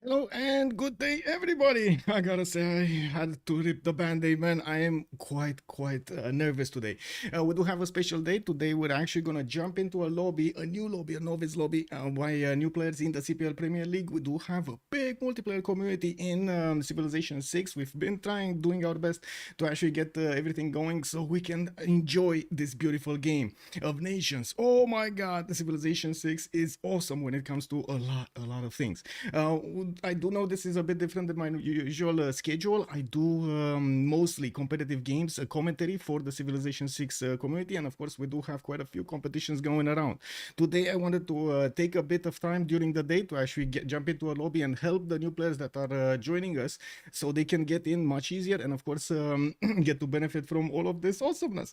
Hello and good day, everybody. I gotta say, I had to rip the band-aid, man. I am quite nervous today. We do have a special day today. We're actually gonna jump into a lobby, a new lobby, a novice lobby, by new players in the CPL Premier League. We do have a big multiplayer community in Civilization 6. We've been doing our best to actually get everything going so we can enjoy this beautiful game of nations. Oh my God, the Civilization 6 is awesome when it comes to a lot of things. Uh, I do know this is a bit different than my usual schedule. I do mostly competitive games commentary for the Civilization 6 community, and of course, we do have quite a few competitions going around. Today, I wanted to take a bit of time during the day to actually jump into a lobby and help the new players that are joining us so they can get in much easier and, of course, get to benefit from all of this awesomeness.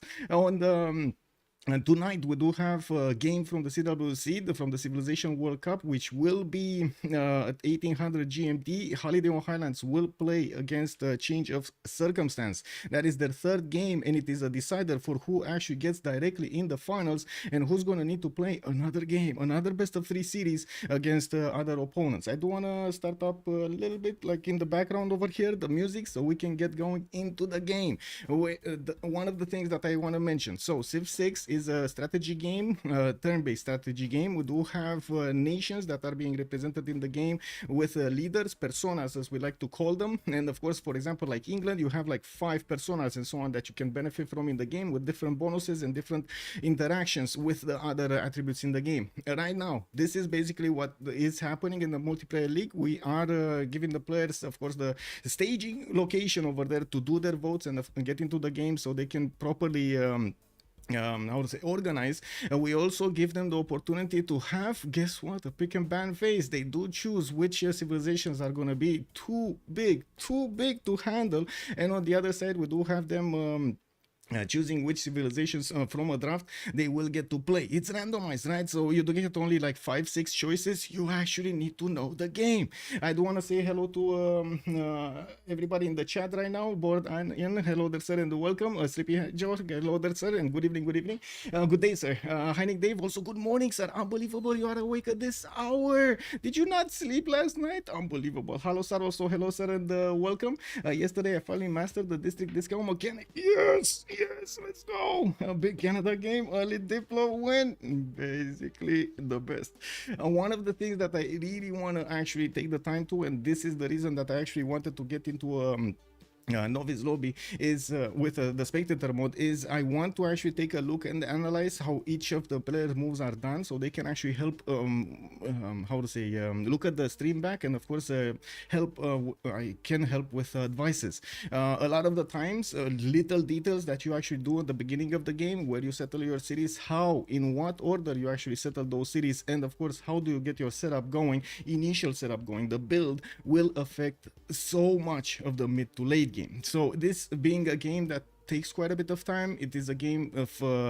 And tonight we do have a game from the CWC, from the Civilization World Cup, which will be at 1800 GMT. Holiday on Highlands will play against Change of Circumstance. That is their third game, and it is a decider for who actually gets directly in the finals and who's going to need to play another game, another best of three series against other opponents. I do want to start up a little bit like in the background over here, the music, so we can get going into the game. One of the things that I want to mention, so Civ6 is a strategy game, turn-based strategy game. We do have nations that are being represented in the game with leaders, personas as we like to call them. And of course, for example, like England, you have like 5 personas and so on that you can benefit from in the game with different bonuses and different interactions with the other attributes in the game. Right now, this is basically what is happening in the multiplayer league. We are giving the players, of course, the staging location over there to do their votes and get into the game so they can properly how to say, organize. And we also give them the opportunity to have, guess what, a pick and ban phase. They do choose which civilizations are going to be too big to handle, and on the other side we do have them choosing which civilizations from a draft they will get to play. It's randomized, right? So you don't get only like 5-6 choices. You actually need to know the game. I do want to say hello to everybody in the chat right now. Board and Ian, hello there, sir, and welcome. Sleepy Joe, hello there, sir, and good evening, good day, sir. Heineck Dave, also good morning, sir. Unbelievable, you are awake at this hour. Did you not sleep last night? Unbelievable. Hello, sir, also hello, sir, and welcome. Yesterday I finally mastered the district discount mechanic. Yes, let's go. A big Canada game, early Diplo win. Basically the best. One of the things that I really want to actually take the time to, and this is the reason that I actually wanted to get into novice lobby, is with the spectator mode, is I want to actually take a look and analyze how each of the players moves are done so they can actually help how to say, look at the stream back, and of course help I can help with advices. A lot of the times little details that you actually do at the beginning of the game, where you settle your cities, how, in what order you actually settle those cities, and of course how do you get your setup going, initial setup going, the build will affect so much of the mid to late game. So this being a game that takes quite a bit of time, it is a game of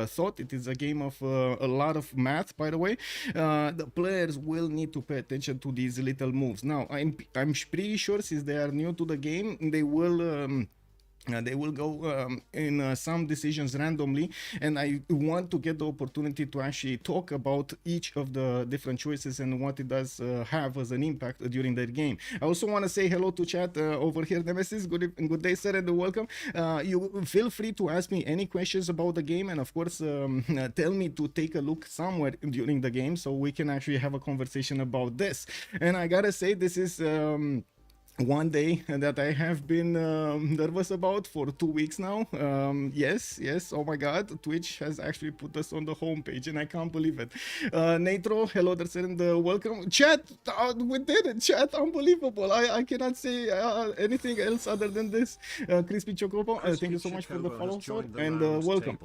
thought, it is a game of a lot of math, by the way. The players will need to pay attention to these little moves. Now I'm pretty sure, since they are new to the game, they will go in some decisions randomly, and I want to get the opportunity to actually talk about each of the different choices and what it does have as an impact during that game. I also want to say hello to chat over here. Nemesis, good day, sir, and welcome. You feel free to ask me any questions about the game, and of course tell me to take a look somewhere during the game so we can actually have a conversation about this. And I gotta say, this is one day that I have been nervous about for 2 weeks now. Yes, oh my god, Twitch has actually put us on the homepage and I can't believe it. Natro, hello there, sir, and welcome. Chat, we did it, chat, unbelievable. I cannot say anything else other than this. Crispy Chocobo, thank you so much for the follow, sir, and welcome.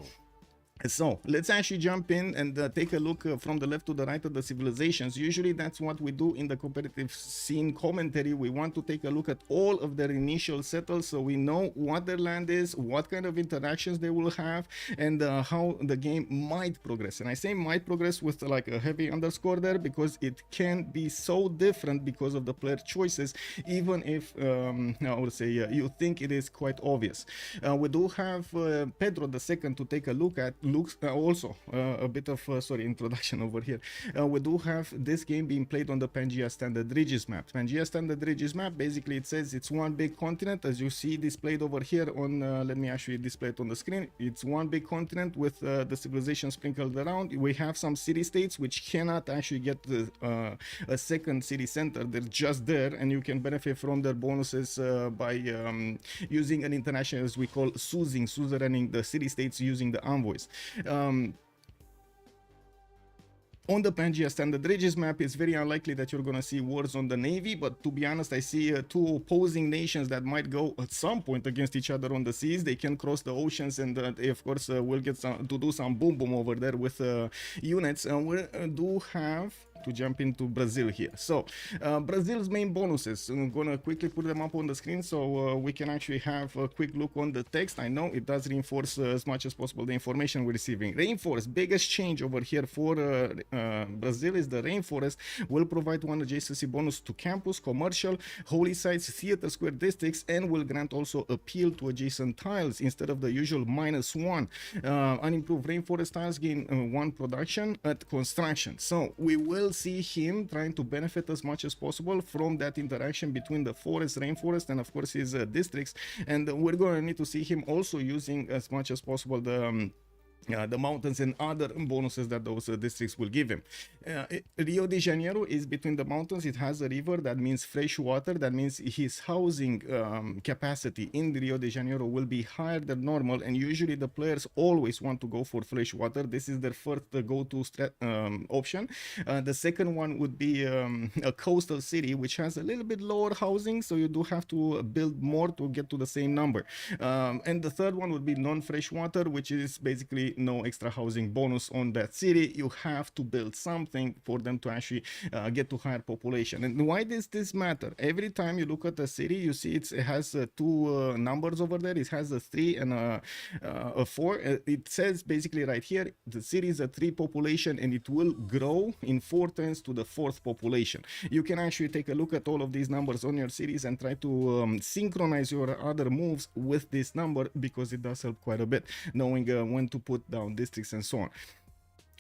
So let's actually jump in and take a look from the left to the right of the civilizations. Usually that's what we do in the competitive scene commentary. We want to take a look at all of their initial settles so we know what their land is, what kind of interactions they will have, and how the game might progress. And I say might progress with like a heavy underscore there, because it can be so different because of the player choices, even if I would say you think it is quite obvious. We do have Pedro II to take a look at. looks also a bit of sorry, introduction over here. We do have this game being played on the Pangea Standard Regis map. Pangea Standard Regis map, basically it says it's one big continent, as you see displayed over here on let me actually display it on the screen. It's one big continent with the civilization sprinkled around. We have some city states which cannot actually get a second city center. They're just there, and you can benefit from their bonuses by using an international, as we call suzeraning the city states using the envoys. On the Pangea Standard Regis map, it's very unlikely that you're going to see wars on the Navy, but to be honest, I see two opposing nations that might go at some point against each other on the seas. They can cross the oceans, and they, of course, will get to do some boom boom over there with units. And we do have to jump into Brazil here. So Brazil's main bonuses, I'm gonna quickly put them up on the screen so we can actually have a quick look on the text. I know it does reinforce as much as possible the information we're receiving. Rainforest, biggest change over here for Brazil is the rainforest will provide one adjacency bonus to campus, commercial, holy sites, theater square districts, and will grant also appeal to adjacent tiles instead of the usual -1. Unimproved rainforest tiles gain 1 production at construction. So we will see him trying to benefit as much as possible from that interaction between the forest, rainforest, and of course his districts. And we're going to need to see him also using as much as possible the mountains and other bonuses that those districts will give him. Rio de Janeiro is between the mountains. It has a river, that means fresh water. That means his housing capacity in Rio de Janeiro will be higher than normal, and usually the players always want to go for fresh water. This is their first go-to option. The second one would be a coastal city which has a little bit lower housing, so you do have to build more to get to the same number. And the third one would be non-fresh water, which is basically no extra housing bonus on that city. You have to build something for them to actually get to higher population. And why does this matter? Every time you look at the city, you see it has two numbers over there. It has a 3 and a 4. It says basically right here, the city is a 3 population, and it will grow in 4 turns to the 4th population. You can actually take a look at all of these numbers on your cities and try to synchronize your other moves with this number, because it does help quite a bit, knowing when to put down districts and so on,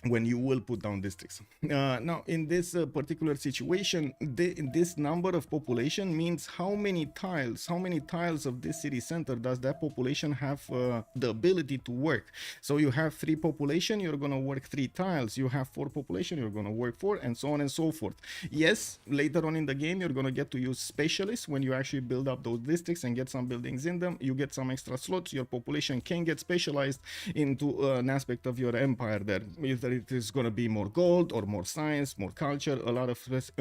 when you will put down districts. Now, in this particular situation, this number of population means how many tiles of this city center does that population have the ability to work. So you have 3 population, you're going to work 3 tiles. You have 4 population, you're going to work 4, and so on and so forth. Yes, later on in the game, you're going to get to use specialists when you actually build up those districts and get some buildings in them. You get some extra slots. Your population can get specialized into an aspect of your empire there. Either it is going to be more gold or more science, more culture, a lot of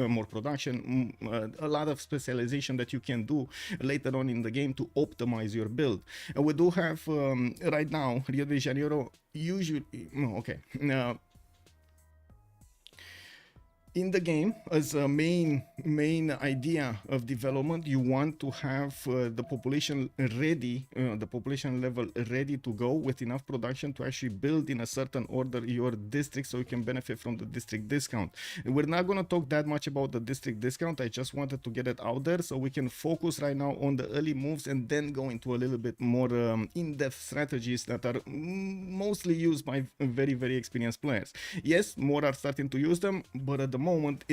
more production, a lot of specialization that you can do later on in the game to optimize your build. We do have right now Rio de Janeiro usually in the game, as a main idea of development, you want to have the population ready, the population level ready to go with enough production to actually build in a certain order your district, so you can benefit from the district discount. We're not going to talk that much about the district discount. I just wanted to get it out there so we can focus right now on the early moves and then go into a little bit more in-depth strategies that are mostly used by very, very experienced players. Yes, more are starting to use them, but at the moment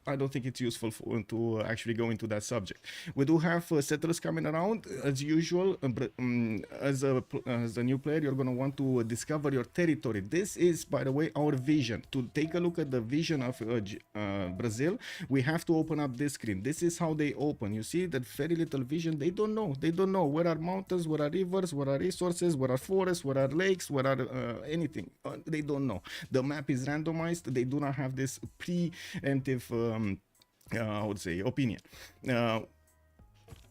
I don't think it's useful to actually go into that subject. We do have settlers coming around as usual. As a new player, you're going to want to discover your territory. This is, by the way, our vision. To take a look at the vision of Brazil, we have to open up this screen. This is how they open. You see that very little vision. They don't know where are mountains, where are rivers, where are resources, where are forests, where are lakes, where are anything. They don't know. The map is randomized. They do not have this preemptive I would say opinion.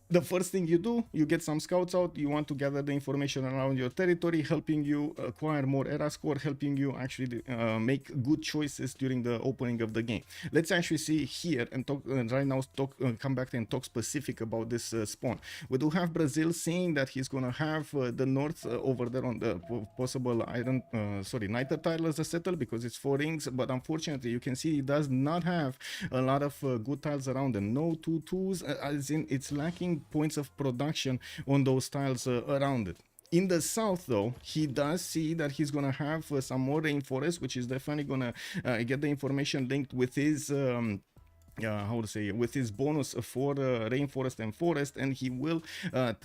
The first thing you do, you get some scouts out. You want to gather the information around your territory, helping you acquire more era score, helping you actually make good choices during the opening of the game. Let's actually see here and talk right now. Come back and talk specific about this spawn. We do have Brazil saying that he's gonna have the north over there on the possible niter tile as a settle because it's 4 rings. But unfortunately, you can see he does not have a lot of good tiles around them. No 2-2s, as in it's lacking points of production on those tiles around it. In the south, though, he does see that he's gonna have some more rainforest, which is definitely gonna get the information linked with his how to say, with his bonus for rainforest and forest, and he will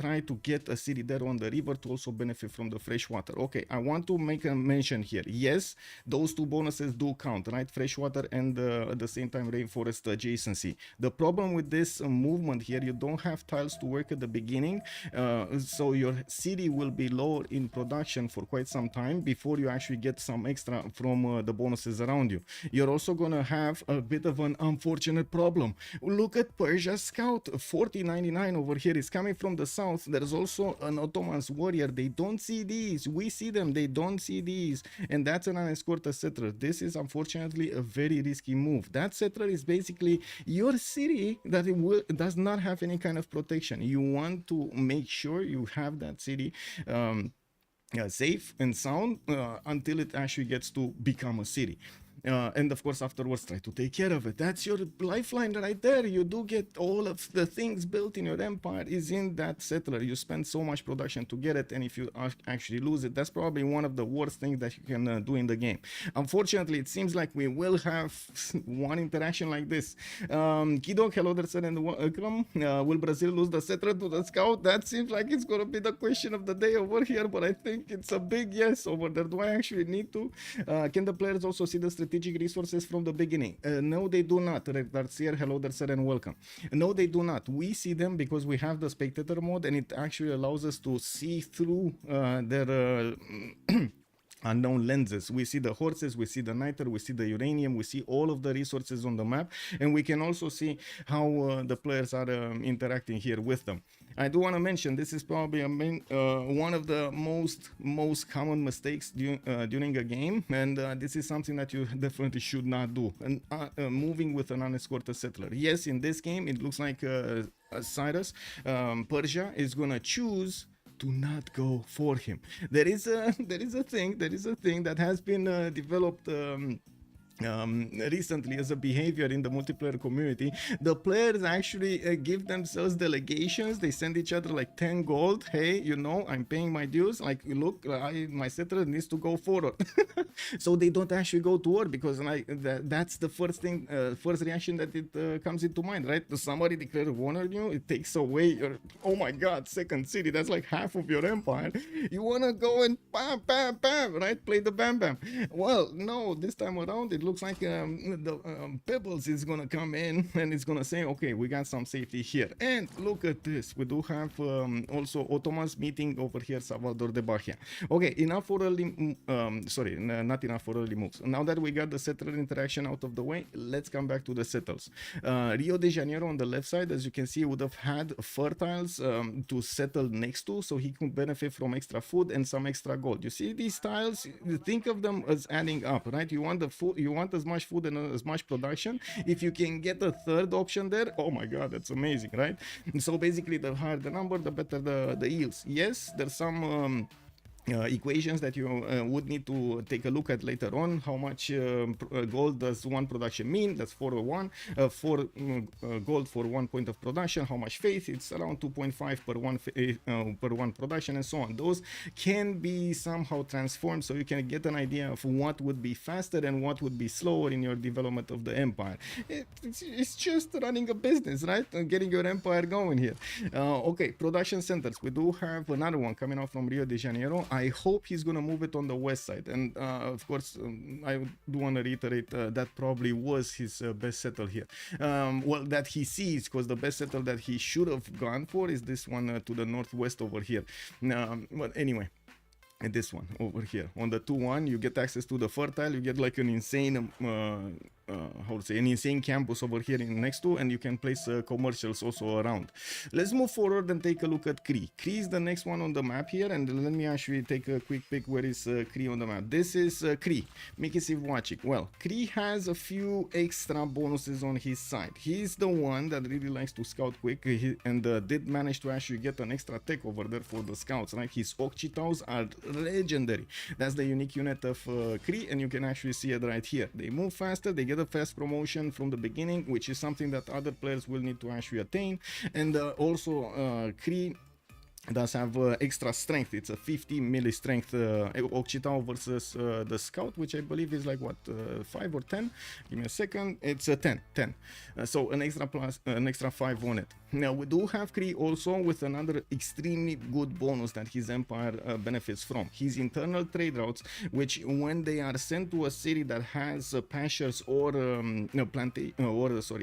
try to get a city there on the river to also benefit from the fresh water. Okay, I want to make a mention here. Yes, those two bonuses do count, right? Freshwater and at the same time rainforest adjacency. The problem with this movement here, you don't have tiles to work at the beginning, so your city will be low in production for quite some time before you actually get some extra from the bonuses around you. You're also gonna have a bit of an unfortunate problem. Look at Persia Scout 4099 over here is coming from the south. There's also an Ottoman's warrior. They don't see these, we see them, they don't see these, and that's an unescorted settler. This is unfortunately a very risky move. That settler is basically your city that does not have any kind of protection. You want to make sure you have that city safe and sound until it actually gets to become a city. And of course afterwards try to take care of it. That's your lifeline right there. You do get all of the things built in your empire is in that settler. You spend so much production to get it, and if you actually lose it, that's probably one of the worst things that you can do in the game. Unfortunately, it seems like we will have one interaction like this. Kidog, hello there, sir, and welcome. Will Brazil lose the settler to the scout? That seems like it's gonna be the question of the day over here, but I think it's a big yes over there. Do I actually need to? Can the players also see the strategic resources from the beginning? No, they do not. Darcier, hello there, sir, and welcome. No, they do not. We see them because we have the spectator mode, and it actually allows us to see through their unknown lenses. We see the horses, we see the niter, we see the uranium, we see all of the resources on the map, and we can also see how the players are interacting here with them. I do want to mention this is probably one of the most common mistakes during a game, and this is something that you definitely should not do. And moving with an unescorted settler. Yes, in this game it looks like Cyrus, Persia is gonna choose to not go for him. There is a thing that has been developed recently as a behavior in the multiplayer community. The players actually give themselves delegations. They send each other like 10 gold. Hey, you know, I'm paying my dues. Like, look, my settler needs to go forward. So they don't actually go to war because that's the first thing, first reaction that it comes into mind, right? Somebody declares war on you, it takes away your, oh my god, second city. That's like half of your empire. You want to go and bam, bam, bam, right? Play the bam, bam. Well, no, this time around, it looks like Pebbles is gonna come in and it's gonna say, okay, we got some safety here. And look at this, we do have also Ottomans meeting over here, Salvador de Bahia. Okay, enough for early not enough for early moves. Now that we got the settler interaction out of the way, let's come back to the settles. Rio de Janeiro on the left side, as you can see, would have had fertiles to settle next to, so he could benefit from extra food and some extra gold. You see these tiles, think of them as adding up, right? You want the food, you want as much food and as much production. If you can get a third option there, oh my god, that's amazing, right? So basically, the higher the number, the better the yields. Yes, there's some equations that you would need to take a look at later on. How much gold does one production mean? That's 401, 4 gold for 1 point of production. How much faith? It's around 2.5 per one production, and so on. Those can be somehow transformed so you can get an idea of what would be faster and what would be slower in your development of the empire. It's just running a business, right? Getting your empire going here. Okay, production centers. We do have another one coming out from Rio de Janeiro. I hope he's gonna move it on the west side, and of course I do want to reiterate that probably was his best settle here. Well, that he sees, because the best settle that he should have gone for is this one to the northwest over here. But anyway, and this one over here on the 2-1, you get access to the fertile. You get like an insane how to say, an insane campus over here next to, and you can place commercials also around. Let's move forward and take a look at Cree. Cree is the next one on the map here, and let me actually take a quick pick. Where is Cree on the map? This is Cree, Miki Civ6. Well, Cree has a few extra bonuses on his side. He's the one that really likes to scout quick, and did manage to actually get an extra tech over there for the scouts, right? His Okchitaus are legendary. That's the unique unit of Cree, and you can actually see it right here. They move faster, they get a fast promotion from the beginning, which is something that other players will need to actually attain. And also Cree does have extra strength. It's a 50 milli strength Occitan versus the Scout, which I believe is like what 5 or 10. Give me a second. It's a 10. So an extra plus, an extra 5 on it. Now we do have Kree also with another extremely good bonus that his empire benefits from. His internal trade routes, which when they are sent to a city that has pastures or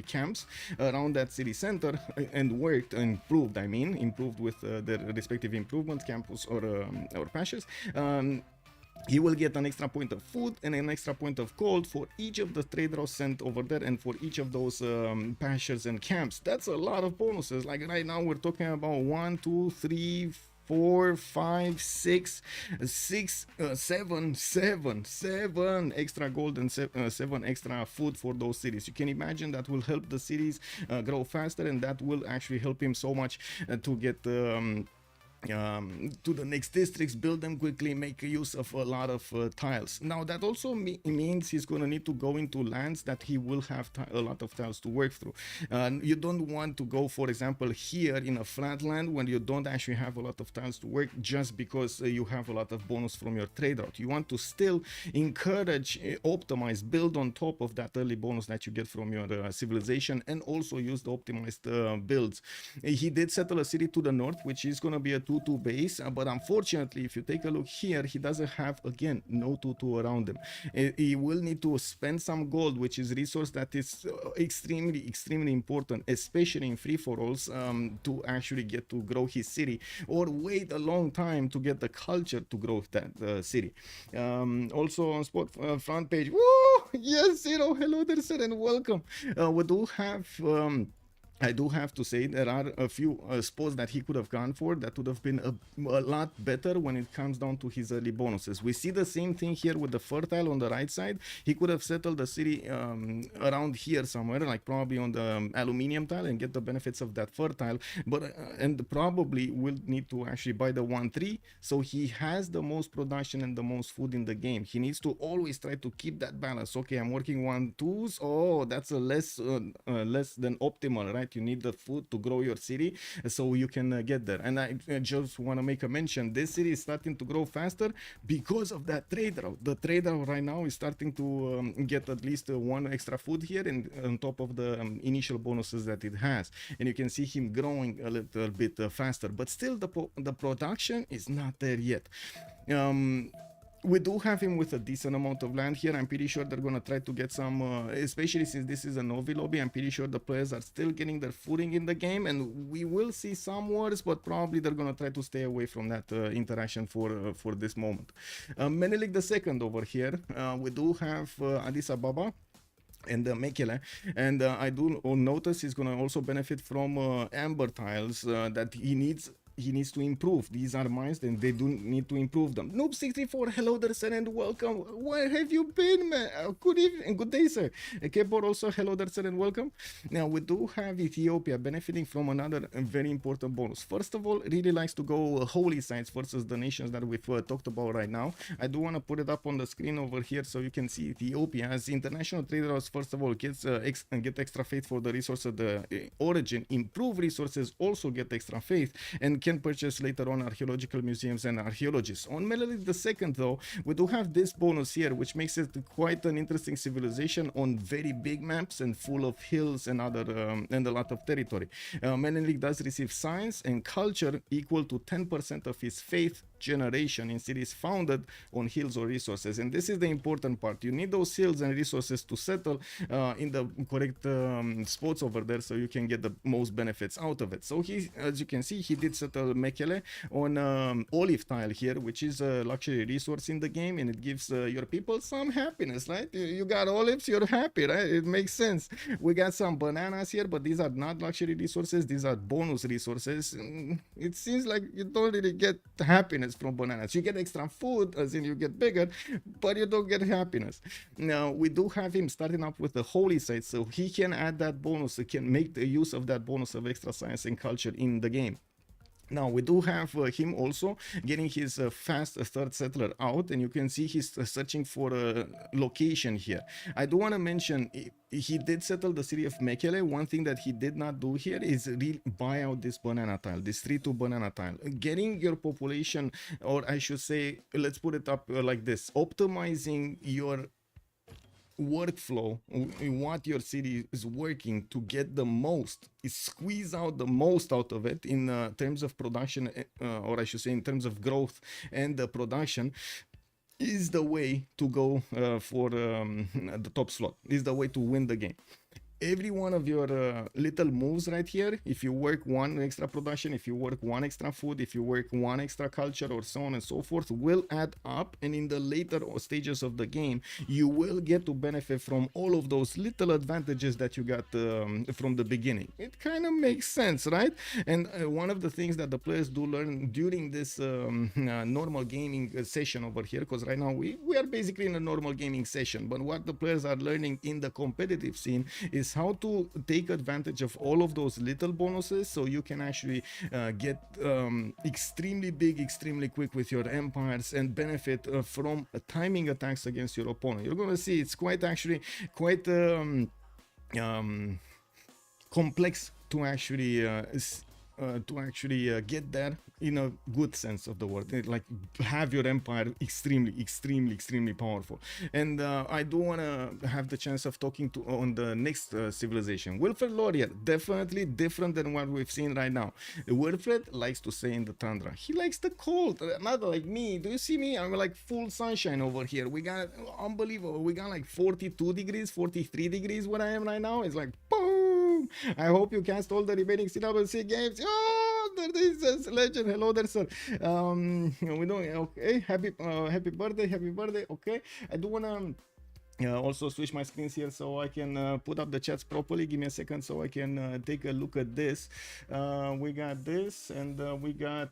camps around that city center and worked improved. I mean, improved with their respective improvements, campus or pastures. He will get an extra point of food and an extra point of gold for each of the trade routes sent over there and for each of those pastures and camps. That's a lot of bonuses. Like right now we're talking about 1, 2, 3, 4, 5, 6, 7 extra gold and 7 extra food for those cities. You can imagine that will help the cities grow faster, and that will actually help him so much to get to the next districts, build them quickly, make use of a lot of tiles. Now that also means he's going to need to go into lands that he will have a lot of tiles to work through. You don't want to go, for example, here in a flat land when you don't actually have a lot of tiles to work just because you have a lot of bonus from your trade route. You want to still encourage, optimize, build on top of that early bonus that you get from your civilization, and also use the optimized builds. He did settle a city to the north, which is going to be a 2-2 base, but unfortunately, if you take a look here, he doesn't have, again, no 2-2 around him. He will need to spend some gold, which is resource that is extremely important, especially in free-for-alls, to actually get to grow his city, or wait a long time to get the culture to grow that city. Also on spot front page, woo! Yes, hello there, sir, and welcome. We do have I do have to say there are a few spots that he could have gone for that would have been a lot better when it comes down to his early bonuses. We see the same thing here with the fertile on the right side. He could have settled the city around here somewhere, like probably on the aluminium tile, and get the benefits of that fertile, but and probably will need to actually buy the 1-3, so he has the most production and the most food in the game. He needs to always try to keep that balance. Okay, I'm working 1-2s. Oh, that's a less than optimal, right? You need the food to grow your city, so you can get there. And I just want to make a mention, this city is starting to grow faster because of that trade route. The trade route right now is starting to get at least 1 extra food here, and on top of the initial bonuses that it has. And you can see him growing a little bit faster, but still the production is not there yet. We do have him with a decent amount of land here. I'm pretty sure they're gonna try to get some, especially since this is a Novi lobby. I'm pretty sure the players are still getting their footing in the game, and we will see some wars, but probably they're gonna try to stay away from that interaction for this moment. Menelik II over here. We do have Addis Ababa and Mekele, and I do notice he's gonna also benefit from amber tiles that he needs to improve. These are mines, and they do need to improve them. Noob64, hello there, sir, and welcome. Where have you been, man? Good evening, good day, sir. Kebor also, hello there, sir, and welcome. Now, we do have Ethiopia benefiting from another very important bonus. First of all, really likes to go holy sites versus the nations that we've talked about right now. I do want to put it up on the screen over here so you can see Ethiopia as international traders. First of all, gets get extra faith for the resource of the origin. Improve resources, also get extra faith, and can purchase later on archaeological museums and archaeologists. On Menelik II, though, we do have this bonus here, which makes it quite an interesting civilization on very big maps and full of hills and other and a lot of territory. Menelik does receive science and culture equal to 10% of his faith generation in cities founded on hills or resources, and this is the important part. You need those hills and resources to settle in the correct spots over there, so you can get the most benefits out of it. So he, as you can see, he did settle Mekele on olive tile here, which is a luxury resource in the game, and it gives your people some happiness, right? You got olives, you're happy, right? It makes sense. We got some bananas here, but these are not luxury resources, these are bonus resources. It seems like you don't really get happiness from bananas. You get extra food, as in you get bigger, but you don't get happiness. Now, we do have him starting up with the holy site, so he can add that bonus, he can make the use of that bonus of extra science and culture in the game. Now we do have him also getting his fast third settler out, and you can see he's searching for a location here. I do want to mention he did settle the city of Mekele. One thing that he did not do here is really buy out this banana tile, this 3-2 banana tile. Getting your population, or I should say, let's put it up like this, optimizing your workflow, what your city is working to get the most, is squeeze out the most out of it in terms of production, or I should say in terms of growth and the production, is the way to go for the top slot, is the way to win the game. Every one of your little moves right here, if you work one extra production, if you work one extra food, if you work one extra culture, or so on and so forth, will add up, and in the later stages of the game you will get to benefit from all of those little advantages that you got from the beginning. It kind of makes sense, right? And one of the things that the players do learn during this normal gaming session over here, because right now we are basically in a normal gaming session, but what the players are learning in the competitive scene is how to take advantage of all of those little bonuses, so you can actually get extremely big, extremely quick with your empires, and benefit from timing attacks against your opponent. You're gonna see it's quite complex to actually get there in a good sense of the word, like have your empire extremely powerful. And I do want to have the chance of talking to on the next civilization. Wilfred Laurier, definitely different than what we've seen right now. Wilfred likes to stay in the tundra. He likes the cold, not like me. Do you see me? I'm like full sunshine over here. We got unbelievable. We got like 42 degrees, 43 degrees where I am right now. It's like boom. I hope you cast all the remaining CWC games. Oh, there is a legend. Hello there, sir. We don't. Okay. Happy birthday. Okay. I do wanna also switch my screens here so I can put up the chats properly. Give me a second so I can take a look at this. We got this, and we got.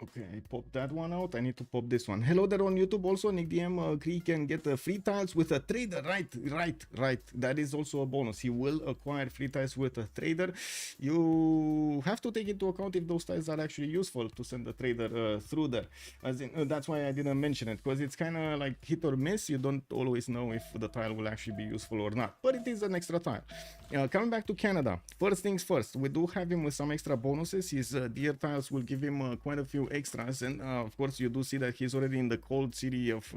Okay, I popped that one out. I need to pop this one. Hello there on YouTube also. Nick DM he can get free tiles with a trader. Right. That is also a bonus. He will acquire free tiles with a trader. You have to take into account if those tiles are actually useful to send the trader through there. As in, that's why I didn't mention it, because it's kind of like hit or miss. You don't always know if the tile will actually be useful or not, but it is an extra tile. Coming back to Canada, first things first, we do have him with some extra bonuses. His deer tiles will give him quite a few extras, and of course you do see that he's already in the cold city of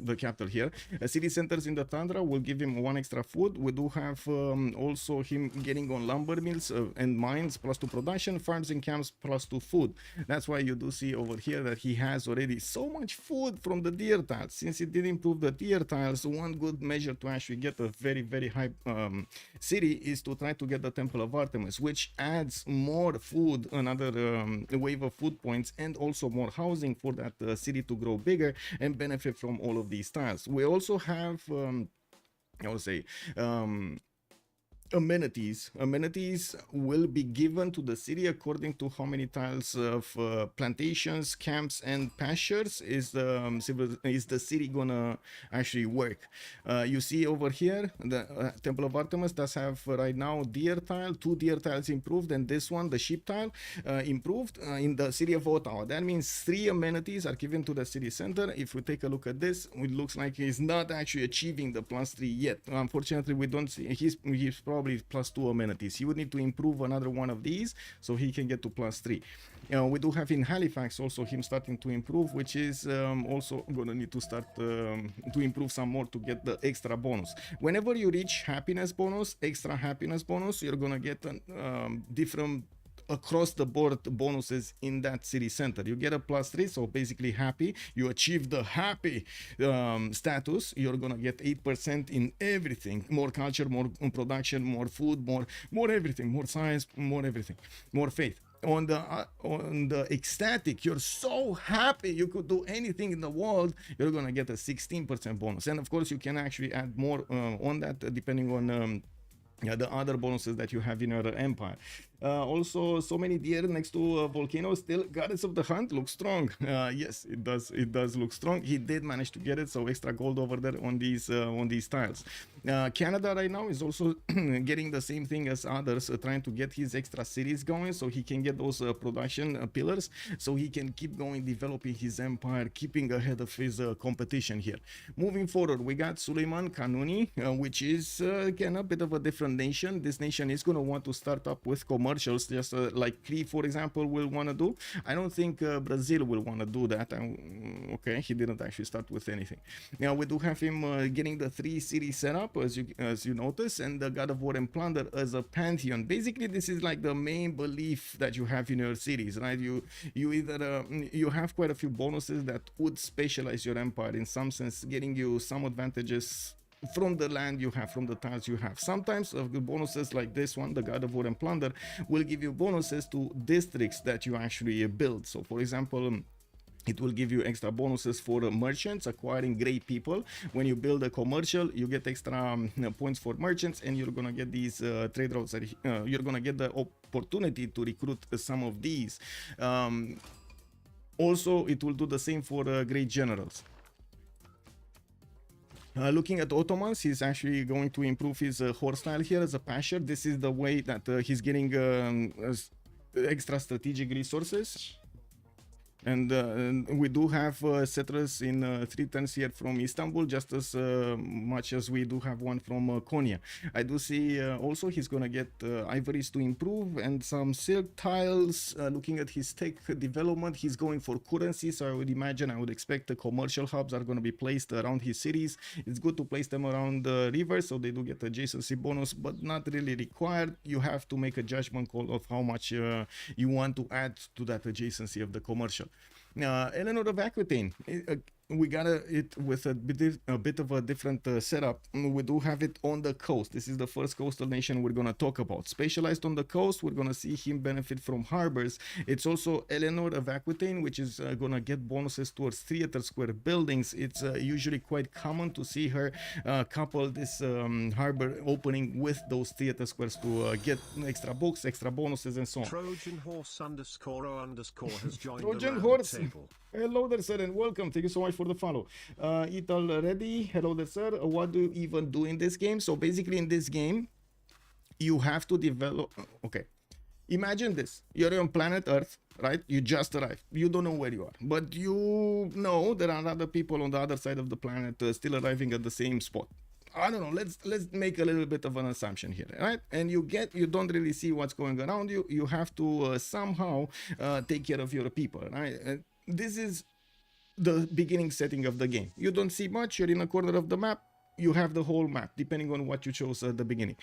the capital here. City centers in the tundra will give him one extra food. We do have also him getting on lumber mills and mines +2 production, farms and camps +2 food. That's why you do see over here that he has already so much food from the deer tiles. Since it did improve the deer tiles, one good measure to actually get a very high city is to try to get the Temple of Artemis, which adds more food, another wave of food points, and also more housing for that city to grow bigger and benefit from all of these tiles. We also have I would say amenities will be given to the city according to how many tiles of plantations, camps, and pastures is the city gonna actually work. You see over here the Temple of Artemis does have right now deer tile, 2 deer tiles improved, and this one, the sheep tile, improved in the city of Ottawa. That means 3 amenities are given to the city center. If we take a look at this, it looks like he's not actually achieving the +3 yet. Unfortunately, we don't see he's probably +2 amenities. He would need to improve another one of these so he can get to +3. We do have in Halifax also him starting to improve, which is also gonna need to start to improve some more to get the extra bonus. Whenever you reach happiness bonus, extra happiness bonus, you're gonna get different across the board bonuses in that city center. You get a +3, so basically happy. You achieve the happy status, you're gonna get 8% in everything. More culture, more production, more food, more everything, more science, more everything, more faith. On the ecstatic, you're so happy you could do anything in the world, you're gonna get a 16% bonus. And of course you can actually add more on that depending on the other bonuses that you have in your empire. Also, so many deer next to a volcano. Still, Goddess of the Hunt looks strong. Yes, it does. It does look strong. He did manage to get it, so extra gold over there on these tiles. Canada right now is also getting the same thing as others, trying to get his extra cities going, so he can get those production pillars, so he can keep going, developing his empire, keeping ahead of his competition here. Moving forward, we got Suleiman Kanuni, which is again a bit of a different nation. This nation is going to want to start up with commercials, just like Cree, for example, will want to do. I don't think Brazil will want to do that. Okay, he didn't actually start with anything. Now we do have him getting the 3 city setup, as you notice, and the God of War and Plunder as a pantheon. Basically, this is like the main belief that you have in your cities, right? You either you have quite a few bonuses that would specialize your empire in some sense, getting you some advantages from the land you have, from the tiles you have. Sometimes bonuses like this one, the God of War and Plunder, will give you bonuses to districts that you actually build. So for example, it will give you extra bonuses for merchants, acquiring great people. When you build a commercial, you get extra points for merchants, and you're gonna get these trade routes. You're gonna get the opportunity to recruit some of these. Also, it will do the same for great generals. Looking at Ottomans, he's actually going to improve his horse style here as a pasher. This is the way that he's getting extra strategic resources. And we do have settlers in 3 turns here from Istanbul, just as much as we do have one from Konya. I do see also he's gonna get ivories to improve and some silk tiles. Looking at his tech development, he's going for currency, so I would expect the commercial hubs are gonna be placed around his cities. It's good to place them around the river, so they do get adjacency bonus, but not really required. You have to make a judgment call of how much you want to add to that adjacency of the commercial. Eleanor of Aquitaine, we got it with a bit of a different setup. We do have it on the coast. This is the first coastal nation we're going to talk about. Specialized on the coast, we're going to see him benefit from harbors. It's also Eleanor of Aquitaine, which is going to get bonuses towards theater square buildings. It's usually quite common to see her couple this harbor opening with those theater squares to get extra books, extra bonuses, and so on. Trojan Horse _ has joined Trojan the Horse. table. Hello there, sir, and welcome. Thank you so much for the follow. It already. Hello there, sir. What do you even do in this game? So basically, in this game, you have to develop. Okay, imagine this: you're on planet Earth, right? You just arrived. You don't know where you are, but you know there are other people on the other side of the planet still arriving at the same spot. I don't know. Let's make a little bit of an assumption here, right? And you don't really see what's going around you. You have to somehow take care of your people, right? This is the beginning setting of the game. You don't see much. You're in a corner of the map. You have the whole map, depending on what you chose at the beginning.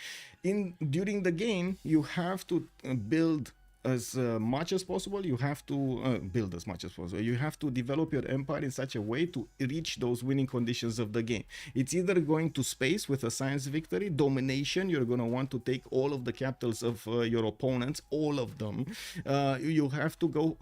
During the game, you have to build as much as possible. You have to build as much as possible. You have to develop your empire in such a way to reach those winning conditions of the game. It's either going to space with a science victory, domination. You're going to want to take all of the capitals of your opponents, all of them. You have to go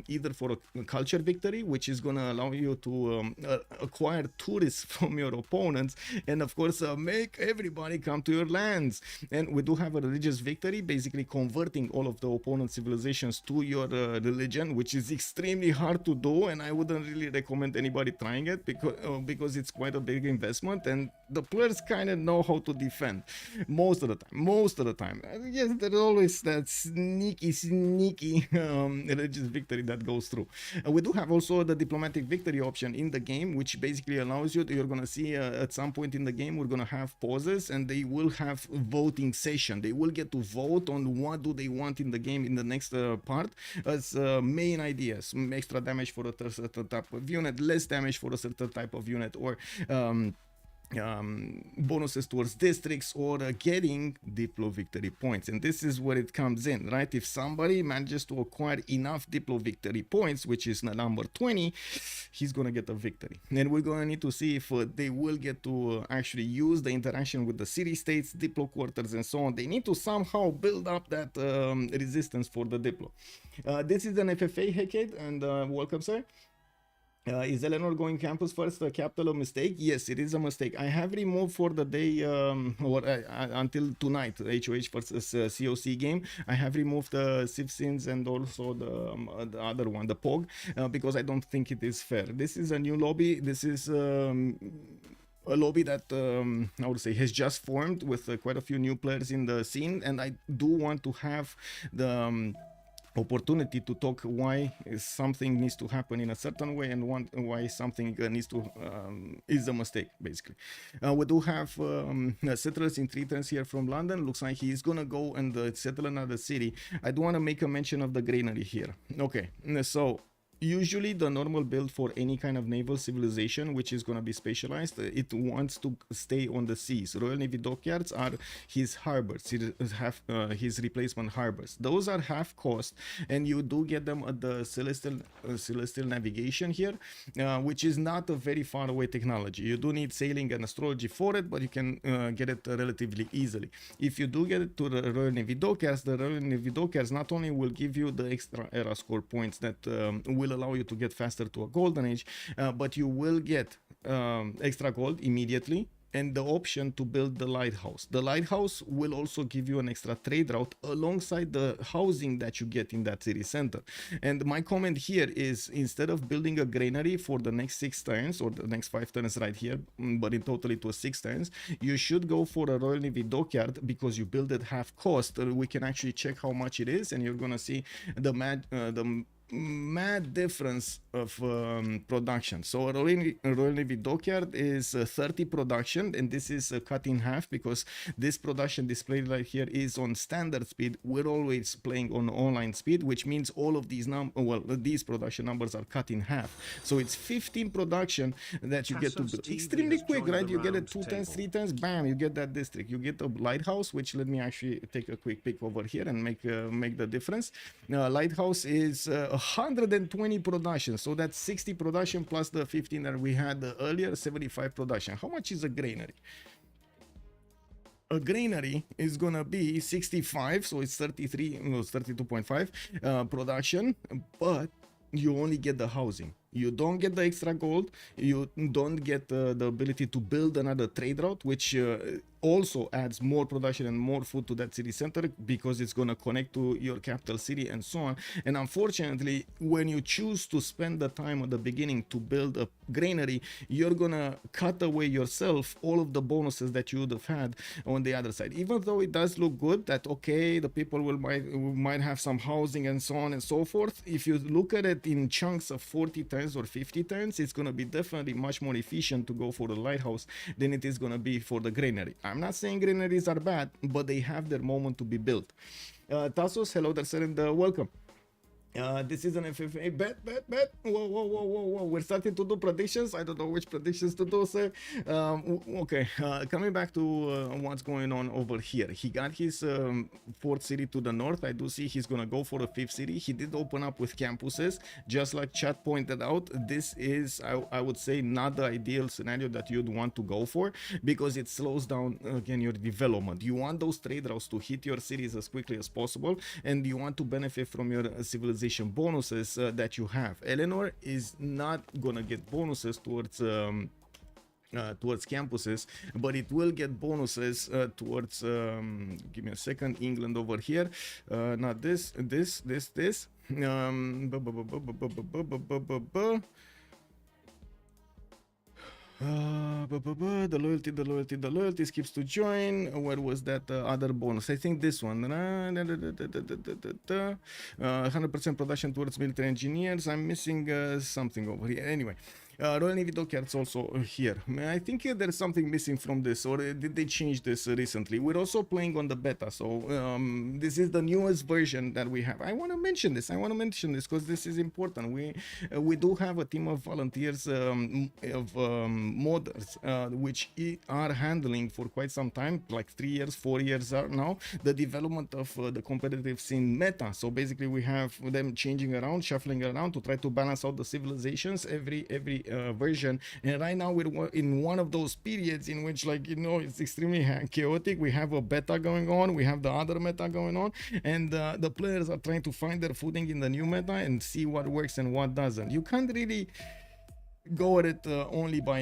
either for a culture victory, which is going to allow you to acquire tourists from your opponents, and of course make everybody come to your lands. And we do have a religious victory, basically converting all of the opponents' civilizations to your religion, which is extremely hard to do, and I wouldn't really recommend anybody trying it because it's quite a big investment, and the players kind of know how to defend most of the time. Yes, there's always that sneaky religious victory that goes through. We do have also the diplomatic victory option in the game, which basically allows you you're gonna see at some point in the game we're gonna have pauses, and they will have voting session. They will get to vote on what do they want in the game in the next part as main ideas: extra damage for a certain type of unit, less damage for a certain type of unit, or bonuses towards districts, or getting Diplo victory points. And this is where it comes in, right? If somebody manages to acquire enough Diplo victory points, which is the number 20, he's gonna get a victory. And we're gonna need to see if they will get to actually use the interaction with the city states, Diplo quarters, and so on. They need to somehow build up that resistance for the Diplo. This is an FFA, Hecade, and welcome, sir. Is Eleanor going campus first a capital mistake? Yes, it is a mistake. I have removed for the day or until tonight HOH versus COC game. I have removed the Civ6 and also the other one, the POG, because I don't think it is fair. This is a new lobby. This is a lobby that I would say has just formed with quite a few new players in the scene, and I do want to have the opportunity to talk why something needs to happen in a certain way and why something needs to is a mistake basically. We do have settlers in 3 turns here from London. Looks like he is gonna go and settle another city. I do want to make a mention of the granary here. Okay, so usually the normal build for any kind of naval civilization which is going to be specialized, it wants to stay on the seas. Royal Navy dockyards are his harbors, his replacement harbors. Those are half cost, and you do get them at the celestial navigation here, which is not a very far away technology. You do need sailing and astrology for it, but you can get it relatively easily. If you do get it to the Royal Navy dockyards, the Royal Navy dockyards not only will give you the extra era score points that will allow you to get faster to a golden age, but you will get extra gold immediately and the option to build the lighthouse. The lighthouse will also give you an extra trade route alongside the housing that you get in that city center. And my comment here is, instead of building a granary for the next 6 turns or the next 5 turns right here, but in total it was 6 turns, you should go for a Royal Navy dockyard because you build it half cost. We can actually check how much it is, and you're gonna see the mad difference of production. So a Royal Navy dockyard is 30 production, and this is cut in half because this production displayed right here is on standard speed. We're always playing on online speed, which means all of these these production numbers are cut in half. So it's 15 production that you get to build extremely quick, right? You get it 2 turns, 3 turns, bam, you get that district. You get a lighthouse, which let me actually take a quick pick over here and make the difference. Lighthouse is 120 production, so that's 60 production plus the 15 that we had earlier, 75 production. How much is a granary? A granary is gonna be 65, so it's 33, no, it's 32.5 production, but you only get the housing. You don't get the extra gold. You don't get the ability to build another trade route, which also adds more production and more food to that city center because it's going to connect to your capital city and so on. And unfortunately, when you choose to spend the time at the beginning to build a granary, you're going to cut away yourself all of the bonuses that you would have had on the other side. Even though it does look good that, okay, the people might have some housing and so on and so forth, if you look at it in chunks of 40 turns or 50 turns, it's going to be definitely much more efficient to go for the lighthouse than it is going to be for the granary. I'm not saying granaries are bad, but they have their moment to be built. Tassos, hello there, sir, and welcome. This is an FFA bet. Whoa. We're starting to do predictions. I don't know which predictions to do, sir. Okay, coming back to what's going on over here. He got his 4th city to the north. I do see he's gonna go for a 5th city. He did open up with campuses, just like chat pointed out. This is, I would say, not the ideal scenario that you'd want to go for, because it slows down again your development. You want those trade routes to hit your cities as quickly as possible, and you want to benefit from your civilization bonuses that you have. Eleanor is not gonna get bonuses towards campuses, but it will get bonuses towards give me a second, England over here, not this. The loyalty skips to join. Where was that other bonus? I think this one. 100% production towards military engineers. I'm missing something over here. Anyway. Royal Navy dockyards also here. I think there's something missing from this, or did they change this recently? We're also playing on the beta, so this is the newest version that we have. I want to mention this because this is important. We do have a team of volunteers of modders which are handling for quite some time, like 3 years, 4 years now, the development of the competitive scene meta. So basically we have them changing around, shuffling around to try to balance out the civilizations every version. And right now we're in one of those periods in which, like, you know, it's extremely chaotic. We have a beta going on, we have the other meta going on, and the players are trying to find their footing in the new meta and see what works and what doesn't. You can't really go at it only by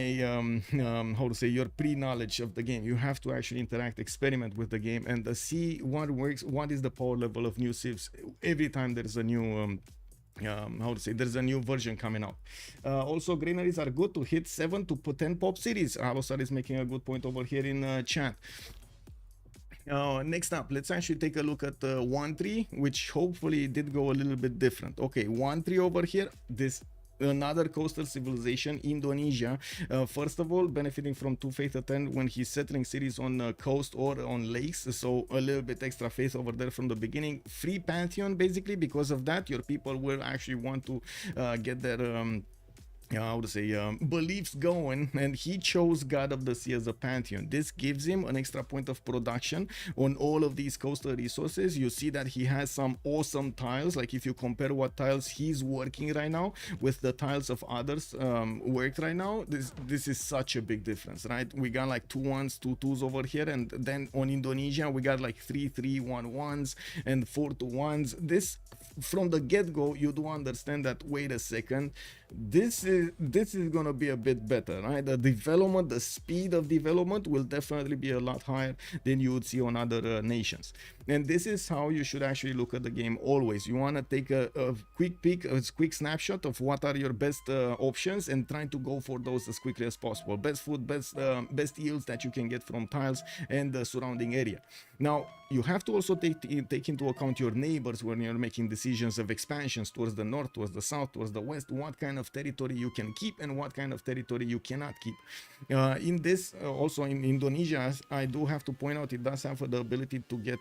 how to say, your pre-knowledge of the game. You have to actually interact, experiment with the game, and see what works, what is the power level of new civs every time there's a new how to say, there's a new version coming out. Also, granaries are good to hit 7 to 10 pop cities. Alosar is making a good point over here in chat. Next up, let's actually take a look at 1-3, which hopefully did go a little bit different. Okay, 1-3 over here. This another coastal civilization, Indonesia. First of all, benefiting from 2 faith attend when he's settling cities on coast or on lakes, so a little bit extra faith over there from the beginning. Free pantheon, basically. Because of that, your people will actually want to get their how to say, beliefs going, and he chose God of the Sea as a pantheon. This gives him an extra point of production on all of these coastal resources. You see that he has some awesome tiles. Like, if you compare what tiles he's working right now with the tiles of others worked right now, this is such a big difference, right? We got like 2 1s, 2 2s over here, and then on Indonesia we got like 3 3 1 1s and 4 2 1s. This, from the get-go, you do understand that, wait a second, this is gonna be a bit better, right? The development, the speed of development will definitely be a lot higher than you would see on other nations. And this is how you should actually look at the game always. You want to take a quick peek, a quick snapshot of what are your best options, and trying to go for those as quickly as possible. Best food, best yields that you can get from tiles and the surrounding area. Now, you have to also take into account your neighbors when you're making decisions of expansions towards the north, towards the south, towards the west, what kind of territory you can keep and what kind of territory you cannot keep. In this, also in Indonesia, I do have to point out, it does have the ability to get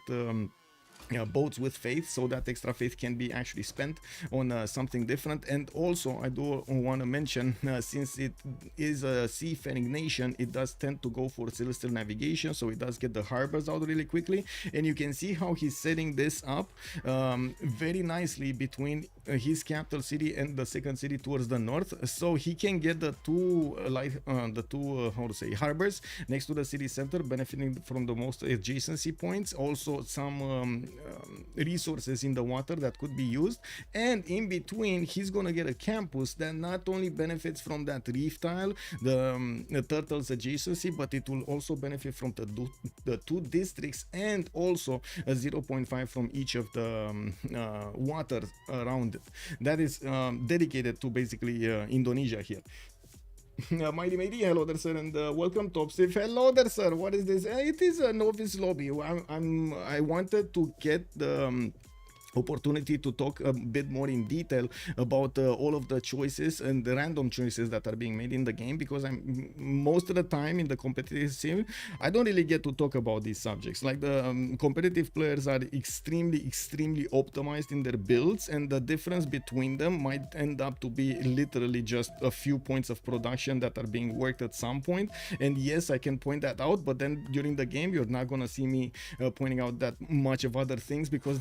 boats with faith, so that extra faith can be actually spent on something different. And also, I do want to mention, since it is a seafaring nation, it does tend to go for celestial navigation, so it does get the harbors out really quickly. And you can see how he's setting this up very nicely between his capital city and the second city towards the north, so he can get the two how to say, harbors next to the city center, benefiting from the most adjacency points. Also, some resources in the water that could be used, and in between he's gonna get a campus that not only benefits from that reef tile, the turtles adjacency, but it will also benefit from the 2 districts, and also a 0.5 from each of the water around it. That is dedicated to basically Indonesia here. Mighty Matey, hello there, sir, and welcome, Top Civ. Hello there, sir. What is this? It is a novice lobby. I wanted to get the opportunity to talk a bit more in detail about all of the choices and the random choices that are being made in the game, because I'm most of the time in the competitive sim, I don't really get to talk about these subjects. Like, the competitive players are extremely optimized in their builds, and the difference between them might end up to be literally just a few points of production that are being worked at some point. And yes, I can point that out, but then during the game you're not gonna see me pointing out that much of other things, because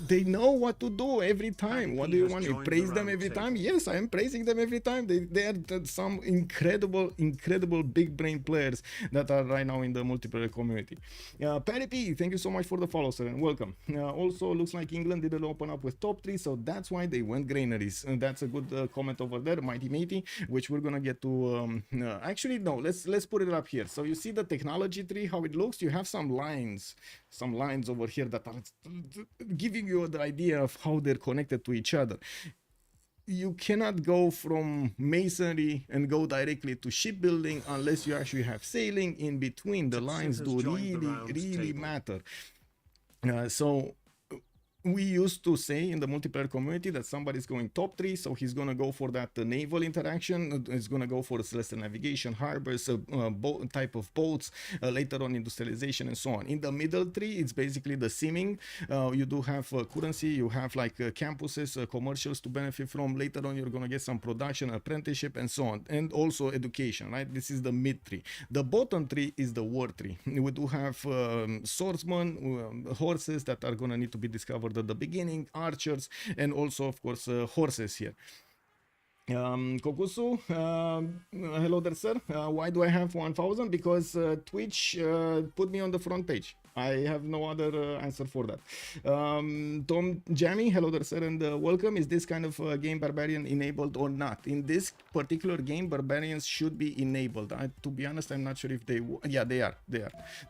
they know what to do every time. What do you want me to praise them every time? Yes, I am praising them every time. They are some incredible big brain players that are right now in the multiplayer community. Patty P, thank you so much for the follow, sir, and welcome. Also, looks like England didn't open up with top 3, so that's why they went granaries. And that's a good comment over there, Mighty Matey, which we're gonna get to. Actually, no, let's put it up here. So you see the technology tree, how it looks. You have some lines over here that are giving you the idea of how they're connected to each other. You cannot go from masonry and go directly to shipbuilding unless you actually have sailing in between. The lines do really matter. So we used to say in the multiplayer community that somebody's going top 3, so he's gonna go for that naval interaction, he's gonna go for celestial navigation, harbors, boat type of boats, later on industrialization, and so on. In the middle 3, it's basically the simming. You do have currency, you have like campuses, commercials to benefit from. Later on, you're gonna get some production, apprenticeship, and so on, and also education, right? This is the mid 3. The bottom 3 is the war 3. We do have swordsmen, horses that are gonna need to be discovered at the beginning, archers, and also, of course, horses here. Kokusu, hello there, sir. Why do I have 1000? Because Twitch put me on the front page. I have no other answer for that. Tom Jammy, hello there, sir, and welcome. Is this kind of game barbarian enabled or not? In this particular game, barbarians should be enabled. To be honest, I'm not sure if they. Yeah, they are.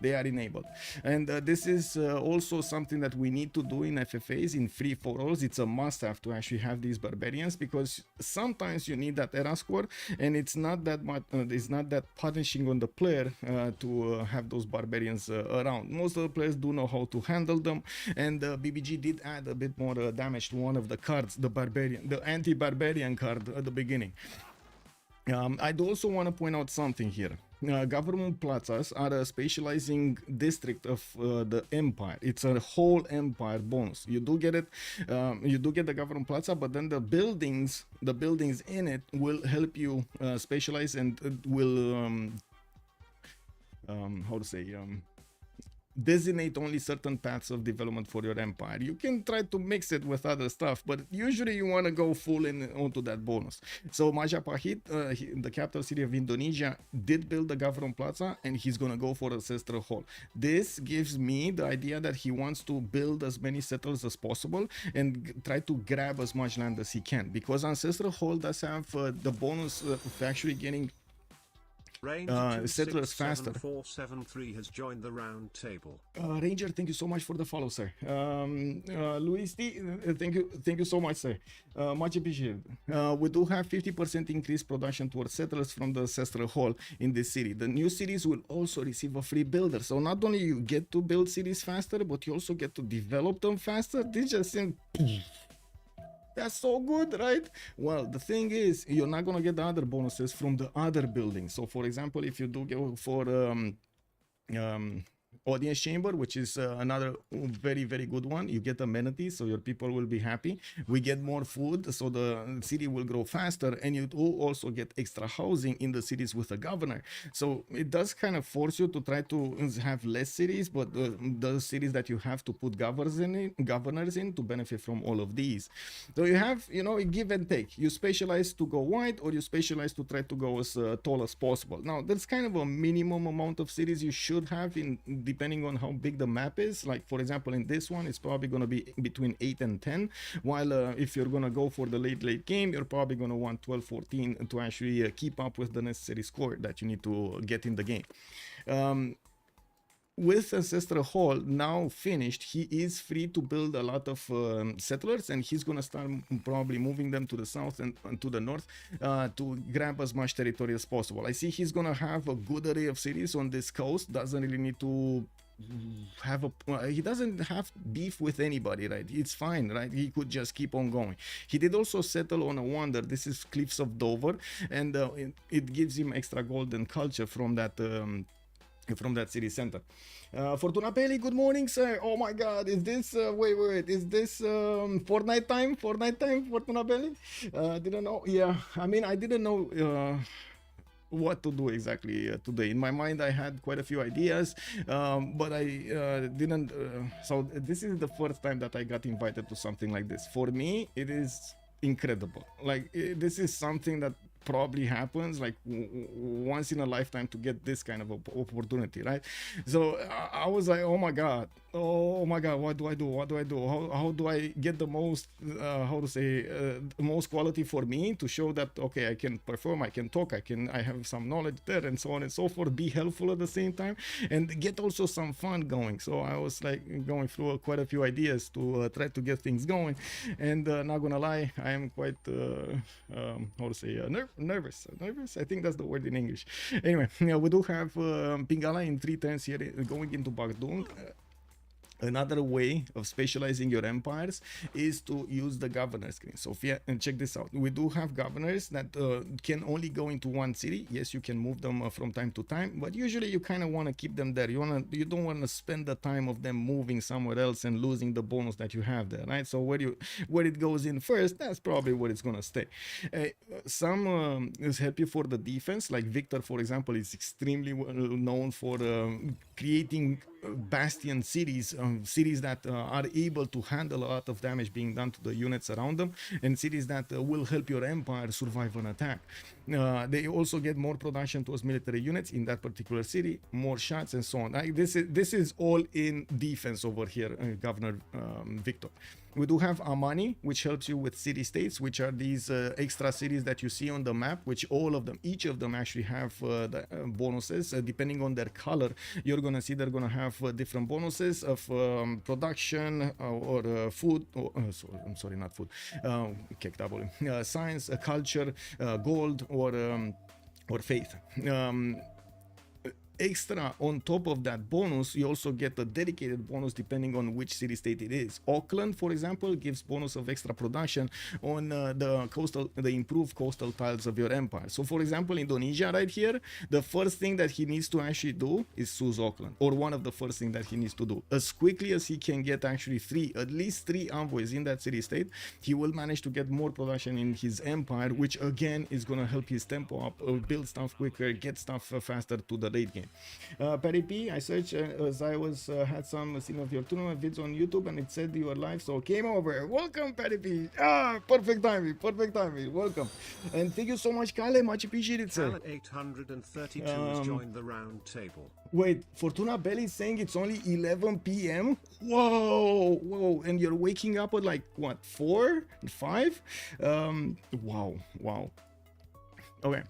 They are enabled, and this is also something that we need to do in FFAs, in free for alls. It's a must-have to actually have these barbarians, because sometimes you need that era score, and it's not that much. It's not that punishing on the player to have those barbarians around. Most of the players do know how to handle them, and BBG did add a bit more damage to one of the cards, the barbarian, the anti-barbarian card at the beginning. I do also want to point out something here. Government plazas are a specializing district of the empire. It's a whole empire bonus. You do get it. You do get the government plaza, but then the buildings in it will help you specialize, and will how to say, designate only certain paths of development for your empire. You can try to mix it with other stuff, but usually you want to go full in onto that bonus. So Majapahit, the capital city of Indonesia, did build the government plaza, and he's gonna go for ancestral hall. This gives me the idea that he wants to build as many settlers as possible and try to grab as much land as he can, because ancestral hall does have the bonus of actually getting settlers faster. 473 has joined the round table. Ranger, thank you so much for the follow, sir. Luis T, thank you so much, sir. Much appreciated. We do have 50% increased production towards settlers from the ancestral hall in this city. The new cities will also receive a free builder. So not only you get to build cities faster, but you also get to develop them faster. This just seems... That's so good, right? Well, the thing is, you're not gonna get the other bonuses from the other buildings. So, for example, if you do go for audience chamber, which is another very, very good one, you get amenities, so your people will be happy. We get more food, so the city will grow faster, and you do also get extra housing in the cities with a governor. So it does kind of force you to try to have less cities, but the cities that you have to put governors in to benefit from all of these. So you have, you know, a give and take. You specialize to go wide, or you specialize to try to go as tall as possible. Now, there's kind of a minimum amount of cities you should have in depending on how big the map is. Like, for example, in this one, it's probably going to be between 8 and 10, while if you're going to go for the late game, you're probably going to want 12, 14 to actually keep up with the necessary score that you need to get in the game. With Ancestral Hall now finished, he is free to build a lot of settlers, and he's gonna start probably moving them to the south and to the north to grab as much territory as possible. I see he's gonna have a good array of cities on this coast. Doesn't really need to have he doesn't have beef with anybody, right? It's fine, right? He could just keep on going. He did also settle on a wonder. This is Cliffs of Dover, and it gives him extra gold and culture from that city center. Fortuna Pelli, good morning, sir. Oh my god, is this wait, is this Fortnite time, Fortuna Pelli? Didn't know. Yeah, I mean, I didn't know what to do exactly today. In my mind, I had quite a few ideas, but I didn't. So this is the first time that I got invited to something like this. For me, it is incredible. Like, this is something that probably happens like once in a lifetime to get this kind of opportunity, right? So I was like, oh my god, what do I do? How do I get the most most quality for me to show that, okay, I can perform, I can talk, I have some knowledge there, and so on and so forth, be helpful at the same time, and get also some fun going. So I was like going through quite a few ideas to try to get things going, and not gonna lie, I am quite nervous. I think that's the word in English. Anyway, yeah, we do have Pingala in 3 turns here going into Bagdung. Another way of specializing your empires is to use the governor screen. So and check this out. We do have governors that can only go into one city. Yes, you can move them from time to time, but usually you kind of want to keep them there. You don't want to spend the time of them moving somewhere else and losing the bonus that you have there, right? So where it goes in first, that's probably where it's gonna stay. Some is happy for the defense, like Victor, for example, is extremely well known for creating bastion cities cities that are able to handle a lot of damage being done to the units around them, and cities that will help your empire survive an attack. They also get more production towards military units in that particular city, more shots, and so on. This is all in defense over here, Governor Victor. We do have Amani, which helps you with city-states, which are these extra cities that you see on the map, which each of them actually have the bonuses. Depending on their color, you're going to see they're going to have different bonuses of production or food. I'm sorry, not food. Science, culture, gold, or faith. Extra on top of that bonus, you also get a dedicated bonus depending on which city state it is. Auckland, for example, gives bonus of extra production on the improved coastal tiles of your empire. So for example, Indonesia right here, the first thing that he needs to actually do is choose Auckland, or one of the first things that he needs to do. As quickly as he can get actually at least three envoys in that city state, he will manage to get more production in his empire, which again is going to help his tempo up, build stuff quicker, get stuff faster to the late game. Perry P, I searched as I had some scene of your tournament vids on YouTube, and it said you were live, so came over. Welcome, Perry P. Perfect timing, welcome, and thank you so much, Kale, much appreciated, sir. Kale 832 has joined the round table. Wait, Fortuna Belly is saying it's only 11 p.m. Whoa, and you're waking up at like what, 4, 5? Wow. Okay,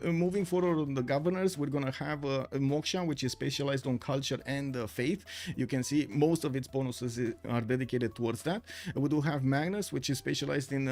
moving forward on the governors, we're gonna have Moksha, which is specialized on culture and faith. You can see most of its bonuses are dedicated towards that. We do have Magnus, which is specialized in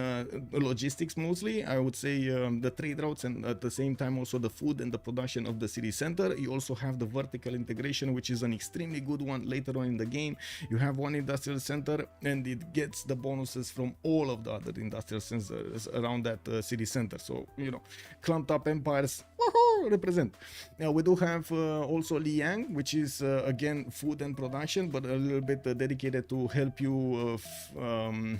logistics mostly. I would say the trade routes, and at the same time also the food and the production of the city center. You also have the vertical integration, which is an extremely good one later on in the game. You have one industrial center, and it gets the bonuses from all of the other industrial centers around that city center. So, you know, clumped up empires, woohoo, represent. Now we do have also Liang, which is again food and production, but a little bit dedicated to help you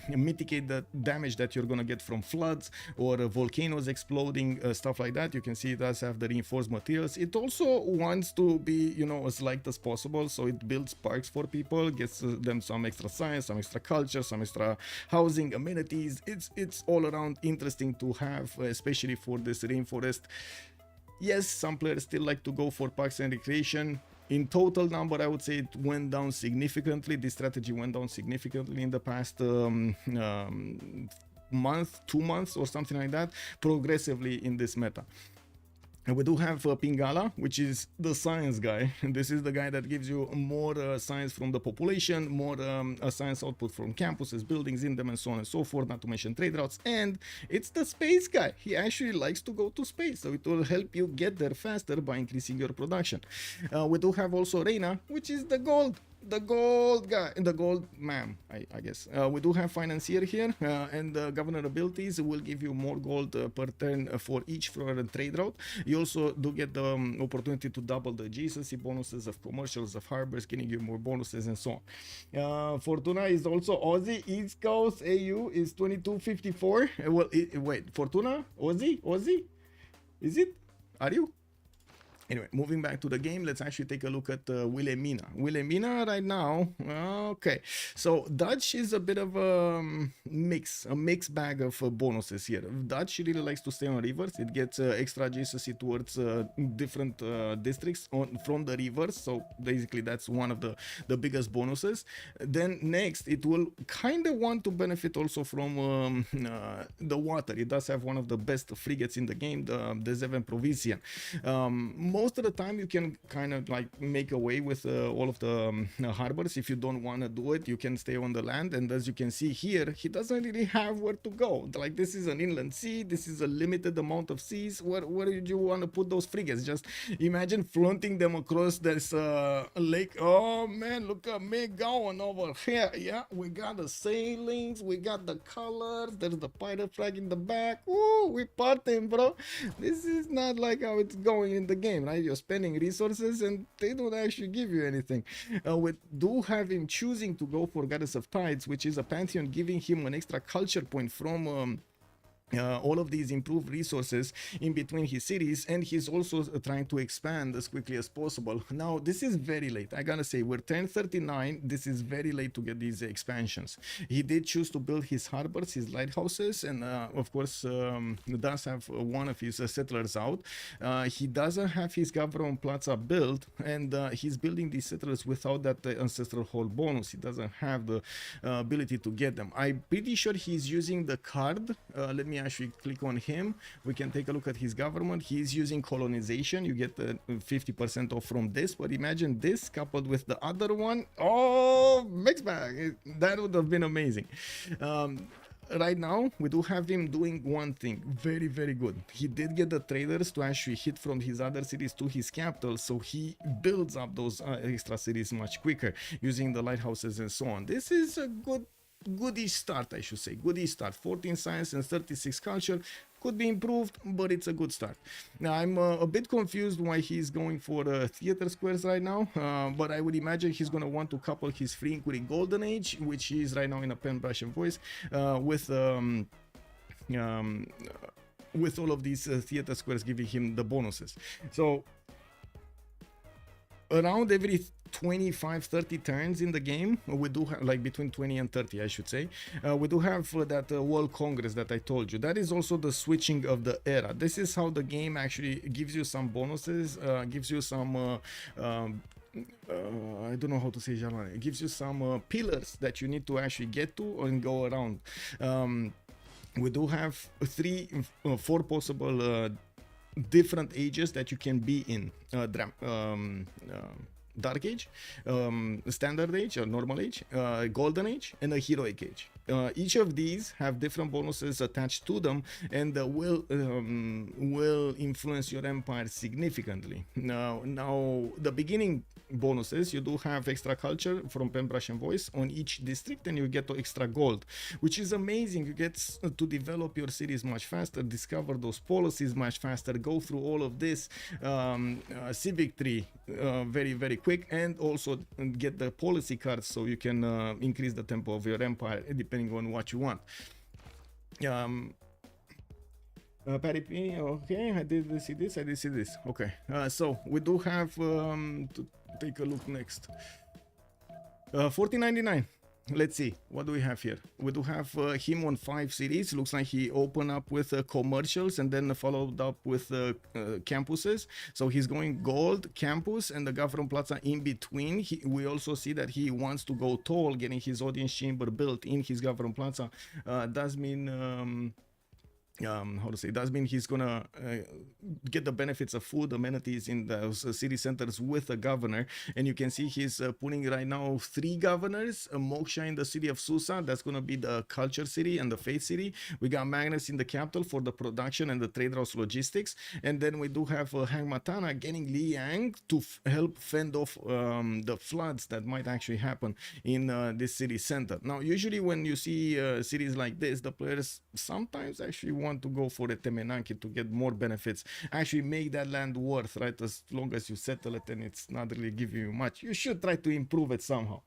mitigate the damage that you're gonna get from floods or volcanoes exploding, stuff like that. You can see it does have the reinforced materials. It also wants to be, you know, as light as possible, so it builds parks for people, gets them some extra science, some extra culture, some extra housing, amenities. It's all around interesting to have, especially for this rainforest. Yes, some players still like to go for parks and recreation. In total number, I would say it went down significantly. This strategy went down significantly in the past month, 2 months or something like that, progressively in this meta. And we do have Pingala, which is the science guy. This is the guy that gives you more science from the population, more science output from campuses, buildings in them, and so on and so forth, not to mention trade routes. And it's the space guy. He actually likes to go to space, so it will help you get there faster by increasing your production. We do have also Reina, which is the gold guy, the gold ma'am, I guess. We do have financier here, and governor abilities will give you more gold per turn for each floor and trade route. You also do get the opportunity to double the adjacency bonuses of commercials, of harbors, getting you more bonuses and so on. Fortuna is also Aussie. East Coast AU is 2254. Well, wait, Fortuna? Aussie? Is it? Are you? Anyway, moving back to the game, let's actually take a look at Wilhelmina. Wilhelmina right now, okay. So Dutch is a bit of a mixed bag of bonuses here. Dutch really likes to stay on rivers. It gets extra adjacency towards different districts from the rivers. So basically that's one of the biggest bonuses. Then next, it will kind of want to benefit also from the water. It does have one of the best frigates in the game, the Zeven Provincian. Most of the time you can kind of like make away with all of the harbors. If you don't want to do it, you can stay on the land, and as you can see here, he doesn't really have where to go. Like, this is an inland sea, this is a limited amount of seas. Where did you want to put those frigates? Just imagine flaunting them across this lake. Oh man, look at me going over here. Yeah, we got the sailings, we got the colors, there's the pirate flag in the back. Woo, we partying, bro. This is not like how it's going in the game, right? You're spending resources and they don't actually give you anything. We do have him choosing to go for Goddess of Tides, which is a pantheon, giving him an extra culture point from all of these improved resources in between his cities, and he's also trying to expand as quickly as possible. Now this is very late, I gotta say. We're 1039. This is very late to get these expansions. He did choose to build his harbors, his lighthouses, and of course does have one of his settlers out. He doesn't have his government plaza built, and he's building these settlers without that ancestral hall bonus. He doesn't have the ability to get them. I'm pretty sure he's using the card. Let me actually click on him. We can take a look at his government. He's using colonization. You get 50% off from this, but imagine this coupled with the other one. Oh, mixed bag. That would have been amazing. Right now we do have him doing one thing very, very good. He did get the traders to actually hit from his other cities to his capital, so he builds up those extra cities much quicker using the lighthouses and so on. This is a goodish start, I should say. Goodish start. 14 science and 36 culture. Could be improved, but it's a good start. Now I'm a bit confused why he's going for theater squares right now, but I would imagine he's going to want to couple his free inquiry golden age, which he is right now in a pen, brush and voice, with all of these theater squares giving him the bonuses. So around every 25-30 turns in the game, we do have, like between 20 and 30 I should say, we do have that World Congress that I told you. That is also the switching of the era. This is how the game actually gives you some bonuses, gives you some I don't know how to say German. It gives you some pillars that you need to actually get to and go around. We do have 4 possible different ages that you can be in. Dark Age, Standard Age or Normal Age, Golden Age, and a Heroic Age. Each of these have different bonuses attached to them, and will influence your empire significantly. Now the beginning bonuses, you do have extra culture from pen, brush and voice on each district, and you get to extra gold, which is amazing. You get to develop your cities much faster, discover those policies much faster, go through all of this civic tree very, very quick, and also get the policy cards so you can increase the tempo of your empire depending on what you want. Patty P, okay, I did see this, okay. So we do have to take a look next. 14.99. Let's see, what do we have here? We do have him on 5 cities. Looks like he opened up with commercials and then followed up with campuses. So he's going gold, campus, and the government plaza in between. We also see that he wants to go tall, getting his audience chamber built in his government plaza. Does mean how to say, does mean he's gonna get the benefits of food amenities in those city centers with a governor. And you can see he's putting right now 3 governors, Moksha in the city of Susa, that's gonna be the culture city and the faith city. We got Magnus in the capital for the production and the trade routes logistics, and then we do have Hangmatana getting Liang to help fend off the floods that might actually happen in this city center. Now usually when you see cities like this, the players sometimes actually want to go for a Temenanki to get more benefits, actually make that land worth, right? As long as you settle it and it's not really giving you much, you should try to improve it somehow.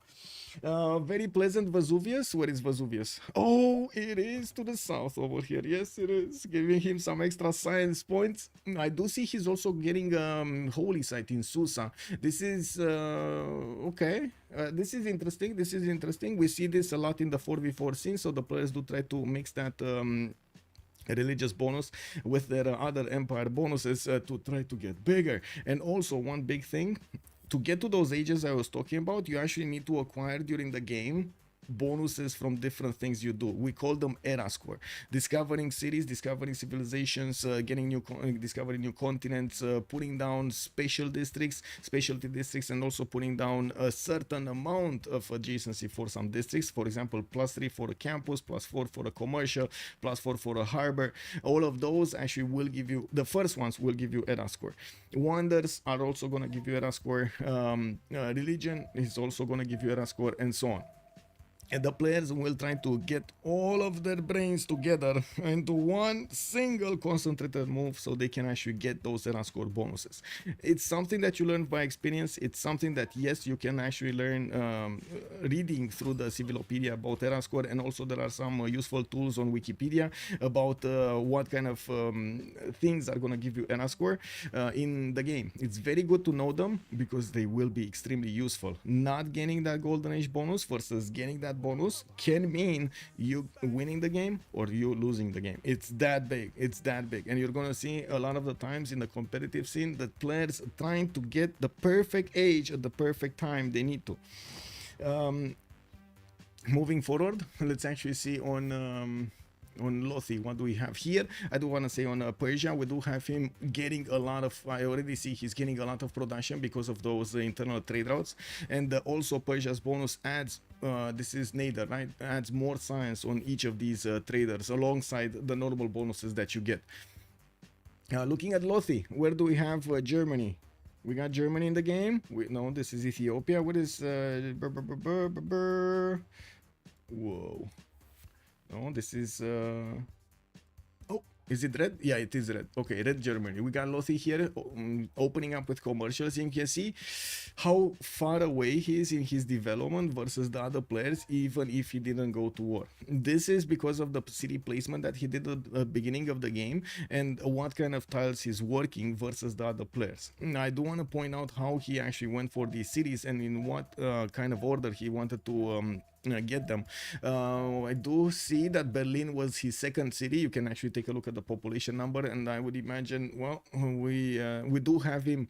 Very pleasant Vesuvius. Where is Vesuvius? Oh, it is to the south over here. Yes, it is, giving him some extra science points. I do see he's also getting holy site in Susa. This is okay. This is interesting. We see this a lot in the 4v4 scene, so the players do try to mix that religious bonus with their other empire bonuses to try to get bigger. And also one big thing, to get to those ages I was talking about, you actually need to acquire during the game bonuses from different things you do. We call them era score. Discovering cities, discovering civilizations, discovering new continents, putting down specialty districts, and also putting down a certain amount of adjacency for some districts. For example, +3 for a campus, +4 for a commercial, +4 for a harbor. All of those actually will give you, the first ones will give you era score. Wonders are also going to give you era score. Religion is also going to give you era score, and so on. and the players will try to get all of their brains together into one single concentrated move so they can actually get those era score bonuses. It's something that you learn by experience. It's something that, yes, you can actually learn reading through the Civilopedia about era score, and also there are some useful tools on Wikipedia about what kind of things are going to give you era score in the game. It's very good to know them because they will be extremely useful. Not getting that golden age bonus versus getting that bonus can mean you winning the game or you losing the game. It's that big. It's that big. And you're gonna see a lot of the times in the competitive scene that players trying to get the perfect age at the perfect time they need to. Moving forward, let's actually see on Lothi, what do we have here? I do want to say on Persia, we do have him getting a lot of, I already see he's getting a lot of production because of those internal trade routes. And also Persia's bonus adds, this is Nader, right? Adds more science on each of these traders alongside the normal bonuses that you get. Looking at Lothi, where do we have Germany? We got Germany in the game. No, this is Ethiopia. What is... Whoa. No, this is oh, is it red? Yeah, it is red. Okay, red Germany. We got Lothi here opening up with commercials. You can see how far away he is in his development versus the other players, even if he didn't go to war. This is because of the city placement that he did at the beginning of the game and what kind of tiles he's working versus the other players. I do want to point out how he actually went for these cities and in what kind of order he wanted to get them. I do see that Berlin was his second city. You can actually take a look at the population number, and I would imagine, well, we do have him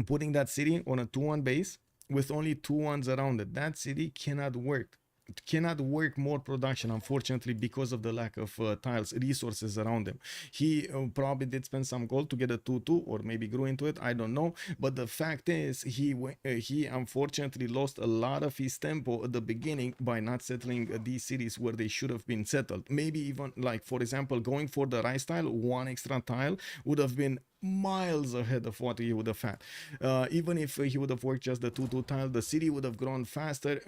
putting that city on a 2-1 base with only 2-1s around it. That city cannot work. It cannot work more production, unfortunately, because of the lack of tiles, resources around him. He probably did spend some gold to get a 2-2 or maybe grew into it, I don't know. But the fact is, he unfortunately lost a lot of his tempo at the beginning by not settling these cities where they should have been settled. Maybe even, like, for example, going for the rice tile, one extra tile would have been miles ahead of what he would have had. Even if he would have worked just the 2-2 tile, the city would have grown faster.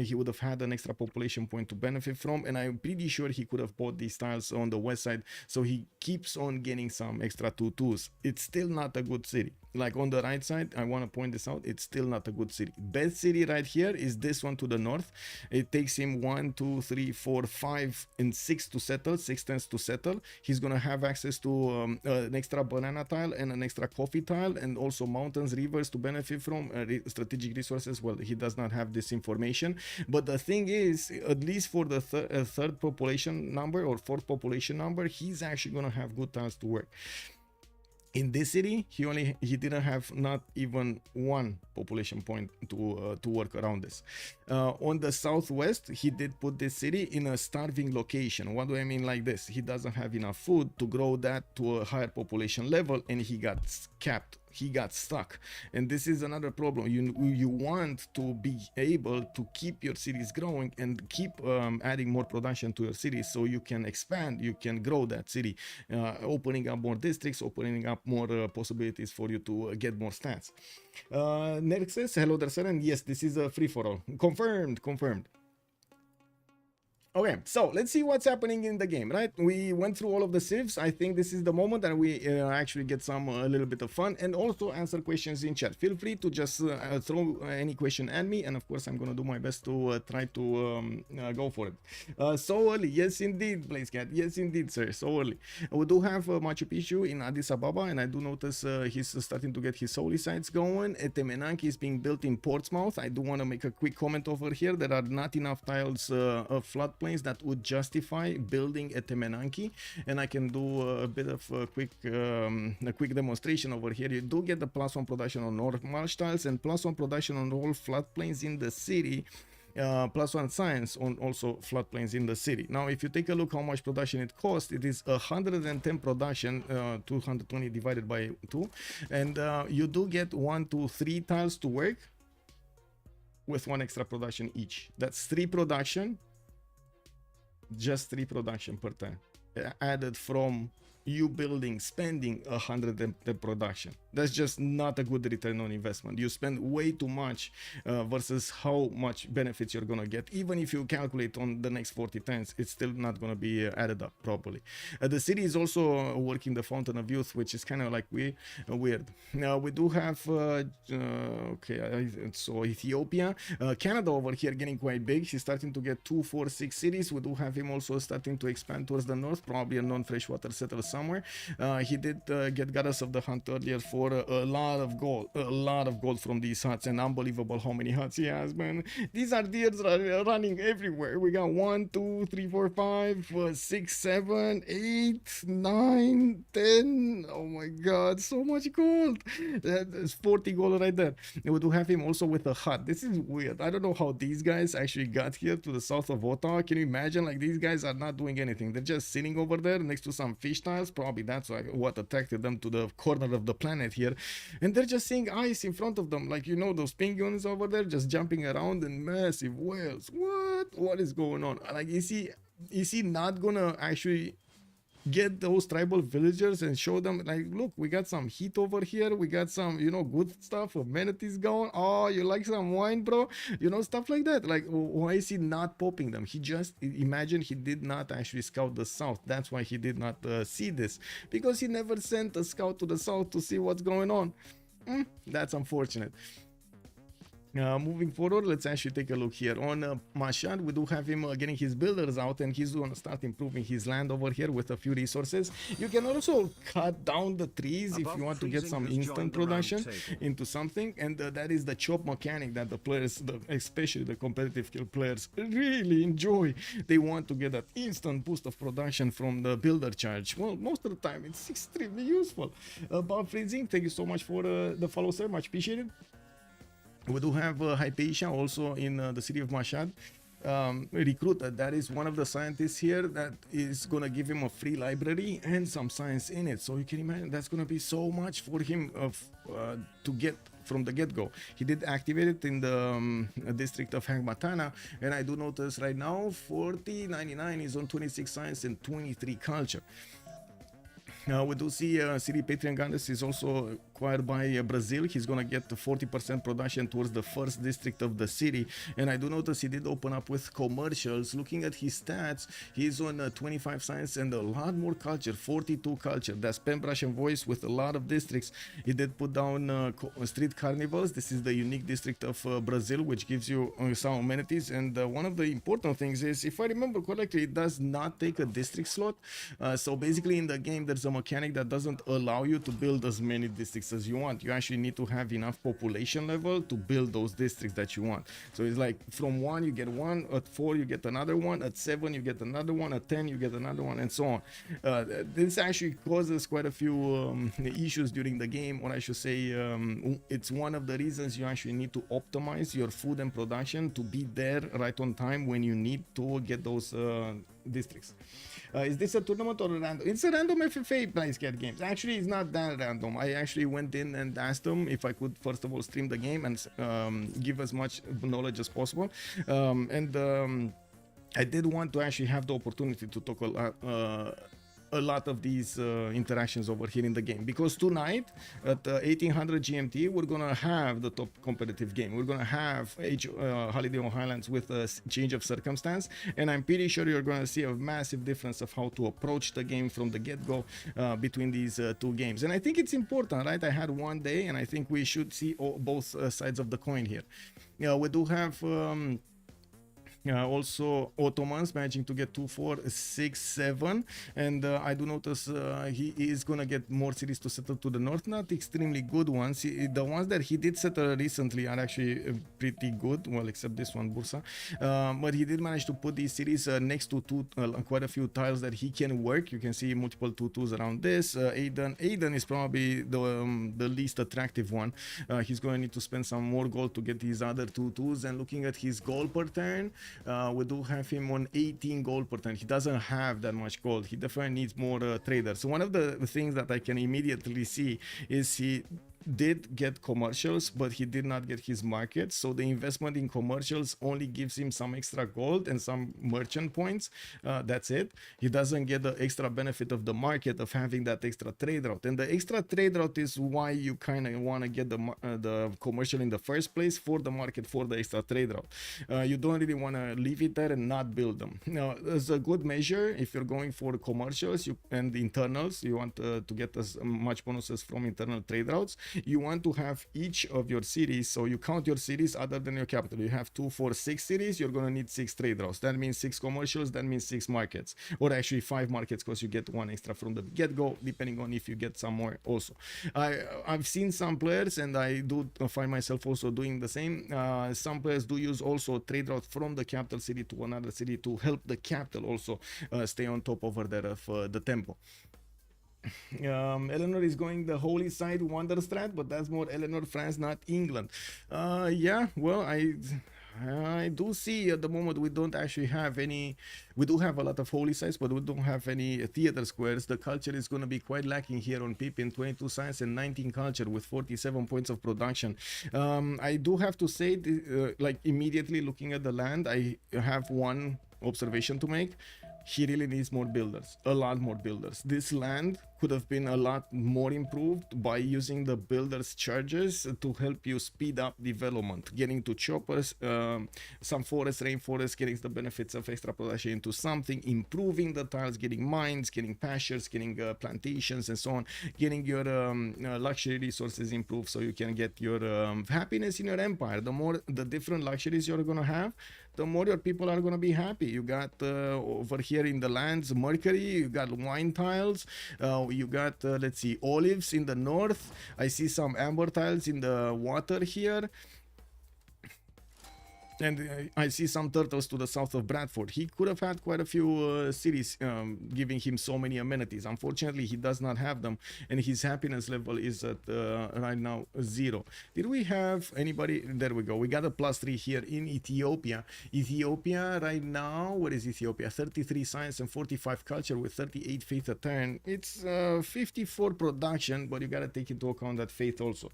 He would have had an extra population point to benefit from, and I'm pretty sure he could have bought these tiles on the west side, so he keeps on getting some extra 2-2s. It's still not a good city. Like on the right side, I want to point this out, it's still not a good city. Best city right here is this one to the north. It takes him 1, 2, 3, 4, 5, and 6 to settle, 6 turns to settle. He's gonna have access to an extra banana tile and an extra coffee tile, and also mountains, rivers to benefit from, strategic resources. Well, he does not have this information, but the thing is, at least for the third population number or fourth population number, he's actually gonna have good tiles to work. In this city, he didn't have not even one population point to work around this. On the southwest, he did put this city in a starving location. What do I mean like this? He doesn't have enough food to grow that to a higher population level, and he got capped. He got stuck, and this is another problem. You want to be able to keep your cities growing and keep adding more production to your city so you can expand, you can grow that city, opening up more districts, opening up more possibilities for you to get more stats. Next says, hello there, sir, and yes, this is a free-for-all. Confirmed. Okay, so let's see what's happening in the game, right? We went through all of the civs. I think this is the moment that we actually get some a little bit of fun and also answer questions in chat. Feel free to just throw any question at me, and of course I'm gonna do my best to try to go for it. So early, yes indeed, BlazeCat, yes indeed, sir, so early. We do have Machu Picchu in Addis Ababa, and I do notice he's starting to get his holy sites going. Temenanki is being built in Portsmouth. I do want to make a quick comment over here. There are not enough tiles of flood planes that would justify building a Temenanki, and I can do a bit of a quick demonstration over here. You do get the +1 production on normal tiles and +1 production on all floodplains in the city. +1 science on also floodplains in the city. Now, if you take a look how much production it costs, it is 110 production, 220 divided by 2, and you do get 1, 2, 3 tiles to work with 1 extra production each. That's 3 production. Just 3 production per time added from you building, spending 100 in production. That's just not a good return on investment. You spend way too much versus how much benefits you're gonna get. Even if you calculate on the next 40 turns, it's still not gonna be added up properly. The city is also working the Fountain of Youth, which is kind of like weird. Now we do have so Ethiopia, Canada over here getting quite big. He's starting to get 2, 4, 6 cities. We do have him also starting to expand towards the north, probably a non-freshwater settle somewhere. He did get Goddess of the Hunt earlier for a lot of gold from these huts, and unbelievable how many huts he has, man. These are deers running everywhere. We got 1, 2, 3, 4, 5, 6, 7, 8, 9, 10. Oh my god, so much gold. That's 40 gold right there. We do have him also with a hut. This is weird. I don't know how these guys actually got here to the south of Ottawa. Can you imagine? Like, these guys are not doing anything. They're just sitting over there next to some fish tiles. Probably that's what attracted them to the corner of the planet here. And they're just seeing ice in front of them. Like, you know, those penguins over there just jumping around and massive whales. What is going on? Like, is he not gonna actually get those tribal villagers and show them, like, look, we got some heat over here, we got some, you know, good stuff, amenities going. Oh, you like some wine, bro? You know, stuff like that. Like, why is he not popping them? He just, imagine he did not actually scout the south. That's why he did not see this, because he never sent a scout to the south to see what's going on. That's unfortunate. Moving forward, let's actually take a look here on Mashad. We do have him getting his builders out, and he's going to start improving his land over here with a few resources. You can also cut down the trees if you want to get some instant production into something, and that is the chop mechanic that the players, especially the competitive skill players, really enjoy. They want to get that instant boost of production from the builder charge. Well, most of the time it's extremely useful. Bob Freezing, thank you so much for the follow, sir, much appreciated. We do have Hypatia also in the city of Mashhad. Recruiter, that is one of the scientists here that is gonna give him a free library and some science in it. So you can imagine that's gonna be so much for him to get from the get-go. He did activate it in the district of Hagmatana, and I do notice right now 4099 is on 26 science and 23 culture. We do see City Patreon Gandis is also acquired by Brazil. He's gonna get 40% production towards the first district of the city, and I do notice he did open up with commercials. Looking at his stats, he's on 25 science and a lot more culture, 42 culture. That's Pembrush and Voice with a lot of districts. He did put down street carnivals. This is the unique district of Brazil, which gives you some amenities, and one of the important things is, if I remember correctly, it does not take a district slot. So basically in the game there's a mechanic that doesn't allow you to build as many districts as you want. You actually need to have enough population level to build those districts that you want. So it's like from 1 you get one, at 4 you get another one, at 7 you get another one, at 10 you get another one, and so on. This actually causes quite a few issues during the game, or I should say it's one of the reasons you actually need to optimize your food and production to be there right on time when you need to get those districts. Is this a tournament or a random? It's a random FFA price cat games. Actually, it's not that random. I actually went in and asked them if I could first of all stream the game and give as much knowledge as possible. I did want to actually have the opportunity to talk a lot of these interactions over here in the game, because tonight at 1800 GMT we're gonna have the top competitive game. We're gonna have Holiday on Highlands with a change of circumstance, and I'm pretty sure you're gonna see a massive difference of how to approach the game from the get-go between these two games. And I think it's important, right? I had one day, and I think we should see both sides of the coin here. We do have also Ottomans managing to get 2, 4, 6, 7, and I do notice he is gonna get more cities to settle to the north. Not extremely good ones. The ones that he did settle recently are actually pretty good, well, except this one, Bursa, but he did manage to put these cities next to quite a few tiles that he can work. You can see multiple 2-2s around this. Aiden is probably the least attractive one. He's going to need to spend some more gold to get these other 2-2s, and looking at his gold per turn, we do have him on 18 gold per turn. He doesn't have that much gold. He definitely needs more traders. So one of the things that I can immediately see is did get commercials, but he did not get his market. So the investment in commercials only gives him some extra gold and some merchant points. That's it. He doesn't get the extra benefit of the market of having that extra trade route. And the extra trade route is why you kind of want to get the commercial in the first place, for the market, for the extra trade route. You don't really want to leave it there and not build them. Now, as a good measure, if you're going for commercials and internals, you want to get as much bonuses from internal trade routes. You want to have each of your cities, so you count your cities other than your capital. You have 2, 4, 6 cities, you're going to need 6 trade routes. That means 6 commercials, that means 6 markets, or actually 5 markets, because you get 1 extra from the get-go, depending on if you get some more also. I've seen some players, and I do find myself also doing the same. Some players do use also trade route from the capital city to another city to help the capital also stay on top over there of the tempo. Eleanor is going the holy side wonder strat, but that's more Eleanor, France, not England. Yeah, well, I do see at the moment we don't actually have any. We do have a lot of holy sites, but we don't have any theater squares. The culture is going to be quite lacking here on Pippin. 22 science and 19 culture with 47 points of production. I do have to say, like immediately looking at the land, I have one observation to make. He really needs more builders, a lot more builders. This land could have been a lot more improved by using the builders charges to help you speed up development, getting to choppers, some forest, rainforest, getting the benefits of extra production into something, improving the tiles, getting mines, getting pastures, getting plantations and so on, getting your luxury resources improved so you can get your happiness in your empire. The different luxuries you're gonna have, the more your people are going to be happy. You got over here in the lands mercury, you got wine tiles, you got let's see, olives in the north. I see some amber tiles in the water here, and I see some turtles to the south of Bradford. He could have had quite a few cities giving him so many amenities. Unfortunately, he does not have them, and his happiness level is at right now 0. Did we have anybody? There we go. We got a +3 here in Ethiopia. Ethiopia right now, what is Ethiopia? 33 science and 45 culture with 38 faith a turn. It's 54 production, but you got to take into account that faith also.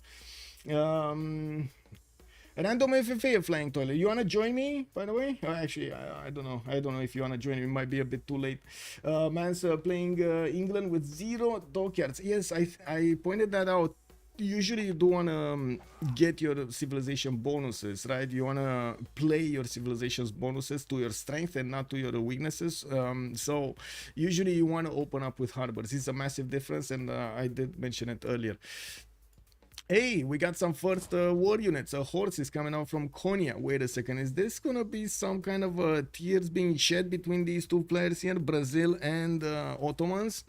Random FFA flying toilet. You wanna join me? By the way, actually, I don't know. I don't know if you wanna join me. It might be a bit too late. Man's playing England with 0 dockyards. Yes, I pointed that out. Usually, you do wanna get your civilization bonuses, right? You wanna play your civilization's bonuses to your strength and not to your weaknesses. So usually, you wanna open up with harbors. It's a massive difference, and I did mention it earlier. Hey, we got some first war units. A horse is coming out from Konya. Wait a second, is this gonna be some kind of tears being shed between these two players here, Brazil and Ottomans?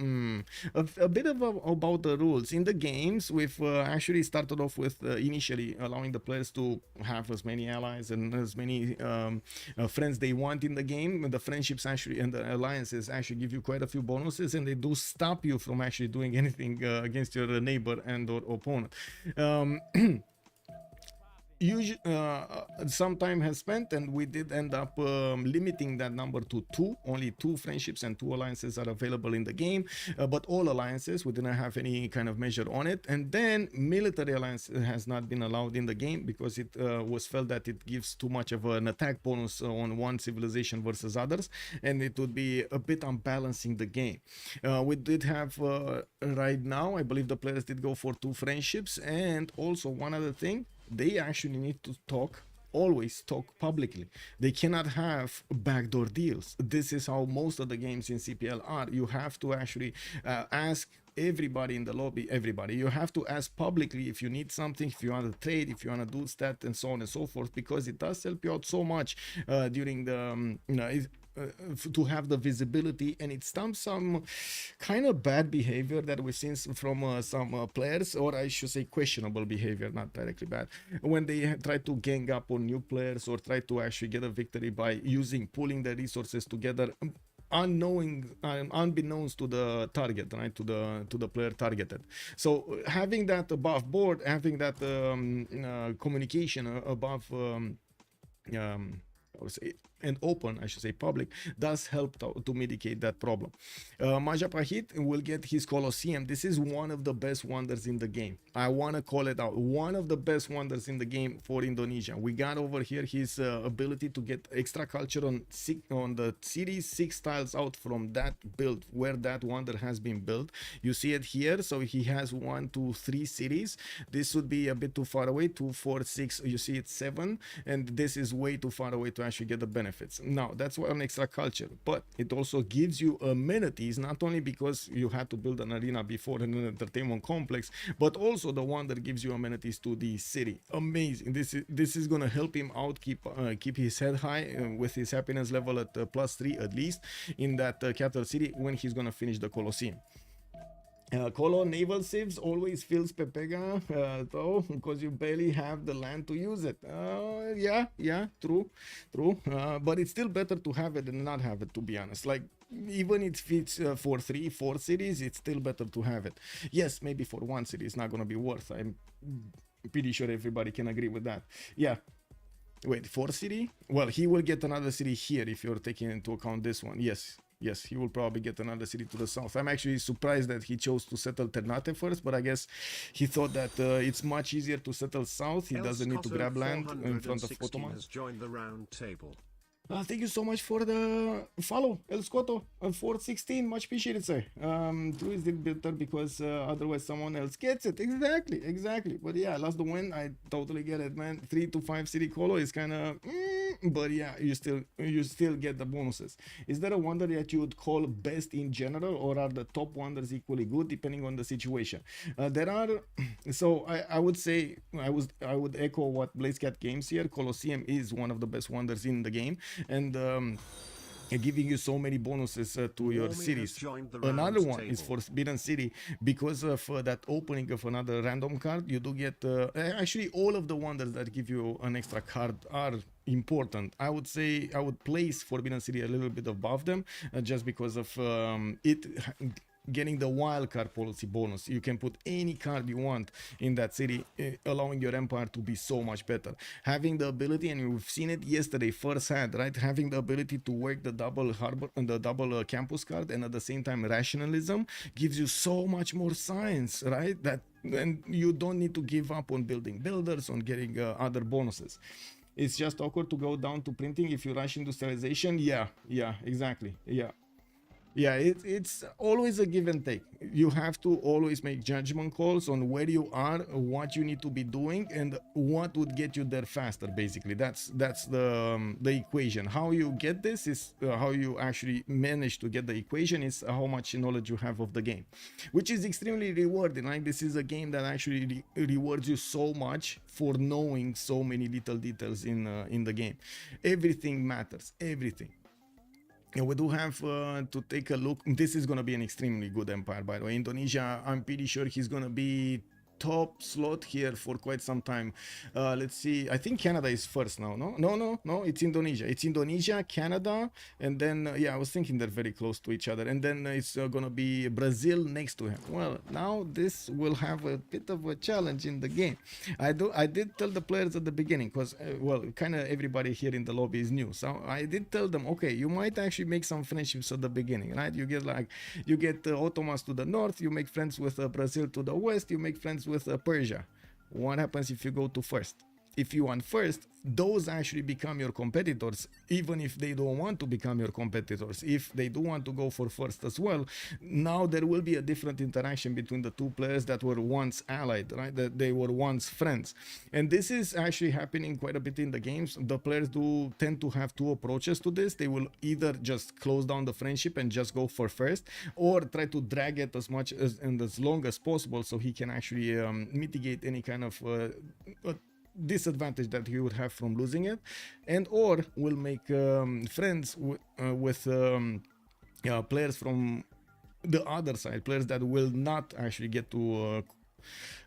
A bit about the rules. In the games, we've actually started off with initially allowing the players to have as many allies and as many friends they want in the game. The friendships actually and the alliances actually give you quite a few bonuses, and they do stop you from actually doing anything against your neighbor and or opponent. Usually, some time has spent, and we did end up limiting that number to 2. Only 2 friendships and 2 alliances are available in the game, but all alliances, we didn't have any kind of measure on it. And then military alliance has not been allowed in the game because it was felt that it gives too much of an attack bonus on one civilization versus others, and it would be a bit unbalancing the game. We did have right now, I believe the players did go for 2 friendships, and also one other thing, they actually need to always talk publicly. They cannot have backdoor deals. This is how most of the games in CPL are. You have to actually ask everybody in the lobby, you have to ask publicly if you need something, if you want to trade, if you want to do stat, and so on and so forth, because it does help you out so much during the to have the visibility, and it stops some kind of bad behavior that we've seen from some players, or I should say questionable behavior, not directly bad, when they try to gang up on new players or try to actually get a victory by pooling the resources together, unbeknownst to the target, right, to the player targeted. So having that above board, having that communication above I would say and open, I should say public, does help to mitigate that problem. Majapahit will get his Colosseum. This is one of the best wonders in the game. I want to call it out. One of the best wonders in the game for Indonesia. We got over here his ability to get extra culture on the city 6 tiles out from that build where that wonder has been built. You see it here. So he has 1, 2, 3 cities. This would be a bit too far away. 2, 4, 6. You see it's 7, and this is way too far away to actually get the benefits. Now that's one extra culture, but it also gives you amenities, not only because you had to build an arena before and an entertainment complex, but also the one that gives you amenities to the city. Amazing. This is gonna help him out, keep his head high with his happiness level at +3 at least in that capital city when he's gonna finish the Colosseum. Colo naval civs always feels Pepega though, because you barely have the land to use it. Yeah, true. But it's still better to have it than not have it, to be honest. Like, even if it's for 3, 4 cities, it's still better to have it. Yes, maybe for 1 city it's not gonna be worth. I'm pretty sure everybody can agree with that. Yeah. Wait, 4 city? Well, he will get another city here if you're taking into account this one. Yes, he will probably get another city to the south. I'm actually surprised that he chose to settle Ternate first, but I guess he thought that it's much easier to settle south. He doesn't need to grab land in front of Ottoman. Has joined the round table. Thank you so much for the follow, El Scotto, 416, much appreciated, sir. 2 is better because otherwise someone else gets it. Exactly. But yeah, I lost the win. I totally get it, man. 3 to 5 city colo is kind of, but yeah, you still get the bonuses. Is there a wonder that you would call best in general, or are the top wonders equally good depending on the situation? There are, so I would say, I would echo what BlazeCat Games here. Colosseum is one of the best wonders in the game, and giving you so many bonuses to your cities. Another one is for Forbidden City, because of that opening of another random card. You do get actually all of the wonders that give you an extra card are important. I would say I would place Forbidden City a little bit above them, just because of it getting the wildcard policy bonus. You can put any card you want in that city, allowing your empire to be so much better. Having the ability, and we've seen it yesterday firsthand, right? Having the ability to work the double harbor and the double campus card, and at the same time rationalism, gives you so much more science, right? And you don't need to give up on building builders, on getting other bonuses. It's just awkward to go down to printing if you rush industrialization. Yeah, exactly. Yeah, it's always a give and take. You have to always make judgment calls on where you are, what you need to be doing, and what would get you there faster. Basically, that's the equation. How you get this is how you actually manage to get the equation is how much knowledge you have of the game, which is extremely rewarding. Right? This is a game that actually rewards you so much for knowing so many little details in the game. Everything matters. Everything. And we do have to take a look. This is going to be an extremely good empire, by the way. Indonesia, I'm pretty sure he's going to be top slot here for quite some time. Let's see. I think Canada is first now. No. It's Indonesia. It's Indonesia, Canada, and then yeah, I was thinking they're very close to each other. And then it's gonna be Brazil next to him. Well, now this will have a bit of a challenge in the game. I did tell the players at the beginning, because well, kind of everybody here in the lobby is new. So I did tell them, okay, you might actually make some friendships at the beginning, right? You get Ottomans to the north, you make friends with Brazil to the west, you make friends with Persia. What happens if you go to first? If you want first, those actually become your competitors, even if they don't want to become your competitors. If they do want to go for first as well, now there will be a different interaction between the two players that were once allied, right? That they were once friends. And this is actually happening quite a bit in the games. The players do tend to have two approaches to this. They will either just close down the friendship and just go for first, or try to drag it as much and as long as possible so he can actually mitigate any kind of disadvantage that he would have from losing it, and or will make friends with players from the other side, players that will not actually get to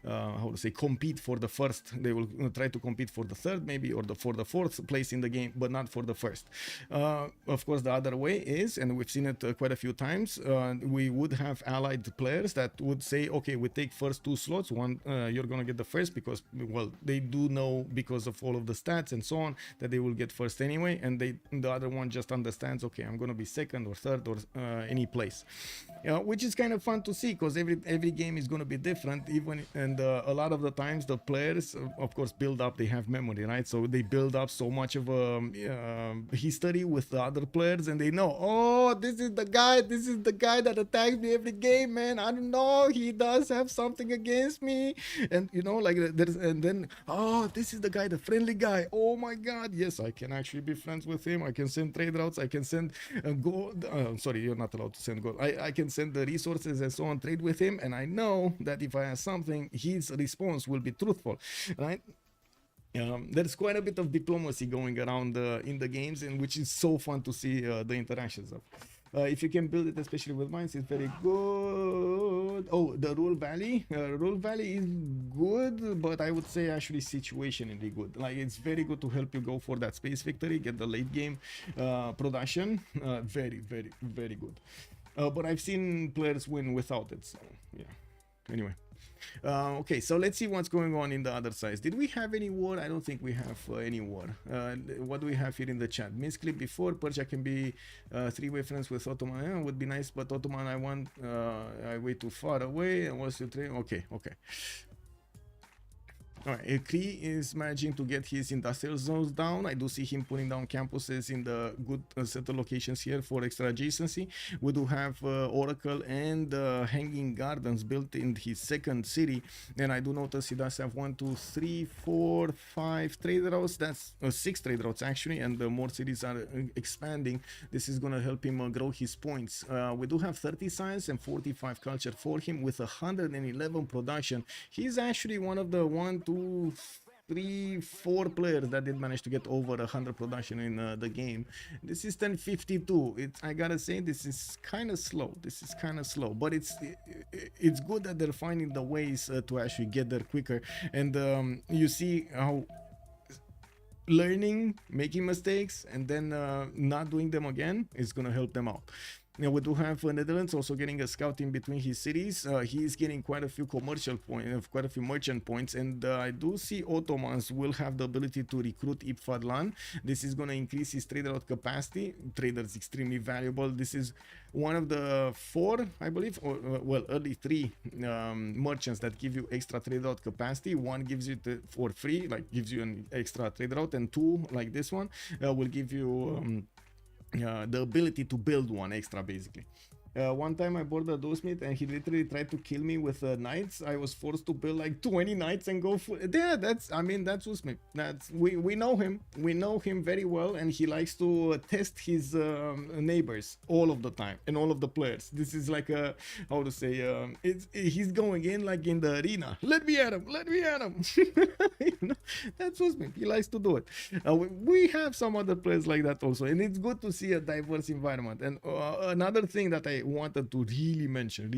how to say, compete for the first. They will try to compete for the third maybe, or for the fourth place in the game, but not for the first. Of course, the other way is, and we've seen it quite a few times, we would have allied players that would say, okay, we take first 2 slots, one you're gonna get the first, because, well, they do know, because of all of the stats and so on, that they will get first anyway, and the other one just understands, okay, I'm gonna be second or third or any place, which is kind of fun to see, because every game is gonna be different, and a lot of the times the players, of course, build up, they have memory, right? So they build up so much of a history with the other players, and they know, oh, this is the guy that attacks me every game, man. I don't know, he does have something against me, and you know, like, and then, oh, this is the guy, the friendly guy. Oh my god, yes, I can actually be friends with him. I can send trade routes, I can send gold. Sorry, you're not allowed to send gold. I can send the resources and so on, trade with him, and I know that if I have something, his response will be truthful, right? There's quite a bit of diplomacy going around in the games, and which is so fun to see the interactions of. If you can build it, especially with mines, it's very good. Oh, the Rule Valley. Rule Valley is good, but I would say actually situationally good. Like, it's very good to help you go for that space victory, get the late game production. Very, very, very good. But I've seen players win without it, so yeah. Anyway. Okay, so let's see what's going on in the other sides. Did we have any war? I don't think we have any war. What do we have here in the chat? Misclip before, Persia can be 3-way friends with Ottoman. Would be nice, but Ottoman I way too far away. And what's the train? Okay. Alright, Kree is managing to get his industrial zones down. I do see him putting down campuses in the good settled locations here for extra adjacency. We do have Oracle and Hanging Gardens built in his second city, and I do notice he does have 1, 2, 3, 4, 5 trade routes. That's 6 trade routes actually, and more cities are expanding. This is gonna help him grow his points. We do have 30 science and 45 culture for him with 111 production. He's actually one of the 1, 2, 3, 4 players that did manage to get over 100 production in the game. This is 1052. I gotta say, this is kind of slow. But it's good that they're finding the ways to actually get there quicker. And you see how learning, making mistakes, and then not doing them again is gonna help them out. Now we do have Netherlands also getting a scout in between his cities. He's getting quite a few commercial points, quite a few merchant points, and I do see Ottomans will have the ability to recruit Ipfadlan. This is going to increase his trader out capacity. Trader is extremely valuable. This is one of the 4, I believe, or well, early 3 merchants that give you extra trade out capacity. One gives you for free, like gives you an extra trade out, and 2, like this one, will give you the ability to build one extra, basically. One time I boarded a Dosmith and he literally tried to kill me with knights. I was forced to build like 20 knights and go for that's Usmith. We know him very well, and he likes to test his neighbors all of the time and all of the players. This is like a, how to say, he's going in like in the arena. Let me at him. You know, that's Usmith. He likes to do it. We have some other players like that also, and it's good to see a diverse environment. And another thing that I wanted to really mention,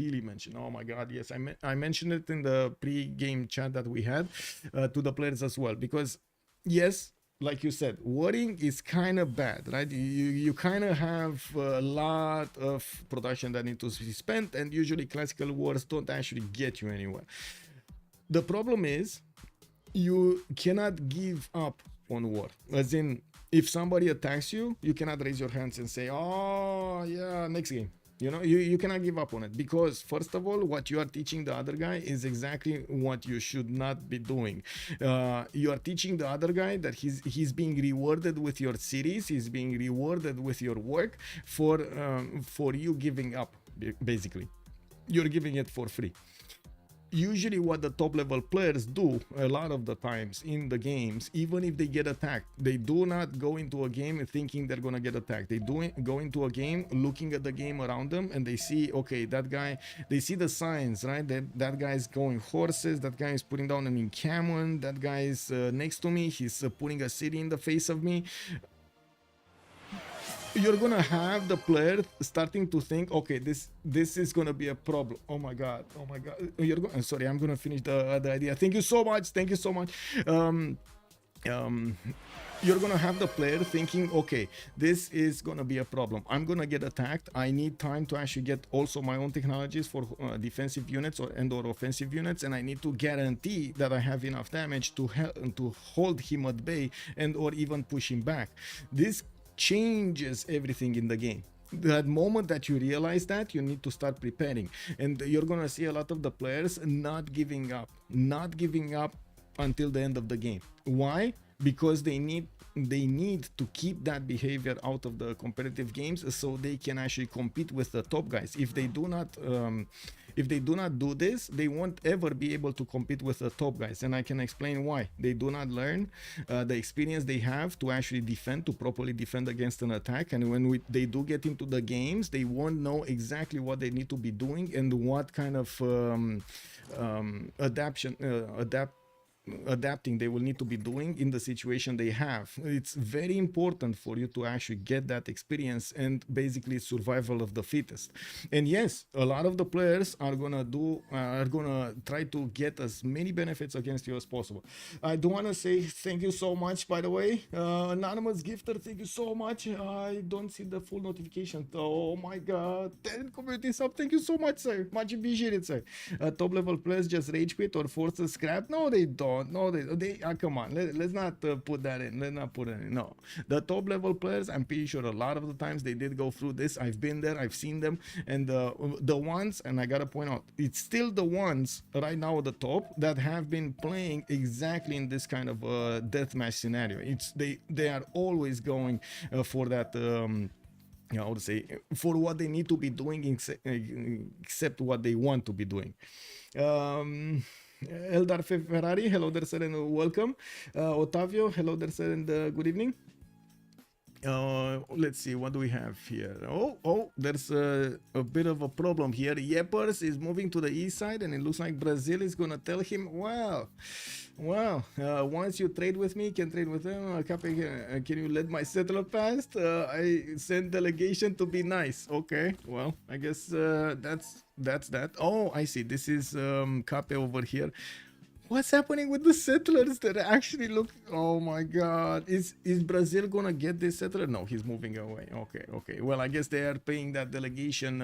oh my god, yes, I mentioned it in the pre-game chat that we had to the players as well, because yes, like you said, warring is kind of bad, right? You kind of have a lot of production that needs to be spent, and usually classical wars don't actually get you anywhere. The problem is you cannot give up on war, as in, if somebody attacks you, you cannot raise your hands and say, oh yeah, next game. You know, you cannot give up on it, because first of all, what you are teaching the other guy is exactly what you should not be doing. You are teaching the other guy that he's being rewarded with your cities, he's being rewarded with your work for you giving up. Basically, you're giving it for free. Usually what the top level players do a lot of the times in the games, even if they get attacked, they do not go into a game thinking they're gonna get attacked. They go into a game looking at the game around them, and they see, okay, that guy, they see the signs, right? That guy is going horses, that guy is putting down an encampment, that guy is next to me, he's putting a city in the face of me. you're gonna have the player starting to think, okay, this is gonna be a problem. Oh my god, oh my god. You're going, sorry, I'm gonna finish the idea. Thank you so much, thank you so much. um um you're gonna have the player thinking, okay, this is gonna be a problem. I'm gonna get attacked. I need time to actually get also my own technologies for defensive units or offensive units, and I need to guarantee that I have enough damage to hold him at bay and or even push him back. This changes everything in the game. That moment that you realize that, you need to start preparing, and you're gonna see a lot of the players not giving up until the end of the game. Why? Because they need to keep that behavior out of the competitive games so they can actually compete with the top guys. If they do not do this, they won't ever be able to compete with the top guys, and I can explain why. They do not learn the experience they have to actually to properly defend against an attack, and when they do get into the games, they won't know exactly what they need to be doing and what kind of adapting they will need to be doing in the situation they have. It's very important for you to actually get that experience, and basically survival of the fittest. And yes, a lot of the players are gonna try to get as many benefits against you as possible. I do want to say thank you so much, by the way, anonymous gifter, thank you so much. I don't see the full notification. Oh my god, 10 community sub, thank you so much, sir. Much appreciated, sir. Top level players just rage quit or force a scrap? No, they don't. No, they come on. Let's not put that in. Let's not put it in. No, the top level players, I'm pretty sure a lot of the times they did go through this. I've been there. I've seen them, and the ones, and I gotta point out, it's still the ones right now at the top that have been playing exactly in this kind of deathmatch scenario. They are always going for that. I would say for what they need to be doing, except what they want to be doing. Eldar Ferrari, hello there, sir, and welcome. Otavio, hello there, sir, and good evening. Let's see, what do we have here? Oh, there's a bit of a problem here. Yepers is moving to the east side, and it looks like Brazil is gonna tell him, well, once you trade with me, can trade with them. Can you let my settler past? I send delegation to be nice. Okay, well, I guess that's that. Oh, I see. This is Cape over here. What's happening with the settlers that actually look? Oh my god, is Brazil gonna get this settler? No, he's moving away. Okay, well, I guess they are paying that delegation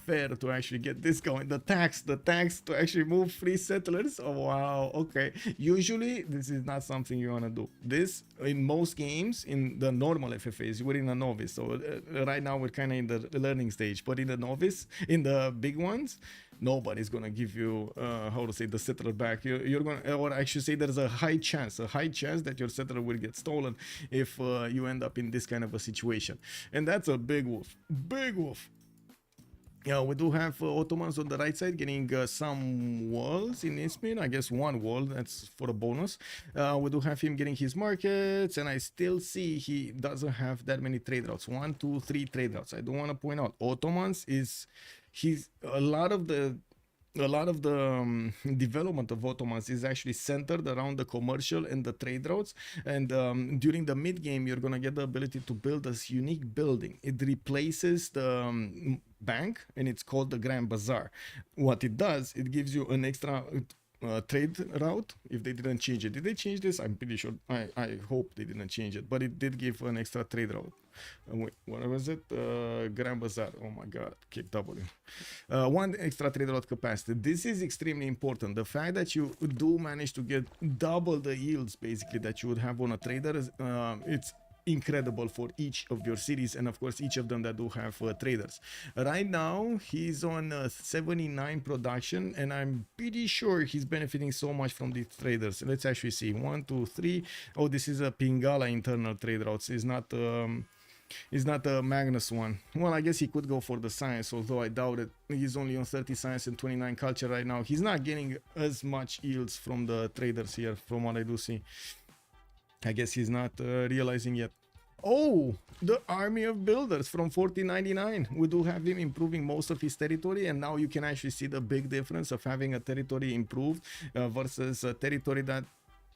fare to actually get this going. The tax to actually move free settlers. Oh wow, okay. Usually this is not something you want to do. This in most games, in the normal FFAs, we're in a novice, so right now we're kind of in the learning stage, but in the novice, in the big ones, nobody's gonna give you how to say, the settler back. You're gonna, or I should say, there's a high chance that your settler will get stolen if you end up in this kind of a situation, and that's a big wolf. Yeah, we do have Ottomans on the right side getting some walls in Izmir. I guess one wall, that's for a bonus. We do have him getting his markets, and I still see he doesn't have that many trade routes. 1, 2, 3 trade routes. I do want to point out, Ottomans he's a lot of the development of Ottomans is actually centered around the commercial and the trade routes, and during the mid game you're gonna get the ability to build this unique building. It replaces the bank, and it's called the Grand Bazaar. What it does, it gives you an extra trade route. If they didn't change it, did they change this? I'm pretty sure. I hope they didn't change it, but it did give an extra trade route. Wait, what was it? Grand Bazaar. Oh my god, kick W. One extra trade route capacity. This is extremely important. The fact that you do manage to get double the yields basically that you would have on a trader, it's incredible for each of your cities, and of course each of them that do have traders. Right now he's on 79 production, and I'm pretty sure he's benefiting so much from these traders. Let's actually see. 1, 2, 3. Oh, this is a Pingala internal trade routes. It's not a Magnus one. Well, I guess he could go for the science, although I doubt it. He's only on 30 science and 29 culture right now. He's not getting as much yields from the traders here, from what I do see. I guess he's not realizing yet. Oh, the army of builders from 1499. We do have him improving most of his territory, and now you can actually see the big difference of having a territory improved versus a territory that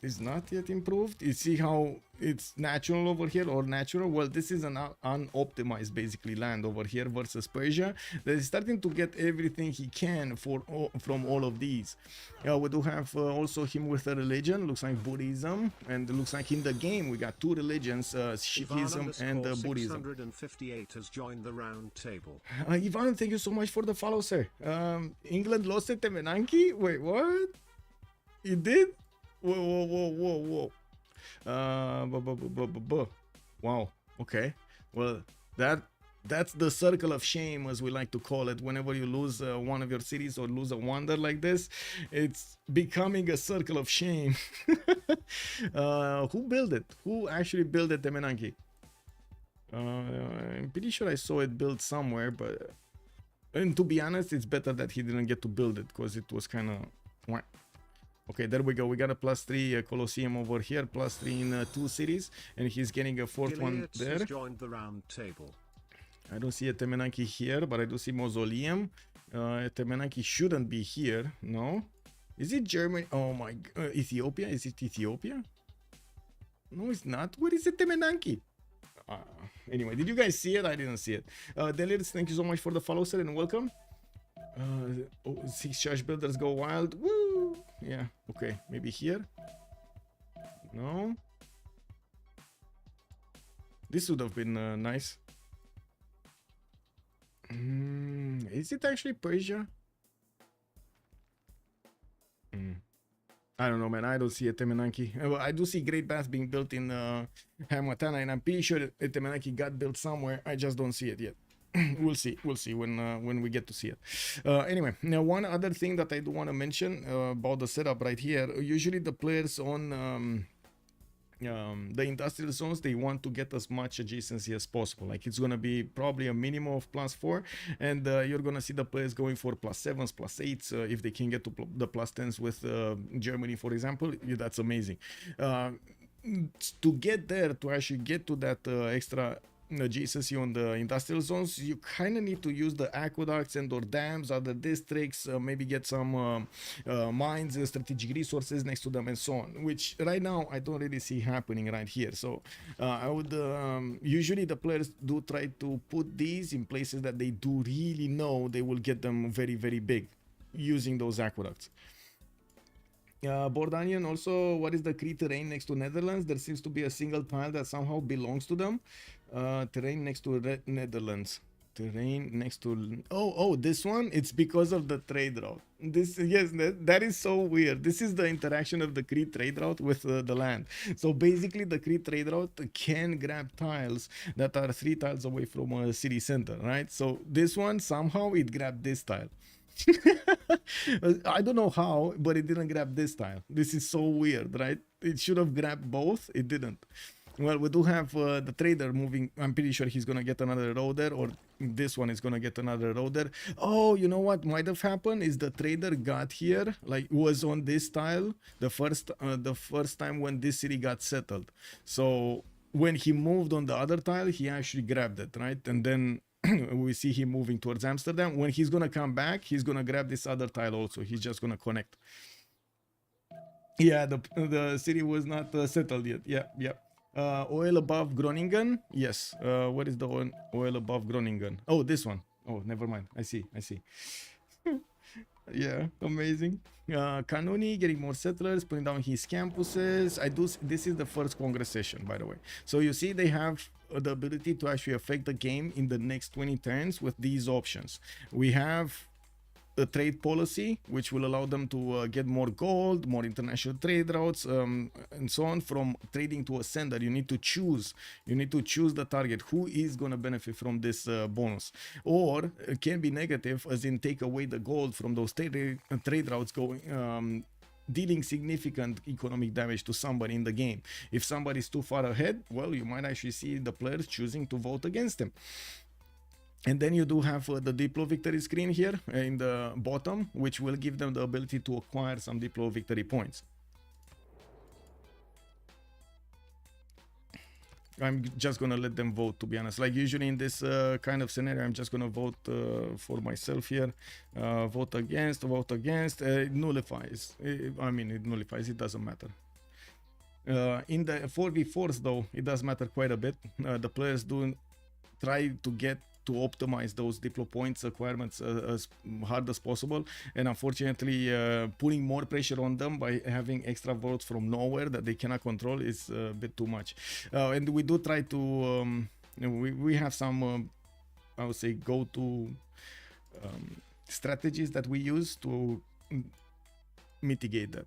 is not yet improved. You see how it's natural over here, or natural? Well, this is an unoptimized basically land over here versus Persia. That is starting to get everything he can from all of these. We do have also him with a religion. Looks like Buddhism, and it looks like in the game we got two religions, Sikhism and Buddhism. 658 has joined the round table. Ivan, thank you so much for the follow, sir. England lost at Temenanki? Wait, what? It did? Whoa. Wow. Okay. Well, that's the circle of shame, as we like to call it. Whenever you lose one of your cities or lose a wonder like this, it's becoming a circle of shame. Who built it? Who actually built it, Temenanki? I'm pretty sure I saw it built somewhere, but and to be honest, it's better that he didn't get to build it because it was kind of. Okay, there we go. We got a +3 Colosseum over here, +3 in 2 cities, and he's getting a 4th one there. Joined the round table. I don't see a Temenanki here, but I do see Mausoleum. Temenanki shouldn't be here, no? Is it Germany? Oh my, Ethiopia? Is it Ethiopia? No, it's not. Where is it, Temenanki? Anyway, did you guys see it? I didn't see it. Delirious, thank you so much for the follow, sir, and welcome. 6 Charge Builders go wild. Woo! Yeah, okay, maybe here. No. This would have been nice. Is it actually Persia? I don't know, man. I don't see a Temenanki. Well, I do see Great Bath being built in Hamatana, and I'm pretty sure a Temenanki got built somewhere. I just don't see it yet. We'll see when we get to see it. Anyway, now one other thing that I do want to mention about the setup right here. Usually the players on the industrial zones, they want to get as much adjacency as possible. Like it's gonna be probably a minimum of +4, and you're gonna see the players going for +7s, +8s if they can get to the +10s with Germany, for example. Yeah, that's amazing. To get there, to actually get to that extra adjacency on the industrial zones, you kind of need to use the aqueducts and or dams, other districts, maybe get some mines and strategic resources next to them and so on, which right now I don't really see happening right here. So I would usually the players do try to put these in places that they do really know they will get them very, very big using those aqueducts. Bordanian also, what is the Cree terrain next to Netherlands? There seems to be a single tile that somehow belongs to them. Terrain next to Netherlands. Terrain next to... Oh, this one? It's because of the trade route. Yes, that is so weird. This is the interaction of the Cree trade route with the land. So basically the Cree trade route can grab tiles that are 3 tiles away from a city center, right? So this one, somehow it grabbed this tile. I don't know how, but it didn't grab this tile. This is so weird, right? It should have grabbed both. It didn't. Well, we do have the trader moving. I'm pretty sure he's gonna get another road there, or this one is gonna get another road there. Oh, you know what might have happened is the trader got here, like was on this tile the first time when this city got settled. So when he moved on the other tile, he actually grabbed it, right? And then we see him moving towards Amsterdam. When he's gonna come back, he's gonna grab this other tile also. He's just gonna connect. Yeah, the city was not settled yet. Yeah. Oil above Groningen. Yes. What is the oil above Groningen? Oh, this one. Oh, never mind. I see. Yeah, amazing. Kanuni getting more settlers, putting down his campuses. This is the first Congress session, by the way. So you see they have the ability to actually affect the game in the next 20 turns with these options. We have a trade policy, which will allow them to get more gold, more international trade routes, and so on. From trading to a sender, you need to choose the target who is going to benefit from this bonus, or it can be negative, as in take away the gold from those trade routes, going dealing significant economic damage to somebody in the game. If somebody is too far ahead, well, you might actually see the players choosing to vote against them. And then you do have the Diplo victory screen here in the bottom, which will give them the ability to acquire some Diplo victory points. I'm just gonna let them vote, to be honest. Like usually in this kind of scenario, I'm just gonna vote for myself here. Vote against. It nullifies. It nullifies. It doesn't matter. In the 4v4s though, it does matter quite a bit. The players do try to get to optimize those diplo points requirements as hard as possible, and unfortunately putting more pressure on them by having extra votes from nowhere that they cannot control is a bit too much. And we do try to we have some I would say go-to strategies that we use to mitigate that.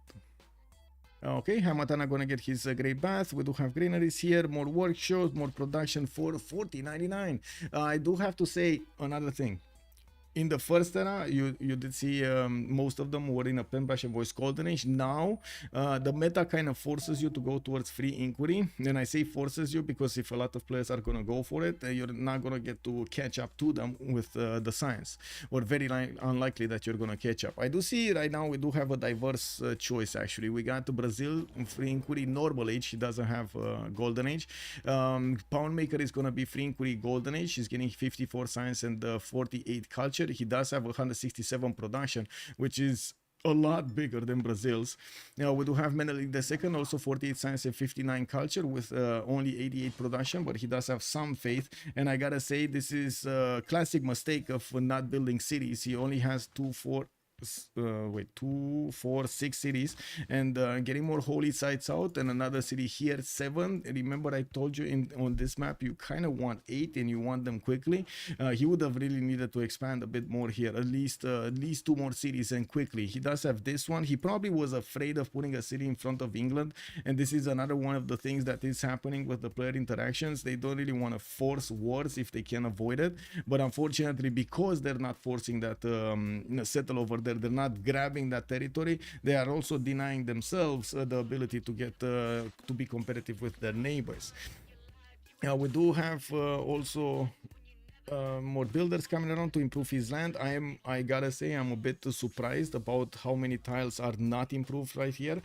Okay, Hamatana gonna get his great bath. We do have greeneries here, more workshops, more production for 40.99. I do have to say another thing. In the first era, you did see most of them were in a pen brush and voice golden age. Now, the meta kind of forces you to go towards free inquiry. And I say forces you because if a lot of players are going to go for it, you're not going to get to catch up to them with the science. Or very unlikely that you're going to catch up. I do see right now we do have a diverse choice actually. We got Brazil, free inquiry, normal age. He doesn't have golden age. Pound Maker is going to be free inquiry, golden age. He's getting 54 science and 48 culture. He does have 167 production, which is a lot bigger than Brazil's. Now we do have Menelik II, also 48 science and 59 culture with only 88 production, but he does have some faith. And I gotta say, this is a classic mistake of not building cities. He only has 2, 4, 6 cities, and getting more holy sites out, and another city here 7. Remember I told you on this map you kind of want 8 and you want them quickly. He would have really needed to expand a bit more here, at least 2 more cities, and quickly. He does have this one. He probably was afraid of putting a city in front of England, and this is another one of the things that is happening with the player interactions. They don't really want to force wars if they can avoid it, but unfortunately because they're not forcing that settle over there, they're not grabbing that territory, they are also denying themselves the ability to get to be competitive with their neighbors. We do have also more builders coming around to improve his land. I gotta say I'm a bit surprised about how many tiles are not improved right here,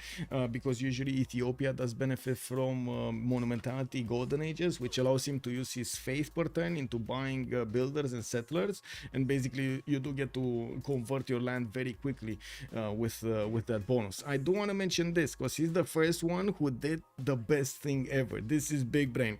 because usually Ethiopia does benefit from monumentality golden ages, which allows him to use his faith per turn into buying builders and settlers, and basically you do get to convert your land very quickly with that bonus. I do want to mention this because he's the first one who did the best thing ever. This is big brain.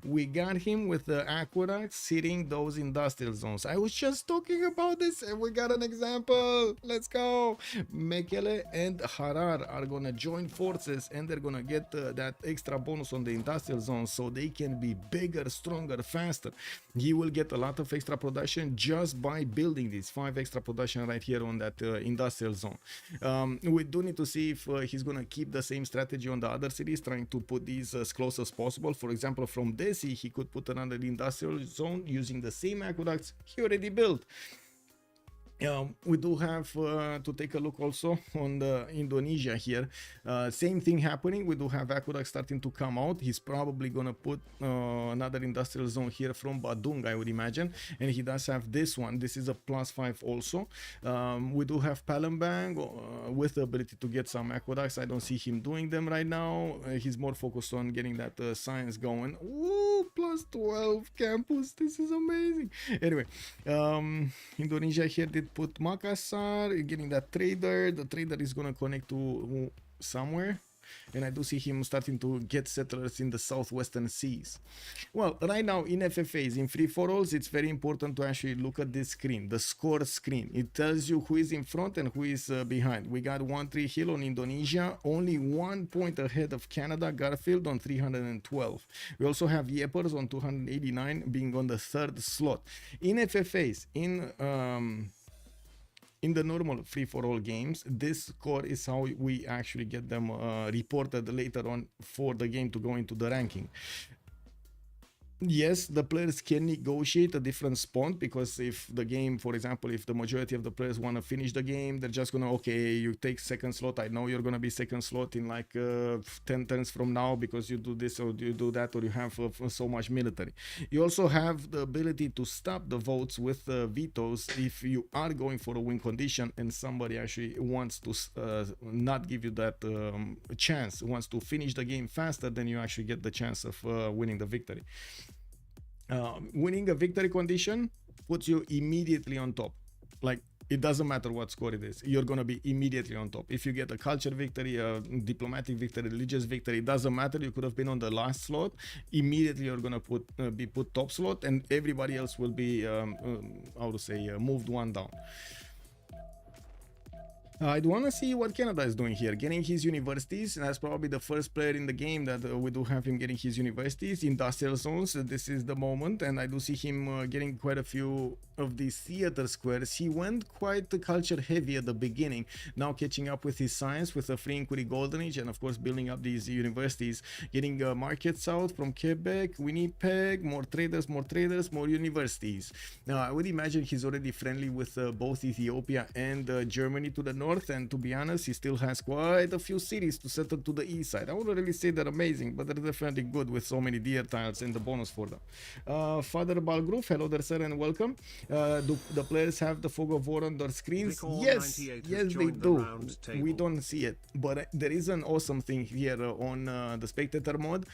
We got him with the aqueducts hitting those industrial zones. I was just talking about this and we got an example. Let's go. Mekele and Harar are gonna join forces and they're gonna get that extra bonus on the industrial zones so they can be bigger, stronger, faster. He will get a lot of extra production just by building these 5 extra production right here on that industrial zone. We do need to see if he's gonna keep the same strategy on the other cities, trying to put these as close as possible. For example, from Desi, he could put another industrial zone using the same aqueducts he already built. We do have to take a look also on the Indonesia here. Same thing happening. We do have aqueducts starting to come out. He's probably gonna put another industrial zone here from Badung, I would imagine, and he does have this one. This is a +5 also. We do have Palembang with the ability to get some aqueducts. I don't see him doing them right now. He's more focused on getting that science going. Ooh, +12 campus. This is amazing. Anyway, Indonesia here did put Makassar, getting that trader. The trader is gonna connect to somewhere, and I do see him starting to get settlers in the southwestern seas. Well, right now in FFAs, in free-for-alls, it's very important to actually look at this screen, the score screen. It tells you who is in front and who is behind. We got 1-3 Hill on Indonesia, only 1 point ahead of Canada, Garfield on 312. We also have Yepers on 289, being on the 3rd slot. In FFAs, in the normal free-for-all games, this score is how we actually get them reported later on for the game to go into the ranking. Yes, the players can negotiate a different spawn, because if the game, for example, if the majority of the players want to finish the game, they're just gonna, okay, you take second slot. I know you're gonna be second slot in like 10 turns from now because you do this or you do that, or you have so much military. You also have the ability to stop the votes with vetoes if you are going for a win condition and somebody actually wants to not give you that chance, wants to finish the game faster, then you actually get the chance of winning the victory. Winning a victory condition puts you immediately on top. Like it doesn't matter what score it is, you're going to be immediately on top. If you get a culture victory, a diplomatic victory, religious victory, it doesn't matter. You could have been on the last slot, immediately you're going to be put top slot, and everybody else will be how to say, moved one down. I do want to see what Canada is doing here, getting his universities. That's probably the first player in the game that we do have him getting his universities, industrial zones. This is the moment, and I do see him getting quite a few of these theater squares. He went quite culture heavy at the beginning, now catching up with his science with a free inquiry golden age, and of course building up these universities, getting markets out from Quebec, Winnipeg, more traders, more universities. Now I would imagine he's already friendly with both Ethiopia and Germany to the north, and to be honest, he still has quite a few cities to settle to the east side. I wouldn't really say they're amazing, but they're definitely good with so many deer tiles and the bonus for them. Father Balgroof, hello there, sir, and welcome. Do the players have the fog of war on their screens? Yes, they do. We don't see it, but there is an awesome thing here on the spectator mode.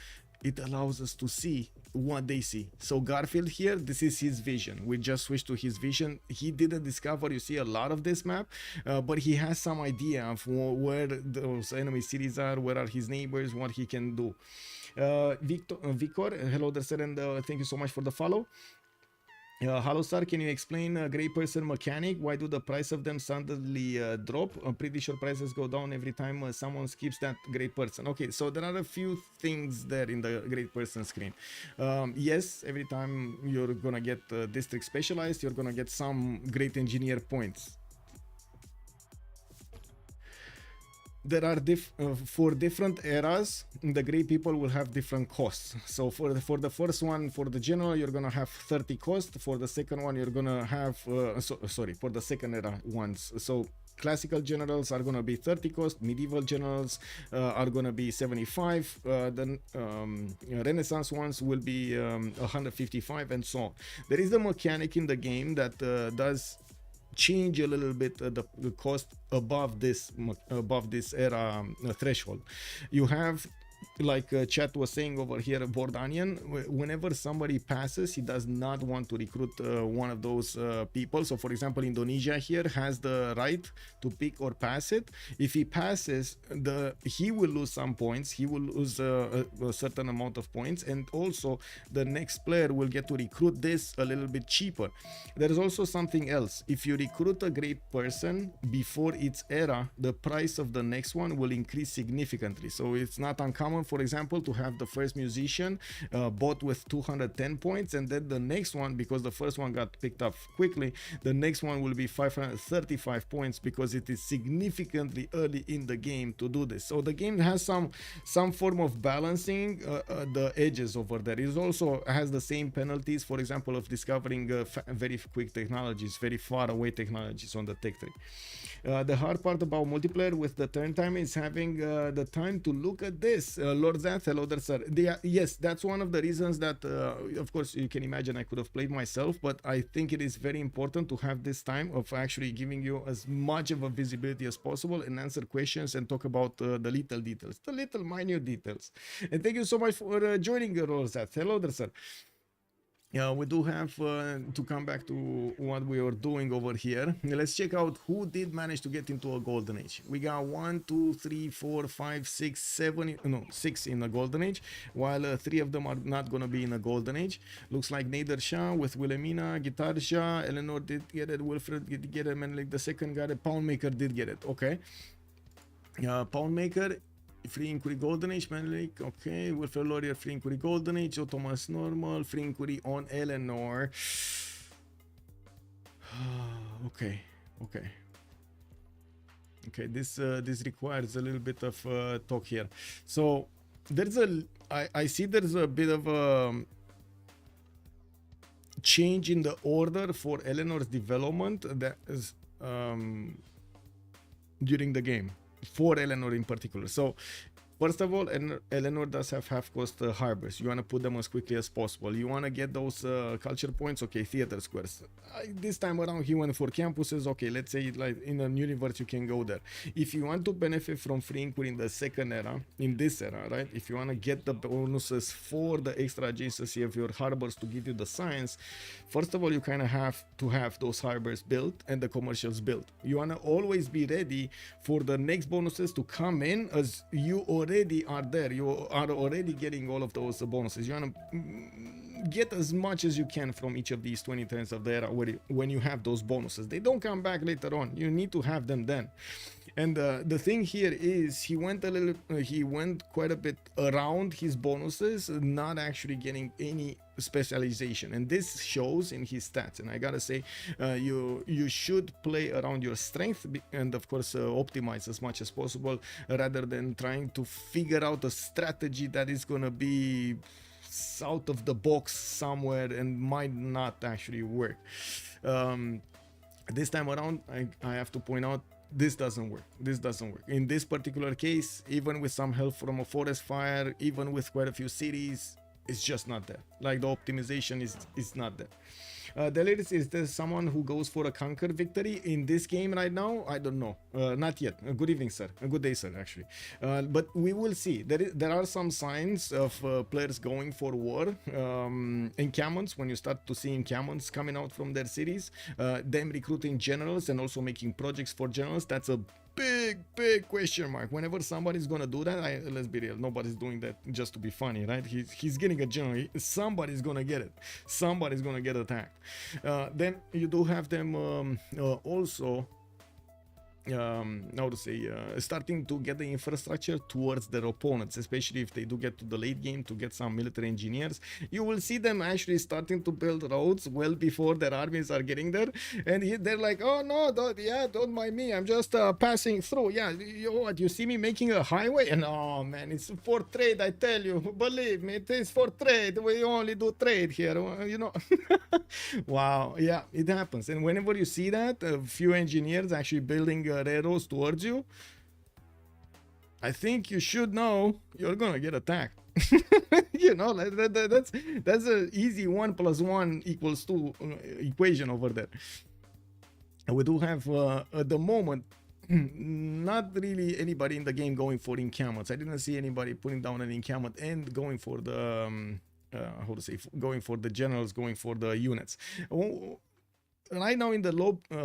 It allows us to see what they see. So Garfield here, this is his vision. We just switched to his vision. He didn't discover, you see, a lot of this map, but he has some idea of where those enemy cities are, where are his neighbors, what he can do. Victor, hello there, sir, and thank you so much for the follow. Hello sir, can you explain gray person mechanic? Why do the price of them suddenly drop? I'm pretty sure prices go down every time someone skips that gray person. Okay, so there are a few things there in the gray person screen. Yes, every time you're gonna get district specialized, you're gonna get some great engineer points. There are for different eras, the gray people will have different costs. So for the first one, for the general, you're gonna have 30 cost. For the second one, you're gonna have for the second era ones. So classical generals are gonna be 30 cost. Medieval generals are gonna be 75. Then Renaissance ones will be 155, and so on. There is a mechanic in the game that does change a little bit the cost above this era threshold. You have, like chat was saying over here, Bordanian, whenever somebody passes, he does not want to recruit one of those people. So for example, Indonesia here has the right to pick or pass it. If he passes, he will lose some points, he will lose a certain amount of points, and also the next player will get to recruit this a little bit cheaper. There is also something else. If you recruit a great person before its era, the price of the next one will increase significantly. So it's not uncommon, for example, to have the first musician bought with 210 points, and then the next one, because the first one got picked up quickly, the next one will be 535 points because it is significantly early in the game to do this. So the game has some form of balancing the edges over there. It also has the same penalties, for example, of discovering very quick technologies, very far away technologies on the tech tree. The hard part about multiplayer with the turn time is having the time to look at this. Lord Zath, hello there, sir. Yes, that's one of the reasons that, of course, you can imagine I could have played myself, but I think it is very important to have this time of actually giving you as much of a visibility as possible and answer questions and talk about the little details, the little minute details. And thank you so much for joining, Lord Zath. Hello there, sir. We do have to come back to what we were doing over here. Let's check out who did manage to get into a golden age. We got 1, 2, 3, 4, 5, 6, 7, no, 6 in a golden age, while 3 of them are not going to be in a golden age. Looks like Nader Shah with Wilhelmina, Guitar Shah, Eleanor did get it, Wilfred did get it, Menelik the second got it, Poundmaker did get it. Okay. Poundmaker, free inquiry golden age, Menelik, okay, Wilfred Laurier, free inquiry golden age, Thomas normal, free inquiry on Eleanor. Okay, this requires a little bit of talk here. So there's I see there's a bit of a change in the order for Eleanor's development that is during the game, for Eleanor in particular. So First of all, Eleanor does have half-cost harbors. You want to put them as quickly as possible. You want to get those culture points. Okay, theater squares. This time around, he went for campuses. Okay, let's say like in a universe, you can go there. If you want to benefit from free inquiry in the second era, in this era, right? If you want to get the bonuses for the extra adjacency of your harbors to give you the science, first of all, you kind of have to have those harbors built and the commercials built. You want to always be ready for the next bonuses to come in as you already are there. You are already getting all of those bonuses. You want to get as much as you can from each of these 20 turns of the era when you have those bonuses. They don't come back later on. You need to have them then. And the thing here is he went quite a bit around his bonuses, not actually getting any specialization, and this shows in his stats. And I gotta say, you should play around your strength and of course optimize as much as possible, rather than trying to figure out a strategy that is gonna be out of the box somewhere and might not actually work. This time around, I have to point out, this doesn't work. This doesn't work. In this particular case, even with some help from a forest fire, even with quite a few cities, it's just not there. Like the optimization is not there. The latest is there someone who goes for a conquer victory in this game right now? I don't know. Not yet. Good evening, sir. Good day, sir, actually. But we will see. There are some signs of players going for war. Encampments, when you start to see encampments coming out from their cities, them recruiting generals and also making projects for generals, that's a big question mark. Whenever somebody's gonna do that, let's be real, nobody's doing that just to be funny, right? He's getting a general. Somebody's gonna get it. Somebody's gonna get attacked. Then you do have them also how to say, starting to get the infrastructure towards their opponents, especially if they do get to the late game to get some military engineers. You will see them actually starting to build roads well before their armies are getting there, and they're like, oh no, don't mind me, I'm just passing through. Yeah, you see me making a highway, and oh man, it's for trade, I tell you, believe me, it is for trade. We only do trade here, you know. Wow, yeah, it happens. And whenever you see that, a few engineers actually building railroads towards you, I think you should know you're gonna get attacked. You know, that's an easy 1 + 1 = 2 equation over there. And we do have at the moment not really anybody in the game going for encampments. I didn't see anybody putting down an encampment and going for the how to say, going for the generals, going for the units. Right now in the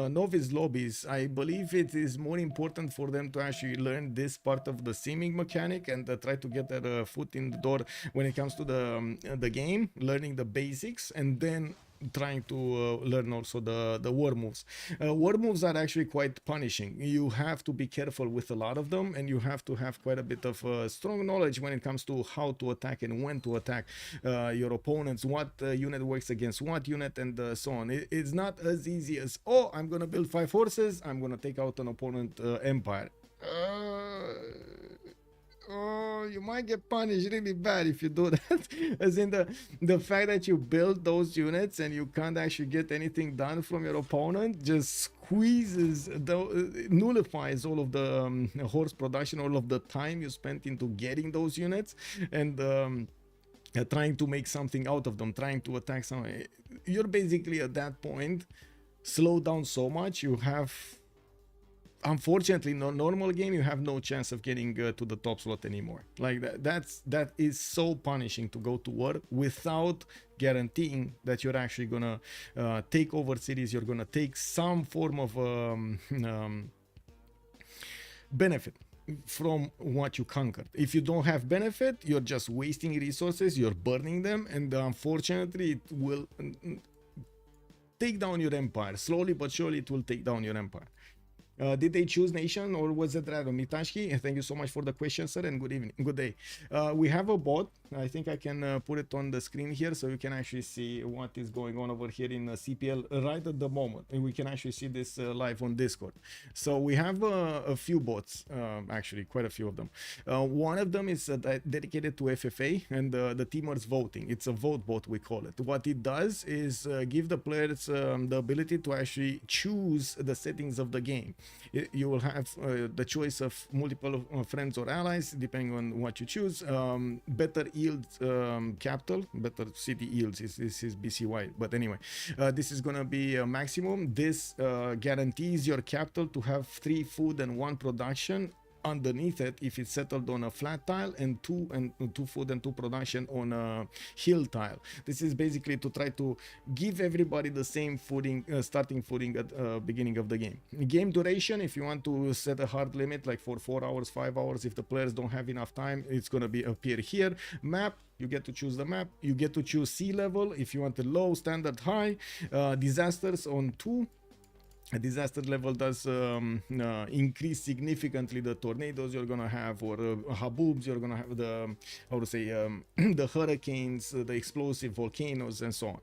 novice lobbies, I believe it is more important for them to actually learn this part of the simming mechanic and try to get their foot in the door when it comes to the game, learning the basics, and then trying to learn also the war moves. War moves are actually quite punishing. You have to be careful with a lot of them, and you have to have quite a bit of strong knowledge when it comes to how to attack and when to attack your opponents, what unit works against what unit, and so on. It's not as easy as, oh, I'm gonna build 5 horses, I'm gonna take out an opponent empire. Oh, you might get punished really bad if you do that. As in the fact that you build those units and you can't actually get anything done from your opponent just squeezes, nullifies all of the horse production, all of the time you spent into getting those units, and trying to make something out of them, trying to attack someone. You're basically at that point slowed down so much. You have, unfortunately, no normal game, you have no chance of getting to the top slot anymore. Like that is so punishing to go to war without guaranteeing that you're actually gonna take over cities, you're gonna take some form of benefit from what you conquered. If you don't have benefit, you're just wasting resources, you're burning them, and unfortunately it will take down your empire. Slowly but surely it will take down your empire. Did they choose nation or was it random? Mitashki, thank you so much for the question, sir, and good evening, good day. We have a bot. I think I can put it on the screen here so you can actually see what is going on over here in CPL right at the moment. And we can actually see this live on Discord. So we have a few bots, actually quite a few of them. One of them is dedicated to FFA and the teamers voting. It's a vote bot, we call it. What it does is give the players the ability to actually choose the settings of the game. You will have the choice of multiple friends or allies depending on what you choose. Better yield capital, better city yields. This is BCY, but anyway, this is gonna be a maximum. This guarantees your capital to have 3 food and 1 production underneath it if it's settled on a flat tile, and two food and 2 production on a hill tile. This is basically to try to give everybody the same footing, starting footing at beginning of the game. Game duration, if you want to set a hard limit like for 4 hours, 5 hours, if the players don't have enough time, it's going to be appear here. Map, you get to choose the map. You get to choose sea level if you want a low, standard, high. Disasters on 2. A disaster level does increase significantly the tornadoes you're gonna have, or haboobs, you're gonna have the, how to say, the hurricanes, the explosive volcanoes, and so on.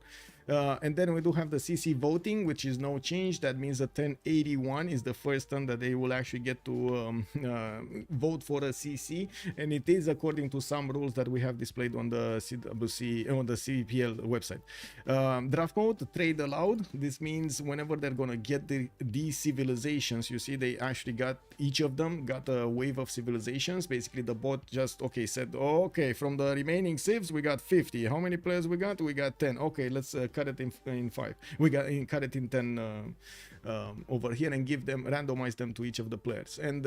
And then we do have the CC voting, which is no change. That means the 1081 is the first turn that they will actually get to vote for a CC, and it is according to some rules that we have displayed on the CWC, on the CPL website. Draft mode, trade allowed. This means whenever they're gonna get these civilizations, you see they actually got, each of them got a wave of civilizations. Basically the bot just said, oh, okay, from the remaining civs we got 50. How many players we got? We got 10. Okay, let's cut it in 5. We got cut it in 10 over here, and give them, randomize them to each of the players. And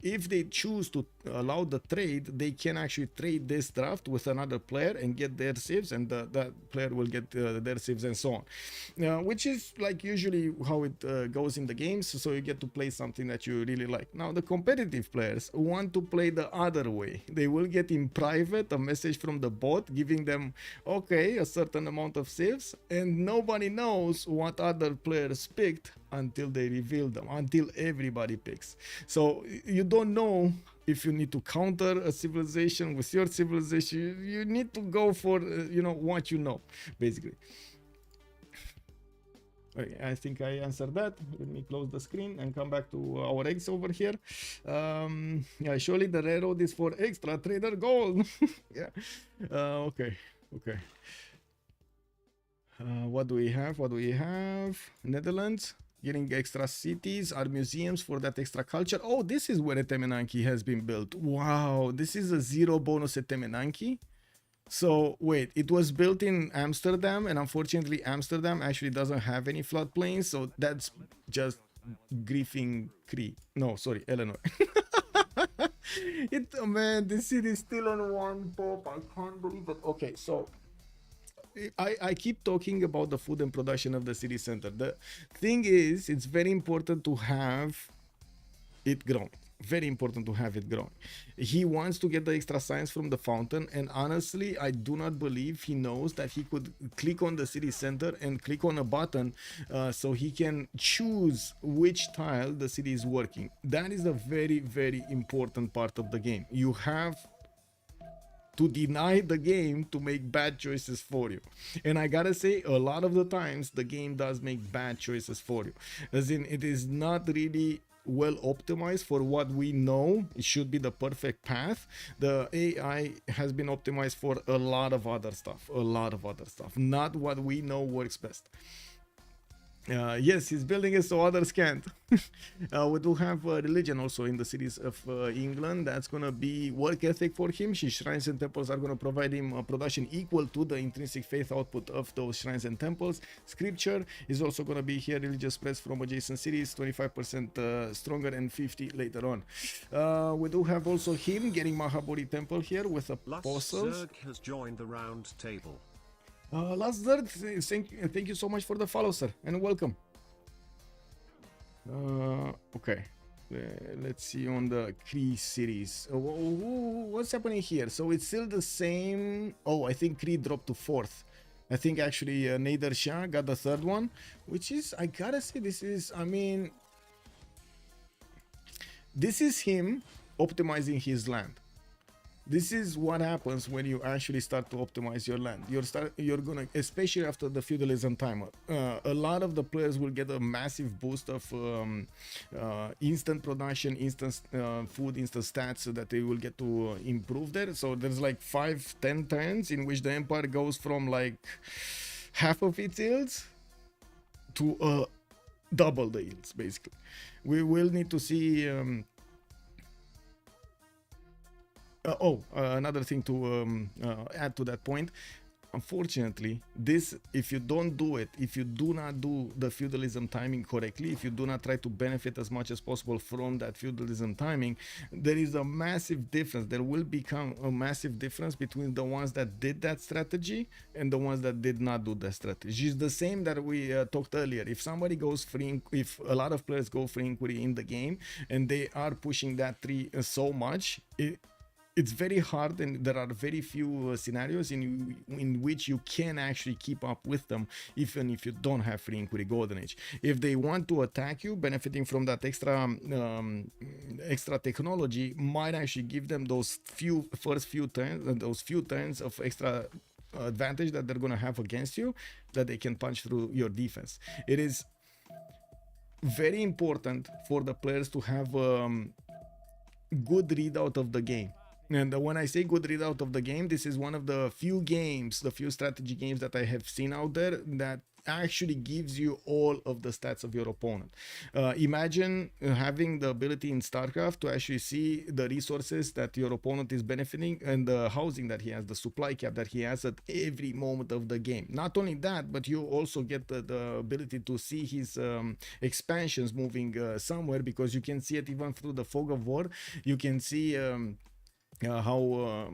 if they choose to allow the trade, they can actually trade this draft with another player and get their civs, and that player will get their civs, and so on, which is like usually how it goes in the games. So you get to play something that you really like. Now the competitive players want to play the other way. They will get in private a message from the bot giving them, okay, a certain amount of civs, and nobody knows what other players picked until they reveal them, until everybody picks. So you don't know if you need to counter a civilization with your civilization. You need to go for what you know, basically. Okay, I think I answered that. Let me close the screen and come back to our eggs over here. Yeah, surely the railroad is for extra trader gold. Yeah. Okay. What do we have? Netherlands. Getting extra cities, are museums for that extra culture. Oh, this is where a Temenanki has been built. Wow, this is a 0 bonus at Temenanki. So wait, it was built in Amsterdam, and unfortunately Amsterdam actually doesn't have any floodplains, so that's just griefing Cree. No, sorry, Eleanor. Man, this city is still on 1 pop. I can't believe it. Okay, so I keep talking about the food and production of the city center. The thing is, it's very important to have it grown. Very important to have it grown. He wants to get the extra science from the fountain, and honestly, I do not believe he knows that he could click on the city center and click on a button so he can choose which tile the city is working. That is a very, very important part of the game. You have to deny the game to make bad choices for you, and I gotta say, a lot of the times the game does make bad choices for you, as in it is not really well optimized for what we know it should be the perfect path. The AI has been optimized for a lot of other stuff, not what we know works best. Yes, he's building it so others can't. We do have religion also in the cities of England. That's gonna be work ethic for him. His shrines and temples are gonna provide him a production equal to the intrinsic faith output of those shrines and temples. Scripture is also gonna be here. Religious spreads from adjacent cities, 25% stronger, and 50 later on. We do have also him getting Mahabodhi temple here with apostles. Zerg has joined the round table. Last Zerg, thank you so much for the follow, sir, and welcome. Okay, let's see on the Cree cities. What's happening here? So it's still the same. Oh, I think Cree dropped to 4th. I think actually Nader Shah got the 3rd one, which is, I gotta say, this is him optimizing his land. This is what happens when you actually start to optimize your land. You're gonna, especially after the feudalism timer, a lot of the players will get a massive boost of instant production, instant food, instant stats, so that they will get to improve there. So there's like 5-10 turns in which the empire goes from like half of its yields to double the yields basically. We will need to see another thing to add to that point. Unfortunately, this, if you don't do it, if you do not do the feudalism timing correctly, if you do not try to benefit as much as possible from that feudalism timing, there is a massive difference. There will become a massive difference between the ones that did that strategy and the ones that did not do that strategy. It's the same that we talked earlier. If somebody goes free, if a lot of players go free inquiry in the game and they are pushing that tree so much, it's very hard, and there are very few scenarios in which you can actually keep up with them, even if you don't have free inquiry golden age. If they want to attack you, benefiting from that extra technology might actually give them those first few turns, those few turns of extra advantage that they're going to have against you, that they can punch through your defense. It is very important for the players to have good readout of the game. And when I say good readout of the game, this is one of the few games, the few strategy games that I have seen out there that actually gives you all of the stats of your opponent. Imagine having the ability in StarCraft to actually see the resources that your opponent is benefiting and the housing that he has, the supply cap that he has at every moment of the game. Not only that, but you also get the ability to see his expansions moving somewhere, because you can see it even through the fog of war. You can see how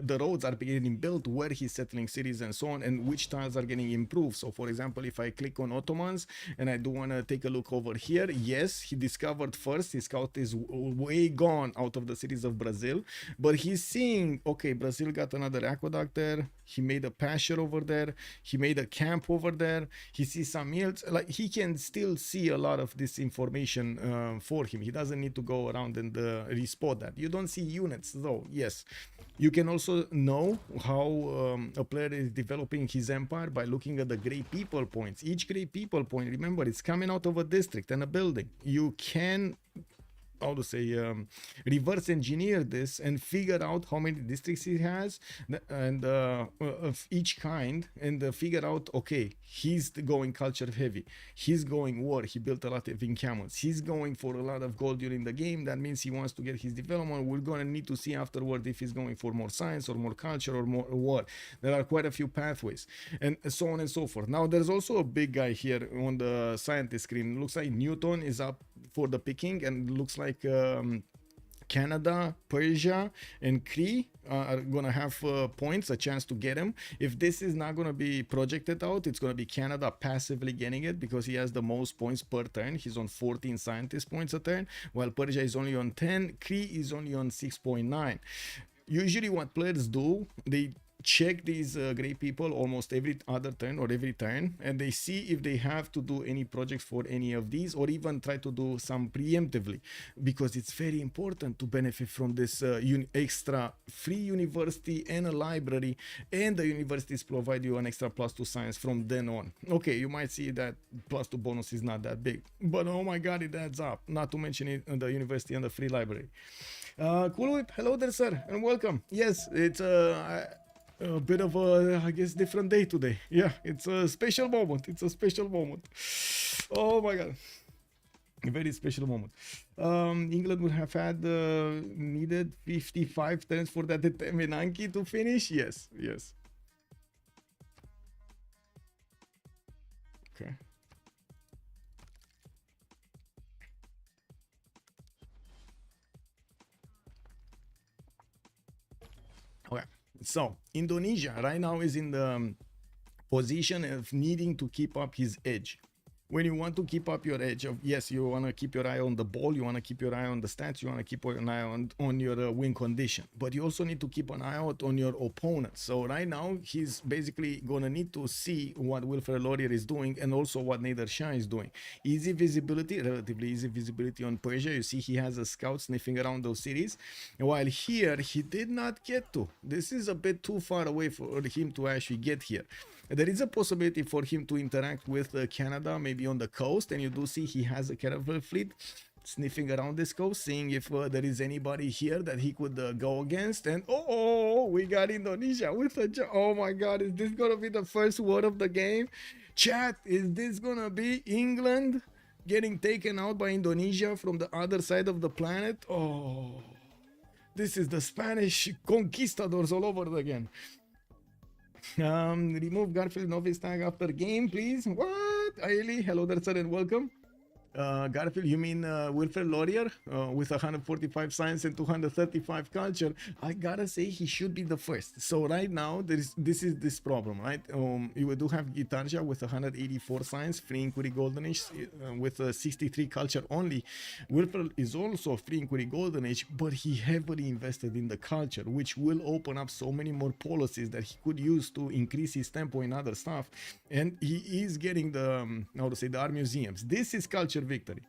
the roads are getting built, where he's settling cities and so on, and which tiles are getting improved. So for example, if I click on Ottomans and I do want to take a look over here, yes, he discovered first, his scout is way gone out of the cities of Brazil, but he's seeing, okay, Brazil got another aqueduct there, he made a pasture over there, he made a camp over there, he sees some yields. Like, he can still see a lot of this information for him. He doesn't need to go around and respot that. You don't see units though. Yes, you can also know how a player is developing his empire by looking at the gray people points. Each gray people point, remember, it's coming out of a district and a building. You can, how to say, reverse engineer this and figure out how many districts he has and of each kind, and figure out, okay, he's going culture heavy, he's going war, he built a lot of encampments, he's going for a lot of gold during the game, that means he wants to get his development. We're going to need to see afterward if he's going for more science or more culture or more war. There are quite a few pathways and so on and so forth. Now there's also a big guy here on the scientist screen. Looks like Newton is up for the picking, and looks like Canada, Persia, and Cree are gonna have points, a chance to get him. If this is not gonna be projected out, it's gonna be Canada passively getting it, because he has the most points per turn. He's on 14 scientist points a turn, while Persia is only on 10. Cree is only on 6.9. Usually what players do, they check these gray people almost every other turn or every turn, and they see if they have to do any projects for any of these, or even try to do some preemptively, because it's very important to benefit from this extra free university and a library, and the universities provide you an extra +2 science from then on. Okay, you might see that +2 bonus is not that big, but oh my god, it adds up, not to mention it in the university and the free library. Cool Whip, hello there sir, and welcome. Yes, it's a bit of a, I guess, different day today. Yeah, it's a special moment. It's a special moment. Oh my god, a very special moment. England would have had needed 55 turns for that Menanki to finish. Yes, yes. Okay. Okay. So Indonesia right now is in the position of needing to keep up his edge. When you want to keep up your edge of, yes, you want to keep your eye on the ball, you want to keep your eye on the stats, you want to keep an eye on your win condition, but you also need to keep an eye out on your opponent. So right now he's basically gonna need to see what Wilfred Laurier is doing, and also what Nader Shah is doing. Easy visibility, relatively easy visibility on Persia. You see he has a scout sniffing around those cities, while here he did not get to. This is a bit too far away for him to actually get here. There is a possibility for him to interact with Canada, maybe on the coast, and you do see he has a caravel fleet sniffing around this coast, seeing if there is anybody here that he could go against. And oh, we got Indonesia with a, oh my god, is this gonna be the first word of the game? Chat, is this gonna be England getting taken out by Indonesia from the other side of the planet. Oh, this is the Spanish conquistadors all over again. Remove Garfield novice tag after game, please. What? Ailey, hello there, sir, and welcome. Garfield, you mean Wilfred Laurier with 145 science and 235 culture? I gotta say he should be the first. So right now this is this problem, right? You do have Gitarja with 184 science, free inquiry golden age with 63 culture only. Wilfred is also free inquiry golden age, but he heavily invested in the culture, which will open up so many more policies that he could use to increase his tempo in other stuff. And he is getting the how to say, the art museums. This is culture victory.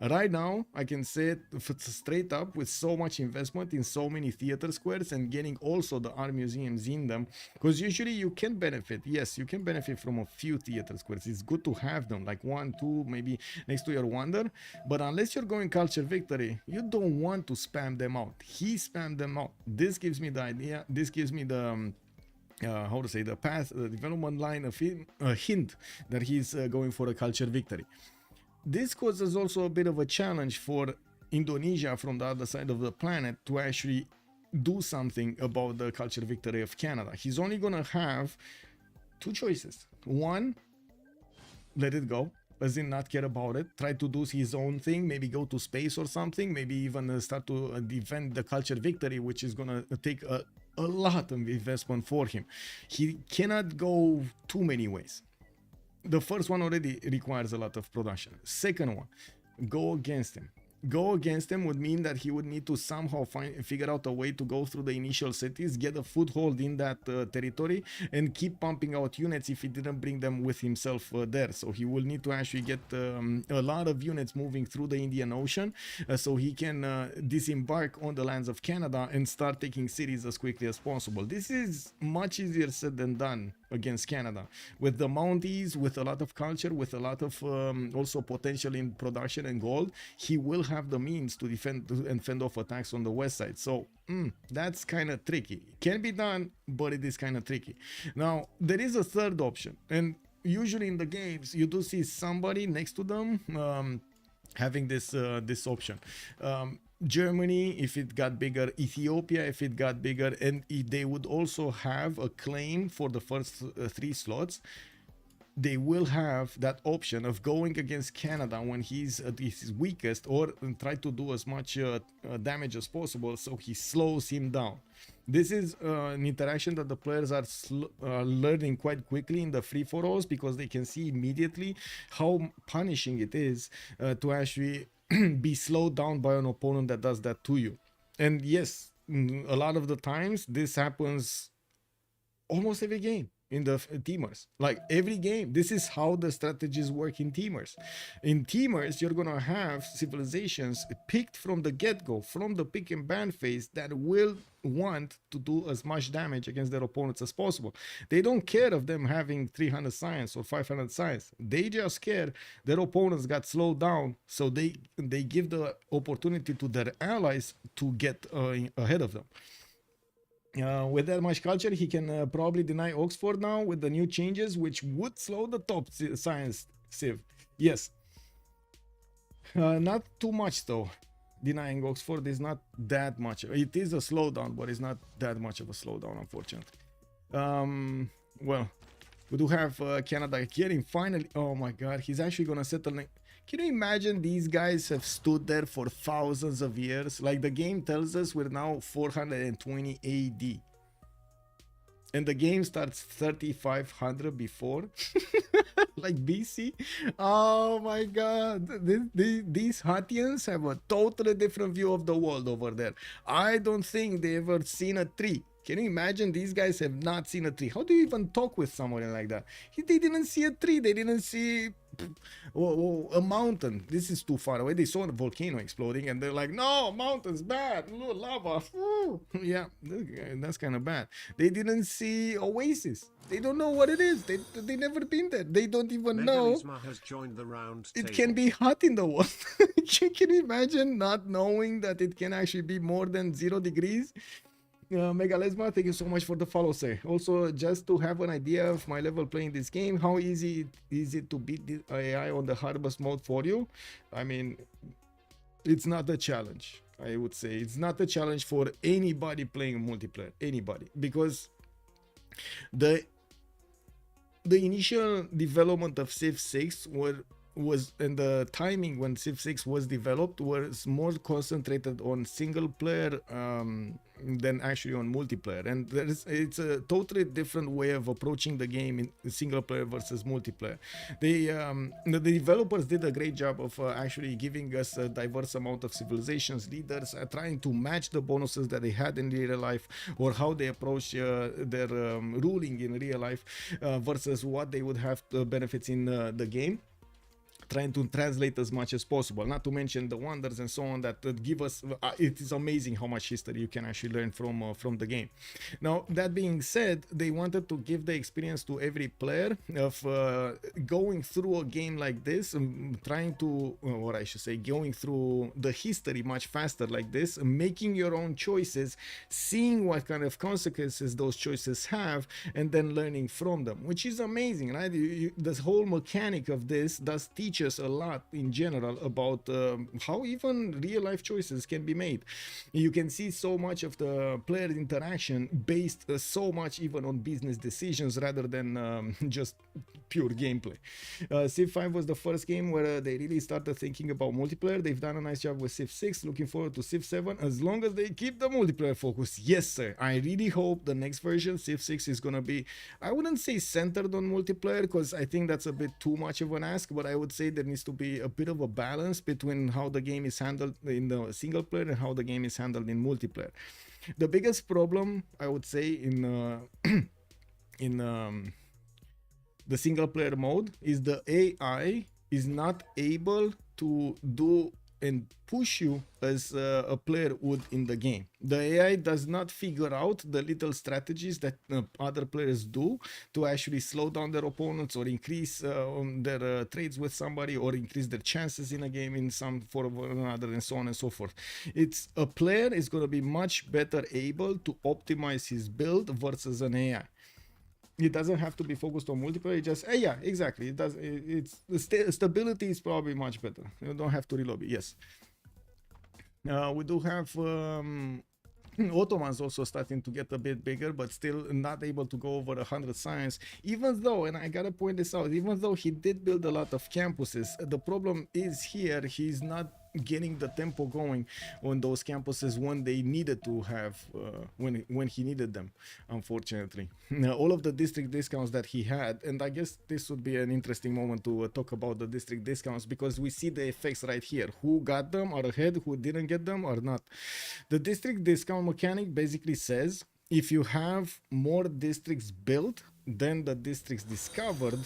Right now, I can say it straight up, with so much investment in so many theater squares and getting also the art museums in them, because usually you can benefit. Yes, you can benefit from a few theater squares. It's good to have them, like 1, 2, maybe next to your wonder. But unless you're going culture victory, you don't want to spam them out. He spammed them out. This gives me the idea. This gives me the how to say, the path, the development line of him, a hint that he's going for a culture victory. This causes also a bit of a challenge for Indonesia from the other side of the planet to actually do something about the culture victory of Canada. He's only gonna have two choices. One, let it go, as in not care about it, try to do his own thing, maybe go to space or something, maybe even start to defend the culture victory, which is gonna take a lot of investment for him. He cannot go too many ways. The first one already requires a lot of production. Second one, go against him. Go against him would mean that he would need to somehow figure out a way to go through the initial cities, get a foothold in that territory, and keep pumping out units if he didn't bring them with himself there. So he will need to actually get a lot of units moving through the Indian Ocean so he can disembark on the lands of Canada and start taking cities as quickly as possible. This is much easier said than done against Canada, with the Mounties, with a lot of culture, with a lot of also potential in production and gold. He will have the means to defend and fend off attacks on the west side. So that's kind of tricky. Can be done, but it is kind of tricky. Now there is a third option, and usually in the games you do see somebody next to them having this this option. Germany, if it got bigger, Ethiopia, if it got bigger, and they would also have a claim for the first 3 slots. They will have that option of going against Canada when he's at his weakest, or try to do as much damage as possible so he slows him down. This is an interaction that the players are learning quite quickly in the free-for-alls, because they can see immediately how punishing it is to actually be slowed down by an opponent that does that to you. And yes, a lot of the times this happens almost every game in the teamers. Like every game, this is how the strategies work in teamers. In teamers, you're gonna have civilizations picked from the get-go, from the pick and ban phase, that will want to do as much damage against their opponents as possible. They don't care of them having 300 science or 500 science. They just care their opponents got slowed down, so they give the opportunity to their allies to get ahead of them. With that much culture, he can probably deny Oxford now with the new changes, which would slow the top science Civ. Yes. Not too much though. Denying Oxford is not that much. It is a slowdown, but it's not that much of a slowdown, unfortunately. Well, we do have Canada getting finally. Oh my god, he's actually gonna settle. Can you imagine these guys have stood there for thousands of years? Like the game tells us we're now 420 AD. And the game starts 3500 before. Like BC. Oh my god. These Huttians have a totally different view of the world over there. I don't think they ever seen a tree. Can you imagine? These guys have not seen a tree. How do you even talk with someone like that? They didn't see a tree. They didn't see a mountain. This is too far away. They saw a volcano exploding and they're like, no, mountain's bad. No, lava. Ooh. Yeah, that's kind of bad. They didn't see oasis. They don't know what it is. They never been there. They don't even know has joined the round it table. can be hot in the world. Can you imagine not knowing that it can actually be more than 0 degrees? Megalesma, thank you so much for the follow, sir. Also, just to have an idea of my level playing this game, how easy is it to beat the AI on the hardest mode for you? I mean, it's not a challenge. I would say it's not a challenge for anybody playing multiplayer, anybody, because the the initial development of Civ 6 was and the timing when Civ 6 was developed was more concentrated on single player than actually on multiplayer, and it's a totally different way of approaching the game in single player versus multiplayer. The developers did a great job of actually giving us a diverse amount of civilizations, leaders, trying to match the bonuses that they had in real life or how they approach their ruling in real life versus what they would have benefits in the game, trying to translate as much as possible, not to mention the wonders and so on that give us it is amazing how much history you can actually learn from the game. Now, that being said, they wanted to give the experience to every player of going through a game like this, trying to, or I should say, going through the history much faster like this, making your own choices, seeing what kind of consequences those choices have, and then learning from them, which is amazing, right? This whole mechanic of this does teach us a lot in general about how even real life choices can be made. You can see so much of the player interaction based so much even on business decisions rather than just pure gameplay. Civ 5 was the first game where they really started thinking about multiplayer. They've done a nice job with Civ 6. Looking forward to Civ 7 as long as they keep the multiplayer focus. Yes, sir. I really hope the next version, Civ 6, is gonna be, I wouldn't say centered on multiplayer because I think that's a bit too much of an ask, but I would say there needs to be a bit of a balance between how the game is handled in the single player and how the game is handled in multiplayer. The biggest problem, I would say, in in the single player mode is the AI is not able to do and push you as a player would in the game. The AI does not figure out the little strategies that other players do to actually slow down their opponents or increase their trades with somebody or increase their chances in a game in some form or another, and so on and so forth. It's a player is going to be much better able to optimize his build versus an AI. It doesn't have to be focused on multiplayer. It just yeah, exactly. It does. It's the stability is probably much better. You don't have to reload it. Yes. We do have Ottomans also starting to get a bit bigger, but still not able to go over 100 science. Even though, and I gotta point this out, even though he did build a lot of campuses, the problem is here he's not getting the tempo going on those campuses when they needed to have when he needed them, unfortunately. Now, all of the district discounts that he had, and I guess this would be an interesting moment to talk about the district discounts, because we see the effects right here, who got them are ahead, who didn't get them are not. The district discount mechanic basically says if you have more districts built than the districts discovered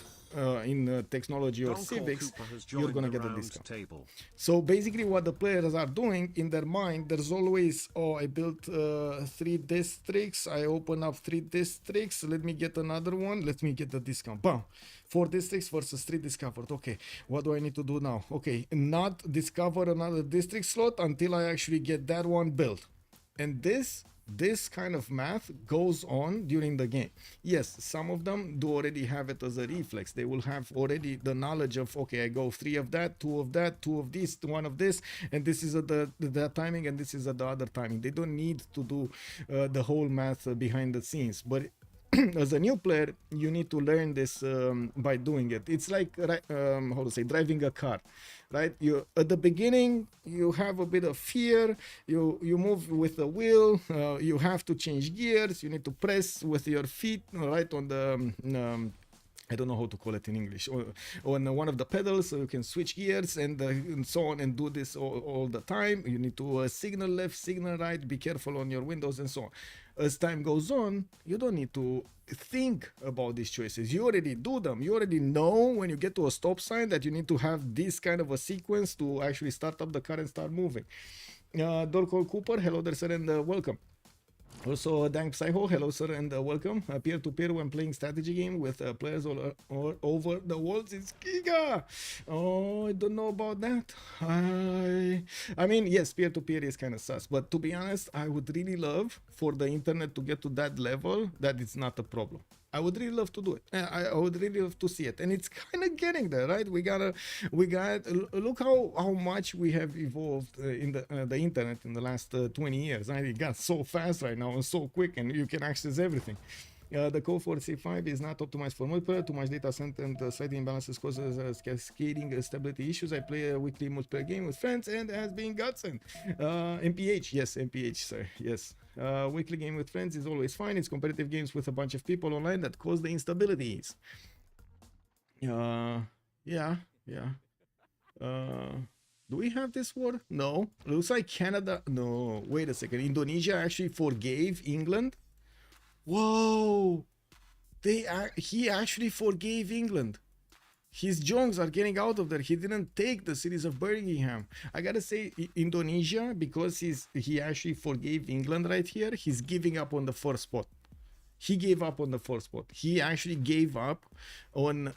in technology or civics, you're gonna get a discount. So basically what the players are doing in their mind, there's always, oh, I built 3 districts, I open up 3 districts, let me get another one, let me get the discount. Bam! 4 districts versus 3 discovered. Okay, what do I need to do now? Okay, not discover another district slot until I actually get that one built. And this kind of math goes on during the game. Yes, some of them do already have it as a reflex. They will have already the knowledge of, okay, I go 3 of that, 2 of that, 2 of this, 1 of this, and this is at the timing, and this is at the other timing. They don't need to do the whole math behind the scenes. But as a new player, you need to learn this by doing it. It's like how to say, driving a car, right? You at the beginning you have a bit of fear. You move with the wheel. You have to change gears. You need to press with your feet, right, on the I don't know how to call it in English, on one of the pedals, so you can switch gears and so on, and do this all the time. You need to signal left, signal right, be careful on your windows and so on. As time goes on, you don't need to think about these choices. You already do them. You already know when you get to a stop sign that you need to have this kind of a sequence to actually start up the car and start moving. Dorco Cooper, hello there, sir, and welcome. Also, Dank Psycho, hello sir and welcome. Peer-to-peer when playing strategy game with players all over the world is Giga. Oh, I don't know about that. I mean, yes, peer-to-peer is kind of sus, but to be honest, I would really love for the internet to get to that level that it's not a problem. I would really love to do it. I would really love to see it, and it's kind of getting there, right? We got. Look how much we have evolved in the internet in the last 20 years. Right? It got so fast right now and so quick, and you can access everything. The code for Civ5 is not optimized for multiplayer. Too much data sent and slight imbalances causes cascading stability issues. I play a weekly multiplayer game with friends and has been godsend. MPH, yes, MPH, sir, yes. Weekly game with friends is always fine. It's competitive games with a bunch of people online that cause the instabilities. Yeah. Do we have this war? No. Looks like Canada. No. Wait a second. Indonesia actually forgave England. Whoa. He actually forgave England. His Jongs are getting out of there. He didn't take the cities of Birmingham. I gotta say, Indonesia, because he actually forgave England right here, he's giving up on the first spot. He gave up on the first spot. He actually gave up on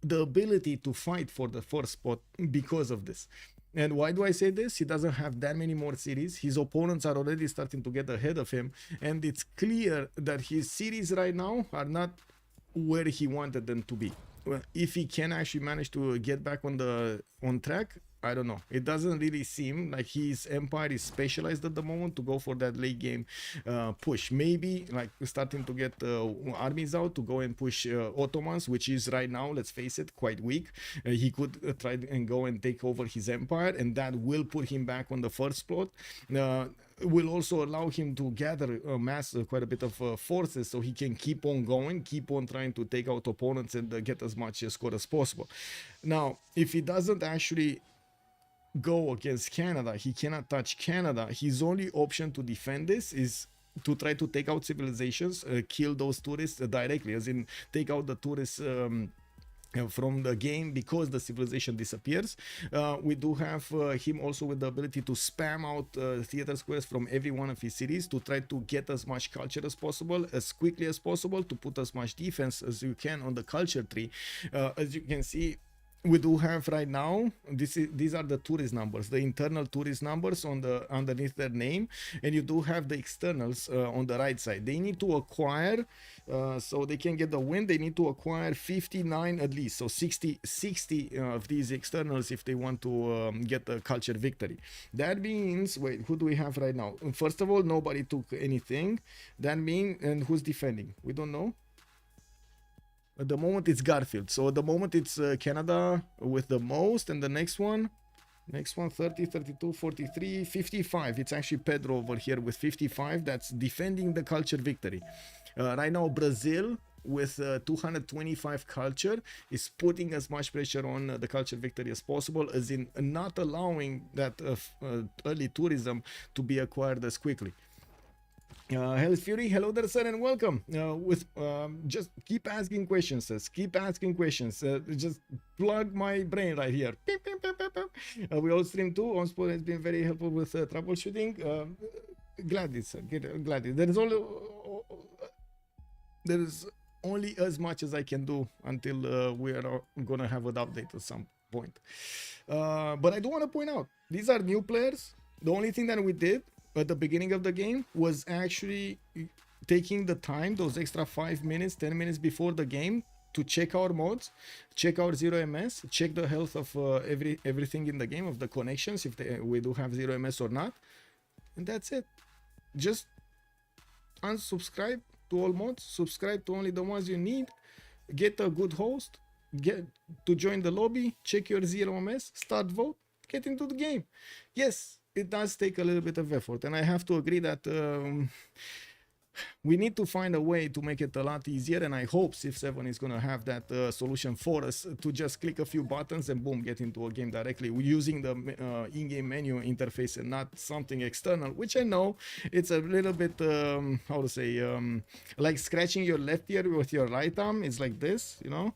the ability to fight for the first spot because of this. And why do I say this? He doesn't have that many more cities. His opponents are already starting to get ahead of him. And it's clear that his cities right now are not where he wanted them to be. Well, if he can actually manage to get back on track, I don't know. It doesn't really seem like his empire is specialized at the moment to go for that late game push. Maybe like starting to get armies out to go and push Ottomans, which is right now, let's face it, quite weak. He could try and go and take over his empire, and that will put him back on the first spot. Will also allow him to gather mass quite a bit of forces, so he can keep on going, keep on trying to take out opponents and get as much score as possible. Now, if he doesn't actually go against Canada, he cannot touch Canada. His only option to defend this is to try to take out civilizations, kill those tourists directly, as in take out the tourists from the game because the civilization disappears. We do have him also with the ability to spam out theater squares from every one of his cities to try to get as much culture as possible, as quickly as possible, to put as much defense as you can on the culture tree. As you can see, we do have right now, these are the tourist numbers, the internal tourist numbers on the underneath their name, and you do have the externals on the right side. They need to acquire, so they can get the win, they need to acquire 59 at least, so 60 of these externals if they want to get a culture victory. That means, wait, who do we have right now? First of all, nobody took anything. That means, and who's defending? We don't know. At the moment it's Garfield, so at the moment it's Canada with the most, and the next one 30, 32, 43, 55. It's actually Pedro over here with 55. That's defending the culture victory. Right now Brazil with 225 culture is putting as much pressure on the culture victory as possible, as in not allowing that early tourism to be acquired as quickly. Hell's Fury, hello there, sir, and welcome. Just keep asking questions, sir. Keep asking questions. Just plug my brain right here. We all stream too. OnSpot has been very helpful with troubleshooting. Gladly, sir. Gladly. There is only as much as I can do until we are gonna have an update at some point. But I do want to point out, these are new players. The only thing that we did at the beginning of the game was actually taking the time, those extra 5 minutes, 10 minutes before the game, to check our mods, check our 0ms, check the health of everything in the game, of the connections, if we do have 0ms or not, and that's it. Just unsubscribe to all mods, subscribe to only the ones you need, get a good host, get to join the lobby, check your 0ms, start vote, get into the game. Yes, it does take a little bit of effort, and I have to agree that we need to find a way to make it a lot easier, and I hope Civ7 is going to have that solution for us, to just click a few buttons and boom, get into a game directly using the in-game menu interface and not something external, which I know it's a little bit how to say, like scratching your left ear with your right arm. It's like this, you know.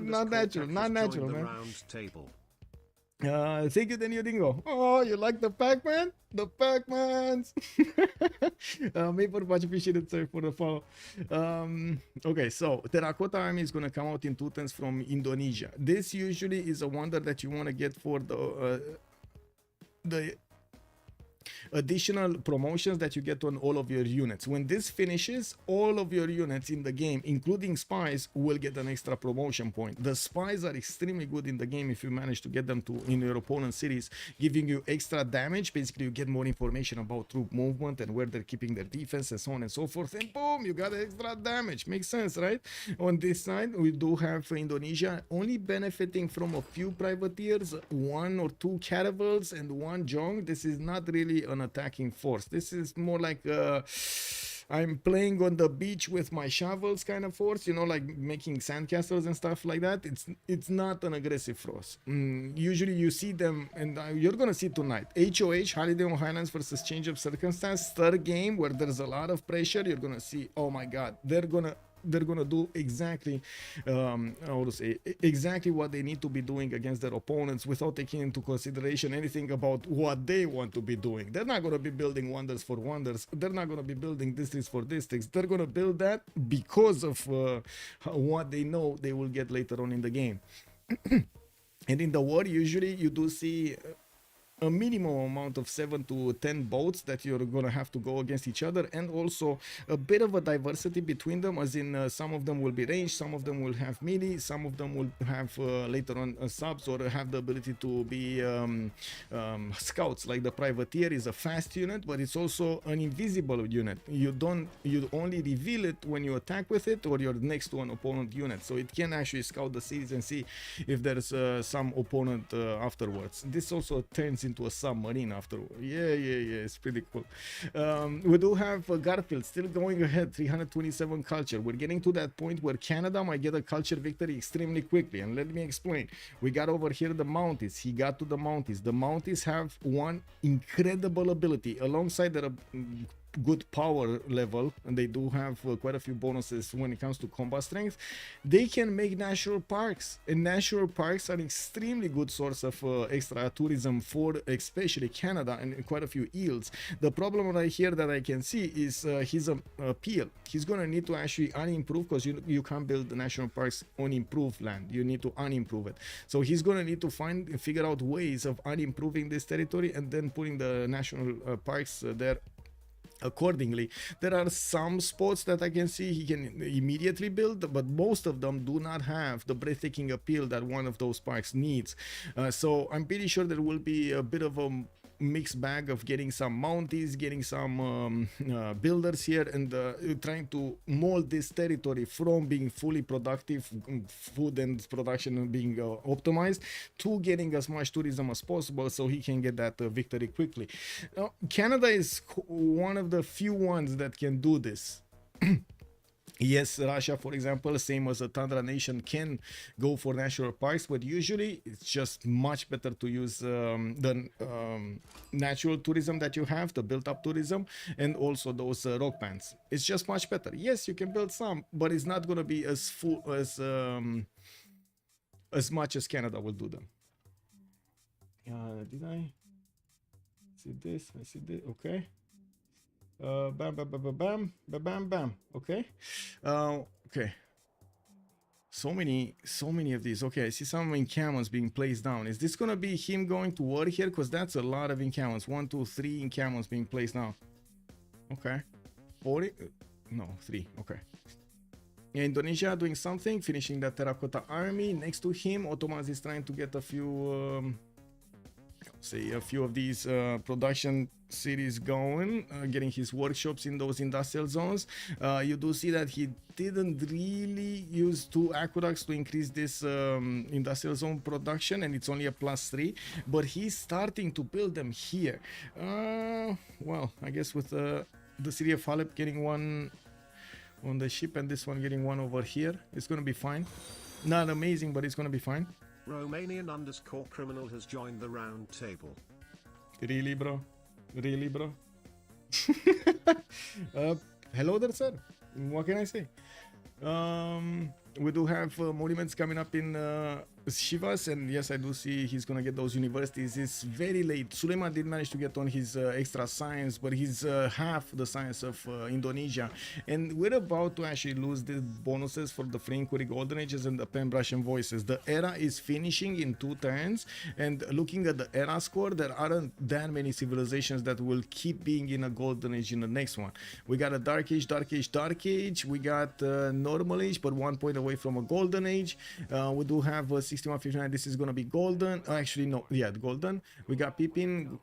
Not natural, man. Thank you, Daniel Dingo. Oh, you like the Pac-Man? The Pac-Mans. Maple, much appreciated, sir, for the follow. Okay, so Terracotta Army is going to come out in 2 tons from Indonesia. This usually is a wonder that you want to get for the additional promotions that you get on all of your units. When this finishes, all of your units in the game, including spies, will get an extra promotion point. The spies are extremely good in the game if you manage to get them to in your opponent's cities, giving you extra damage. Basically, you get more information about troop movement and where they're keeping their defense and so on and so forth, and boom, you got extra damage. Makes sense, right? On this side, we do have Indonesia only benefiting from a few privateers, 1 or 2 caravels and 1 jong. This is not really an attacking force. This is more like I'm playing on the beach with my shovels kind of force, you know, like making sandcastles and stuff like that. It's not an aggressive force. Usually you see them, and you're gonna see tonight, HOH, Holiday on Highlands versus Change of Circumstance, third game where there's a lot of pressure. You're gonna see, oh my god, they're gonna do exactly exactly what they need to be doing against their opponents without taking into consideration anything about what they want to be doing. They're not gonna be building wonders for wonders. They're not gonna be building districts for districts. They're gonna build that because of what they know they will get later on in the game. And in the war, usually you do see a minimum amount of 7 to 10 boats that you're gonna have to go against each other, and also a bit of a diversity between them, as in some of them will be ranged, some of them will have melee, some of them will have later on subs or have the ability to be scouts. Like the privateer is a fast unit, but it's also an invisible unit. You only reveal it when you attack with it or you're next to an opponent unit, so it can actually scout the cities and see if there's some opponent afterwards. This also turns into a submarine afterward. Yeah, it's pretty cool. We do have Garfield still going ahead, 327 culture. We're getting to that point where Canada might get a culture victory extremely quickly, and let me explain. We got over here the Mounties. He got to the Mounties. The Mounties have one incredible ability alongside their good power level, and they do have quite a few bonuses when it comes to combat strength. They can make national parks, and national parks are an extremely good source of extra tourism for especially Canada and quite a few yields. The problem right here that I can see is his appeal. He's gonna need to actually unimprove, because you can't build the national parks on improved land. You need to unimprove it. So he's gonna need to figure out ways of unimproving this territory and then putting the national parks there accordingly. There are some spots that I can see he can immediately build, but most of them do not have the breathtaking appeal that one of those parks needs. So I'm pretty sure there will be a bit of a mixed bag of getting some Mounties, getting some builders here, and trying to mold this territory from being fully productive, food and production being optimized, to getting as much tourism as possible so he can get that victory quickly. Now, Canada is one of the few ones that can do this. Yes, Russia, for example, same as a Tundra nation, can go for national parks, but usually it's just much better to use the natural tourism that you have, the built-up tourism, and also those rock bands. It's just much better. Yes, you can build some, but it's not going to be as full as much as Canada will do them. Did I see this? I see this. Okay. Bam, bam, bam, bam, bam, bam, bam, bam. Okay. Okay. So many of these. Okay, I see some encampments being placed down. Is this gonna be him going to war here? Because that's a lot of encampments. 1, 2, 3 encampments being placed down. Okay. 40? No, 3. Okay. Yeah, Indonesia doing something, finishing that Terracotta Army. Next to him, Ottomans is trying to get a few a few of these production cities going, getting his workshops in those industrial zones. You do see that he didn't really use 2 aqueducts to increase this industrial zone production, and it's only a +3, but he's starting to build them here. Well, I guess with the city of Halep getting one on the ship and this one getting one over here, it's gonna be fine. Not amazing, but it's gonna be fine. Romanian_criminal has joined the round table. Really, bro? Really, bro? Hello there, sir. What can I say? We do have monuments coming up in Shivas, and yes, I do see he's gonna get those universities. It's very late. Suleiman did manage to get on his extra science, but he's half the science of Indonesia, and we're about to actually lose the bonuses for the free inquiry golden ages and the pen brush and voices. The era is finishing in 2 turns, and looking at the era score, there aren't that many civilizations that will keep being in a golden age in the next one. We got a dark age, dark age, dark age. We got normal age, but 1 point away from a golden age. We do have 6159. This is gonna be golden. Actually, no, yeah, golden. We got Pippin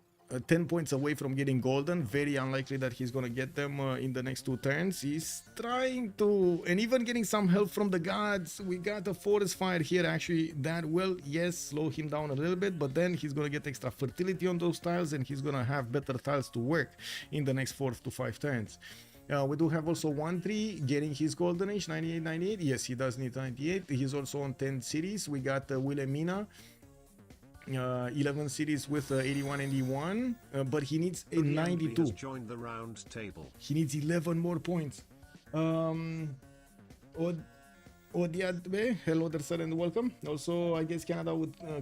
10 points away from getting golden. Very unlikely that he's gonna get them in the next 2 turns. He's trying to, and even getting some help from the gods. We got a forest fire here. Actually, that will, yes, slow him down a little bit, but then he's gonna get extra fertility on those tiles, and he's gonna have better tiles to work in the next 4 to 5 turns. We do have also 1-3 getting his golden age, 98. Yes, he does need 98. He's also on 10 cities. We got Wilhelmina, 11 cities with 81, but he needs a 92. Joined the round table. He needs 11 more points. Odiadbe, hello there, sir, and welcome. Also, I guess Canada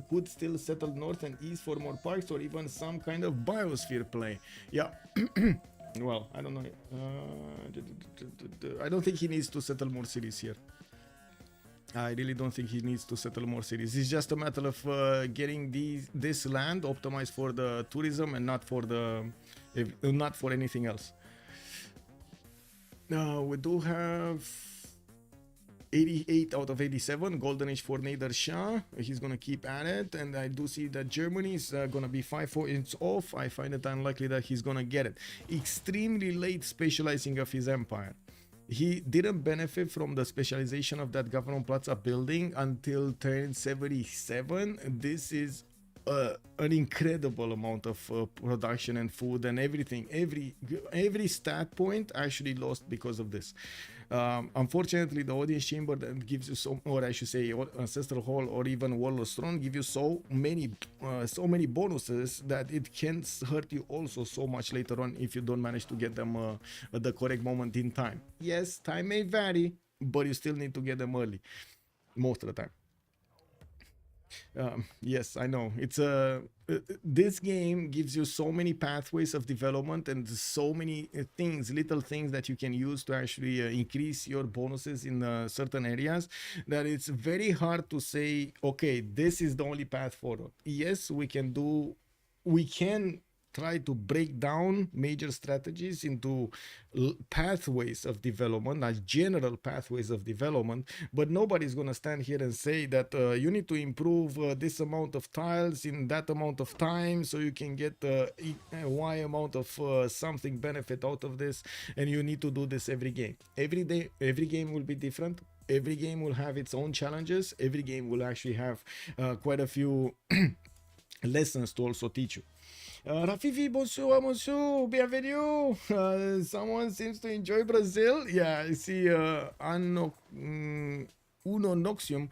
could still settle north and east for more parks or even some kind of biosphere play. Yeah. Well, I don't know. I don't think he needs to settle more cities here. I really don't think he needs to settle more cities. It's just a matter of getting this land optimized for the tourism and not for anything else. Now we do have 88 out of 87 golden age for Nader Shah. He's gonna keep at it, and I do see that Germany is gonna be 5 points off. I find it unlikely that he's gonna get it. Extremely late specializing of his empire. He didn't benefit from the specialization of that Government Plaza building until turn 77. This is an incredible amount of production and food and everything. Every stat point actually lost because of this. Unfortunately, the audience chamber that gives you so, or I should say, ancestral hall or even warlord's throne give you so many bonuses that it can hurt you also so much later on if you don't manage to get them at the correct moment in time. Yes, time may vary, but you still need to get them early most of the time. Yes, I know. It's this game gives you so many pathways of development and so many little things that you can use to actually increase your bonuses in certain areas, that it's very hard to say, okay, this is the only path forward. Yes, we can try to break down major strategies into pathways of development, like general pathways of development, but nobody's going to stand here and say that you need to improve this amount of tiles in that amount of time so you can get Y amount of something benefit out of this, and you need to do this every game. Every day, every game will be different. Every game will have its own challenges. Every game will actually have quite a few lessons to also teach you. Rafifi, bonsoir, monsieur, bienvenue. Someone seems to enjoy Brazil. Yeah, I see Uno Noxium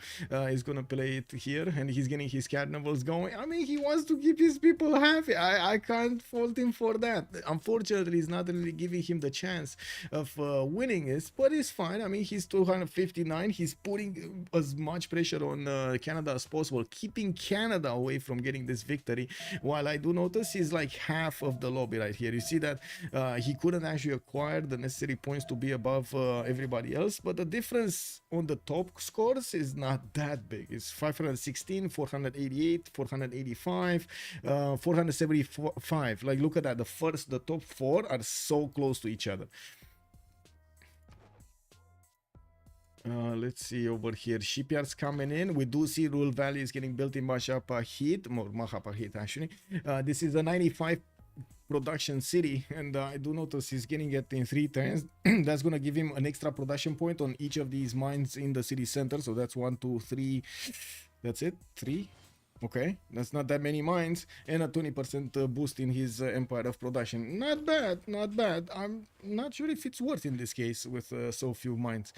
is gonna play it here, and he's getting his carnivals going. I mean, he wants to keep his people happy. I can't fault him for that. Unfortunately, he's not really giving him the chance of winning this, but it's fine. I mean, he's 259. He's putting as much pressure on Canada as possible, keeping Canada away from getting this victory. While I do notice he's like half of the lobby right here. You see that he couldn't actually acquire the necessary points to be above everybody else, but the difference on the top scores is not that big. It's 516, 488, 485, 475. Like, look at that. The top 4 are so close to each other. Let's see over here. Shipyards coming in. We do see Rule Valley is getting built in Mahapahit actually. This is a 95 production city, and I do notice he's getting it in 3 turns. That's gonna give him an extra production point on each of these mines in the city center. So that's 1, 2, 3. That's it. 3. Okay, that's not that many mines, and a 20% boost in his empire of production. Not bad, not bad. I'm not sure if it's worth in this case with so few mines.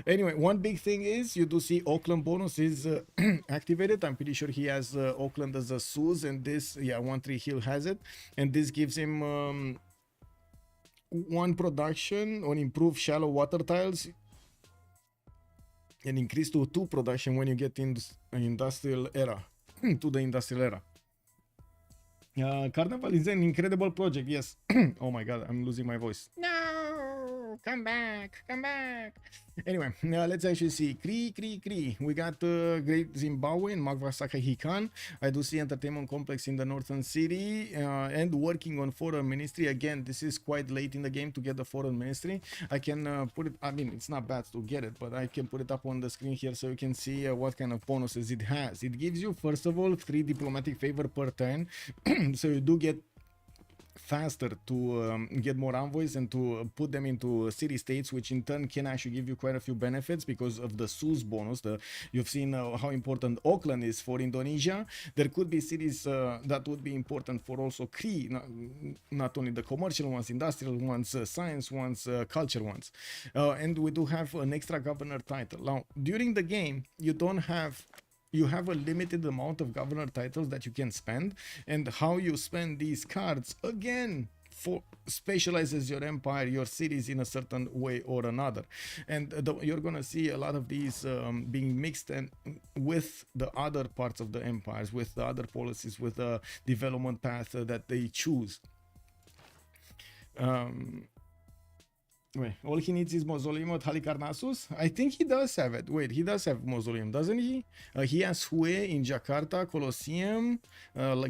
Anyway, one big thing is you do see Auckland bonus is activated. I'm pretty sure he has Auckland as a SUS, and this, yeah, 1-3 Hill has it, and this gives him 1 production on improved shallow water tiles. and increase to 2 production when you get in industrial era, to the industrial era. Carnival is an incredible project, yes. Oh my god, I'm losing my voice. No, come back, come back. Anyway, let's actually see. Cree. We got Great Zimbabwe and Magvasaka Hikan. I do see entertainment complex in the northern city and working on foreign ministry. Again, this is quite late in the game to get the foreign ministry. I can put it, I mean, it's not bad to get it, but I can put it up on the screen here so you can see what kind of bonuses it has. It gives you, first of all, 3 diplomatic favor per turn. So you do get faster to get more envoys and to put them into city states, which in turn can actually give you quite a few benefits because of the SUS bonus. You've seen how important Auckland is for Indonesia. There could be cities that would be important for also Cree, not only the commercial ones, industrial ones, science ones, culture ones. And we do have an extra governor title. Now, during the game, you have a limited amount of governor titles that you can spend, and how you spend these cards again specializes your empire, your cities in a certain way or another. And you're gonna see a lot of these being mixed and with the other parts of the empires, with the other policies, with the development path that they choose. Wait, all he needs is mausoleum at Halicarnassus? I think he does have it. Wait, he does have mausoleum, doesn't he? He has Hue in Jakarta, Colosseum,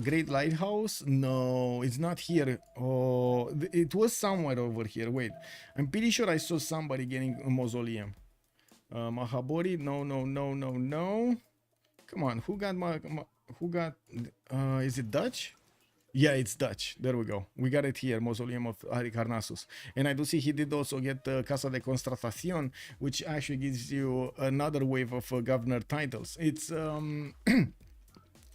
Great Lighthouse. No, it's not here. Oh, it was somewhere over here. Wait, I'm pretty sure I saw somebody getting a mausoleum. Mahabori, no. Come on, who got is it Dutch? Yeah, it's Dutch. There we go. We got it here, Mausoleum of Halicarnassus. And I do see he did also get Casa de Constatación, which actually gives you another wave of governor titles. It's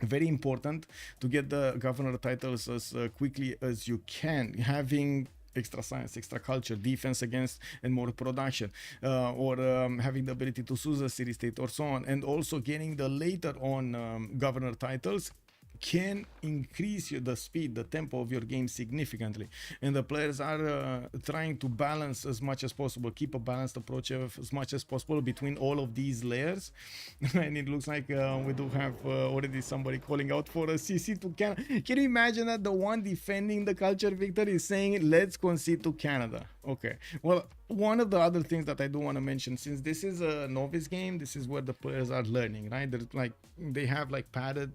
very important to get the governor titles as quickly as you can, having extra science, extra culture, defense against and more production, or having the ability to choose a city state or so on, and also getting the later on governor titles can increase the speed, the tempo of your game significantly. And the players are trying to balance as much as possible, keep a balanced approach as much as possible between all of these layers. And it looks like we do have already somebody calling out for a CC to Canada. Can you imagine that the one defending the culture, Victor, is saying, let's concede to Canada? Okay, well, one of the other things that I do want to mention, since this is a novice game, this is where the players are learning, right? They have like padded,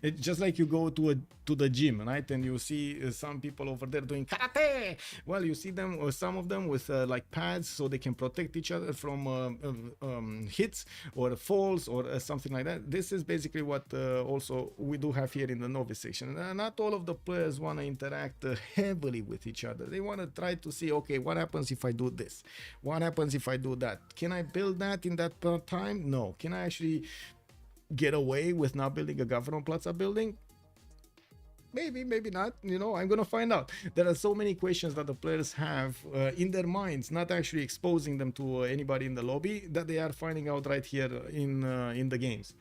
it's just like you go to the gym, right? And you see some people over there doing karate. Well, you see them, or some of them with like pads, so they can protect each other from hits or falls or something like that. This is basically what also we do have here in the novice section. Not all of the players want to interact heavily with each other. They want to try to see, okay, what happens if I do this? What happens if I do that? Can I build that in that time? No. Can I actually get away with not building a Governor Plaza building? Maybe, maybe not. You know, I'm gonna find out. There are so many questions that the players have in their minds, not actually exposing them to anybody in the lobby, that they are finding out right here in the games.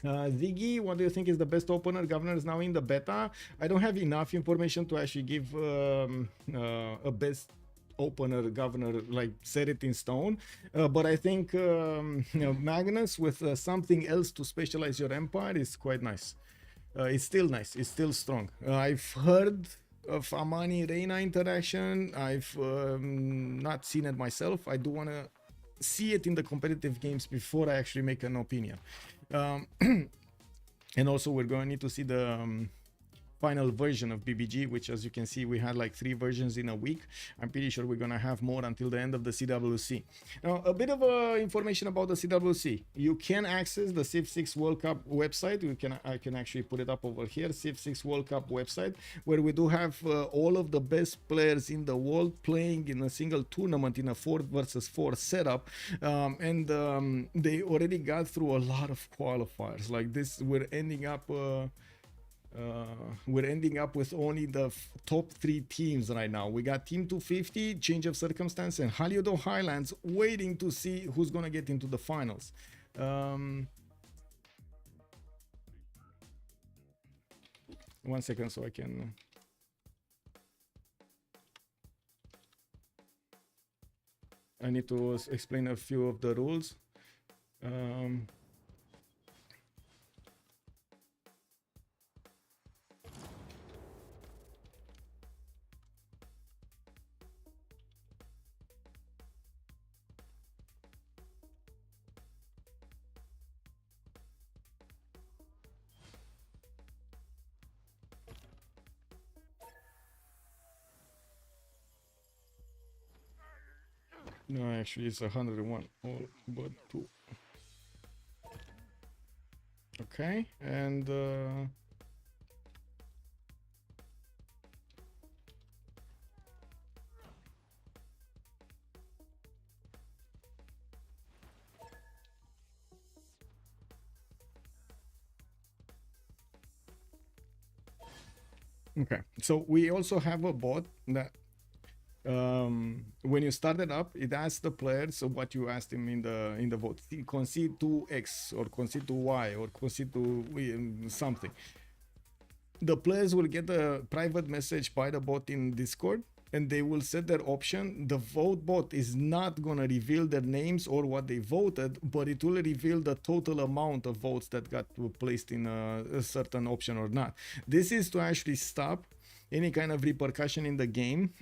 Ziggy, what do you think is the best opener? Governor is now in the beta. I don't have enough information to actually give a best opener governor, like set it in stone, but I think Magnus with something else to specialize your empire is quite nice. It's still nice, it's still strong. I've heard of Amani Reina interaction. I've not seen it myself. I do want to see it in the competitive games before I actually make an opinion. And also we're going to need to see the final version of BBG, which, as you can see, we had like 3 versions in a week. I'm pretty sure we're gonna have more until the end of the CWC. Now, a bit of information about the CWC. You can access the Civ6 World Cup website. I can actually put it up over here, Civ6 World Cup website, where we do have all of the best players in the world playing in a single tournament in a 4 versus 4 setup, and they already got through a lot of qualifiers. Like this, we're ending up with only the top 3 teams right now. We got Team 250, Change of Circumstance, and Haliudo Highlands waiting to see who's gonna get into the finals. 1 second so I can... I need to explain a few of the rules. No, actually, it's 101. All but 2. Okay, and okay. So we also have a bot that when you start it up, it asks the players what you asked him in the vote. Concede to X or concede to Y or concede to something. The players will get a private message by the bot in Discord, and they will set their option. The vote bot is not gonna reveal their names or what they voted, but it will reveal the total amount of votes that got placed in a certain option or not. This is to actually stop any kind of repercussion in the game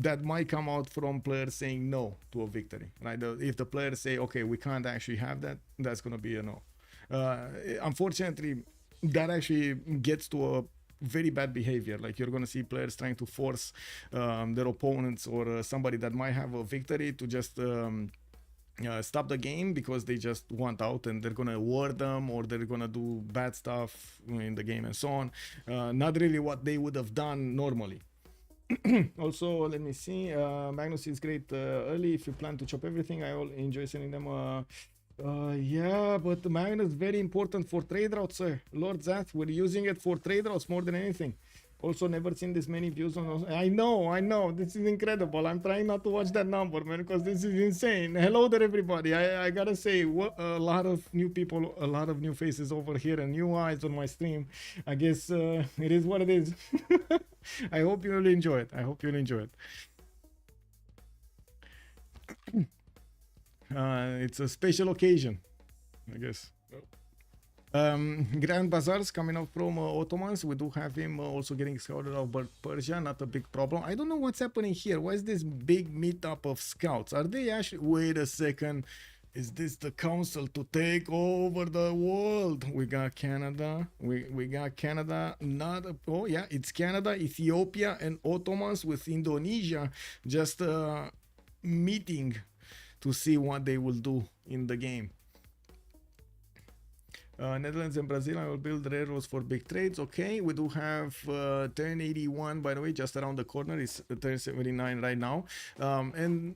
that might come out from players saying no to a victory, right? If the players say, okay, we can't actually have that, that's gonna be a no. Unfortunately, that actually gets to a very bad behavior. Like, you're going to see players trying to force their opponents or somebody that might have a victory to just stop the game because they just want out, and they're going to ward them or they're going to do bad stuff in the game and so on. Not really what they would have done normally. Also, let me see. Magnus is great early. If you plan to chop everything, I will enjoy sending them yeah, but the magnet is very important for trade routes, sir. Lord Zath, we're using it for trade routes more than anything. Also, never seen this many views on. I know. This is incredible. I'm trying not to watch that number, man, because this is insane. Hello there, everybody. I gotta say, a lot of new people, a lot of new faces over here, and new eyes on my stream. I guess it is what it is. I hope you'll enjoy it. It's a special occasion, I guess. Grand Bazaar's coming up from Ottomans. We do have him also getting scouted out by Persia. Not a big problem. I don't know what's happening here. Why is this big meetup of scouts? Are they actually... Wait a second. Is this the council to take over the world? We got Canada. We got Canada. Oh yeah, it's Canada, Ethiopia, and Ottomans with Indonesia just meeting to see what they will do in the game. Netherlands and Brazil, I will build railroads for big trades. Okay, we do have turn 81, by the way, just around the corner. It's turn 79 right now. And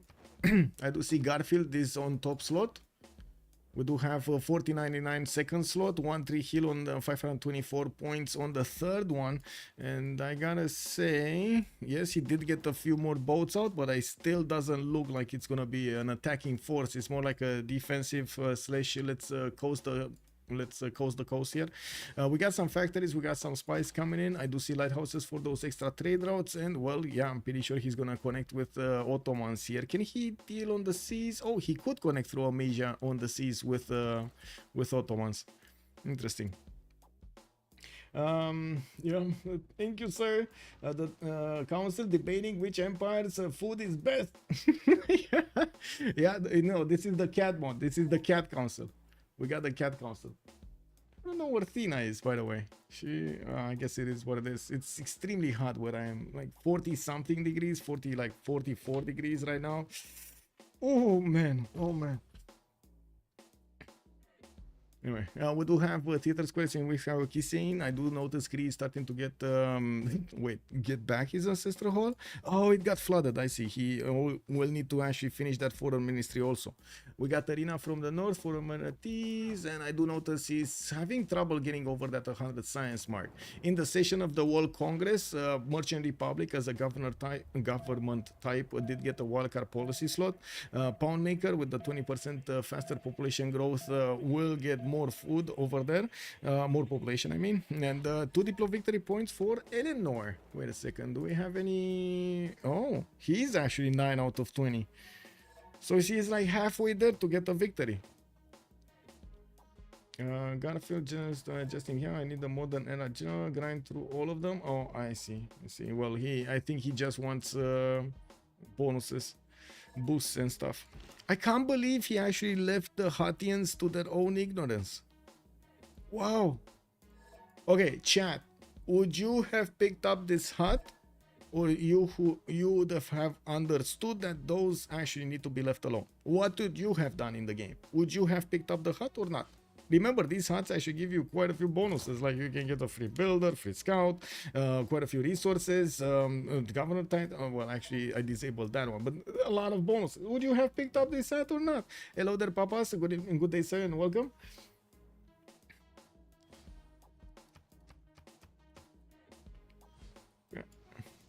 I do see Garfield is on top slot. We do have a 4099 second slot, 1-3 Hill on the 524 points on the third one. And I gotta say, yes, he did get a few more boats out, but it still doesn't look like it's gonna be an attacking force. It's more like a defensive slash let's coast the coast here. We got some factories, we got some spies coming in. I do see lighthouses for those extra trade routes, and well, yeah, I'm pretty sure he's gonna connect with Ottomans here. Can he deal on the seas? Oh, he could connect through Amasia on the seas with Ottomans. Interesting. Yeah, thank you, sir. The council debating which empire's food is best. Yeah, no, this is the cat mod. This is the cat council. We got the cat council. I don't know where Thina is, by the way. She, I guess it is what it is. It's extremely hot where I am, like 40 something degrees, 44 degrees right now. Oh man. Anyway, we do have theater squares in which our kissing. I do notice Greece starting to get get back his ancestral hall. Oh, it got flooded. I see. He will need to actually finish that foreign ministry also. We got Arena from the north for amenities, and I do notice he's having trouble getting over that 100 science mark. In the session of the World Congress, Merchant Republic as a government type did get a wildcard policy slot. Poundmaker with the 20% faster population growth will get more food over there, more population I mean, and 2 Diplo victory points for Eleanor. Wait a second, do we have any? Oh, he's actually 9 out of 20. So she's like halfway there to get a victory. Gotta feel just adjusting here. I need the modern era general grind through all of them. Oh, I see. Well, I think he just wants bonuses, boosts and stuff. I can't believe he actually left the Huttians to their own ignorance. Wow. Okay, chat. Would you have picked up this hut, or you would have understood that those actually need to be left alone? What would you have done in the game? Would you have picked up the hut or not? Remember, these huts actually give you quite a few bonuses, like you can get a free builder, free scout, quite a few resources, governor title. Well, actually, I disabled that one, but a lot of bonuses. Would you have picked up this hut or not? Hello there, papas. Good evening, good day, sir, and welcome.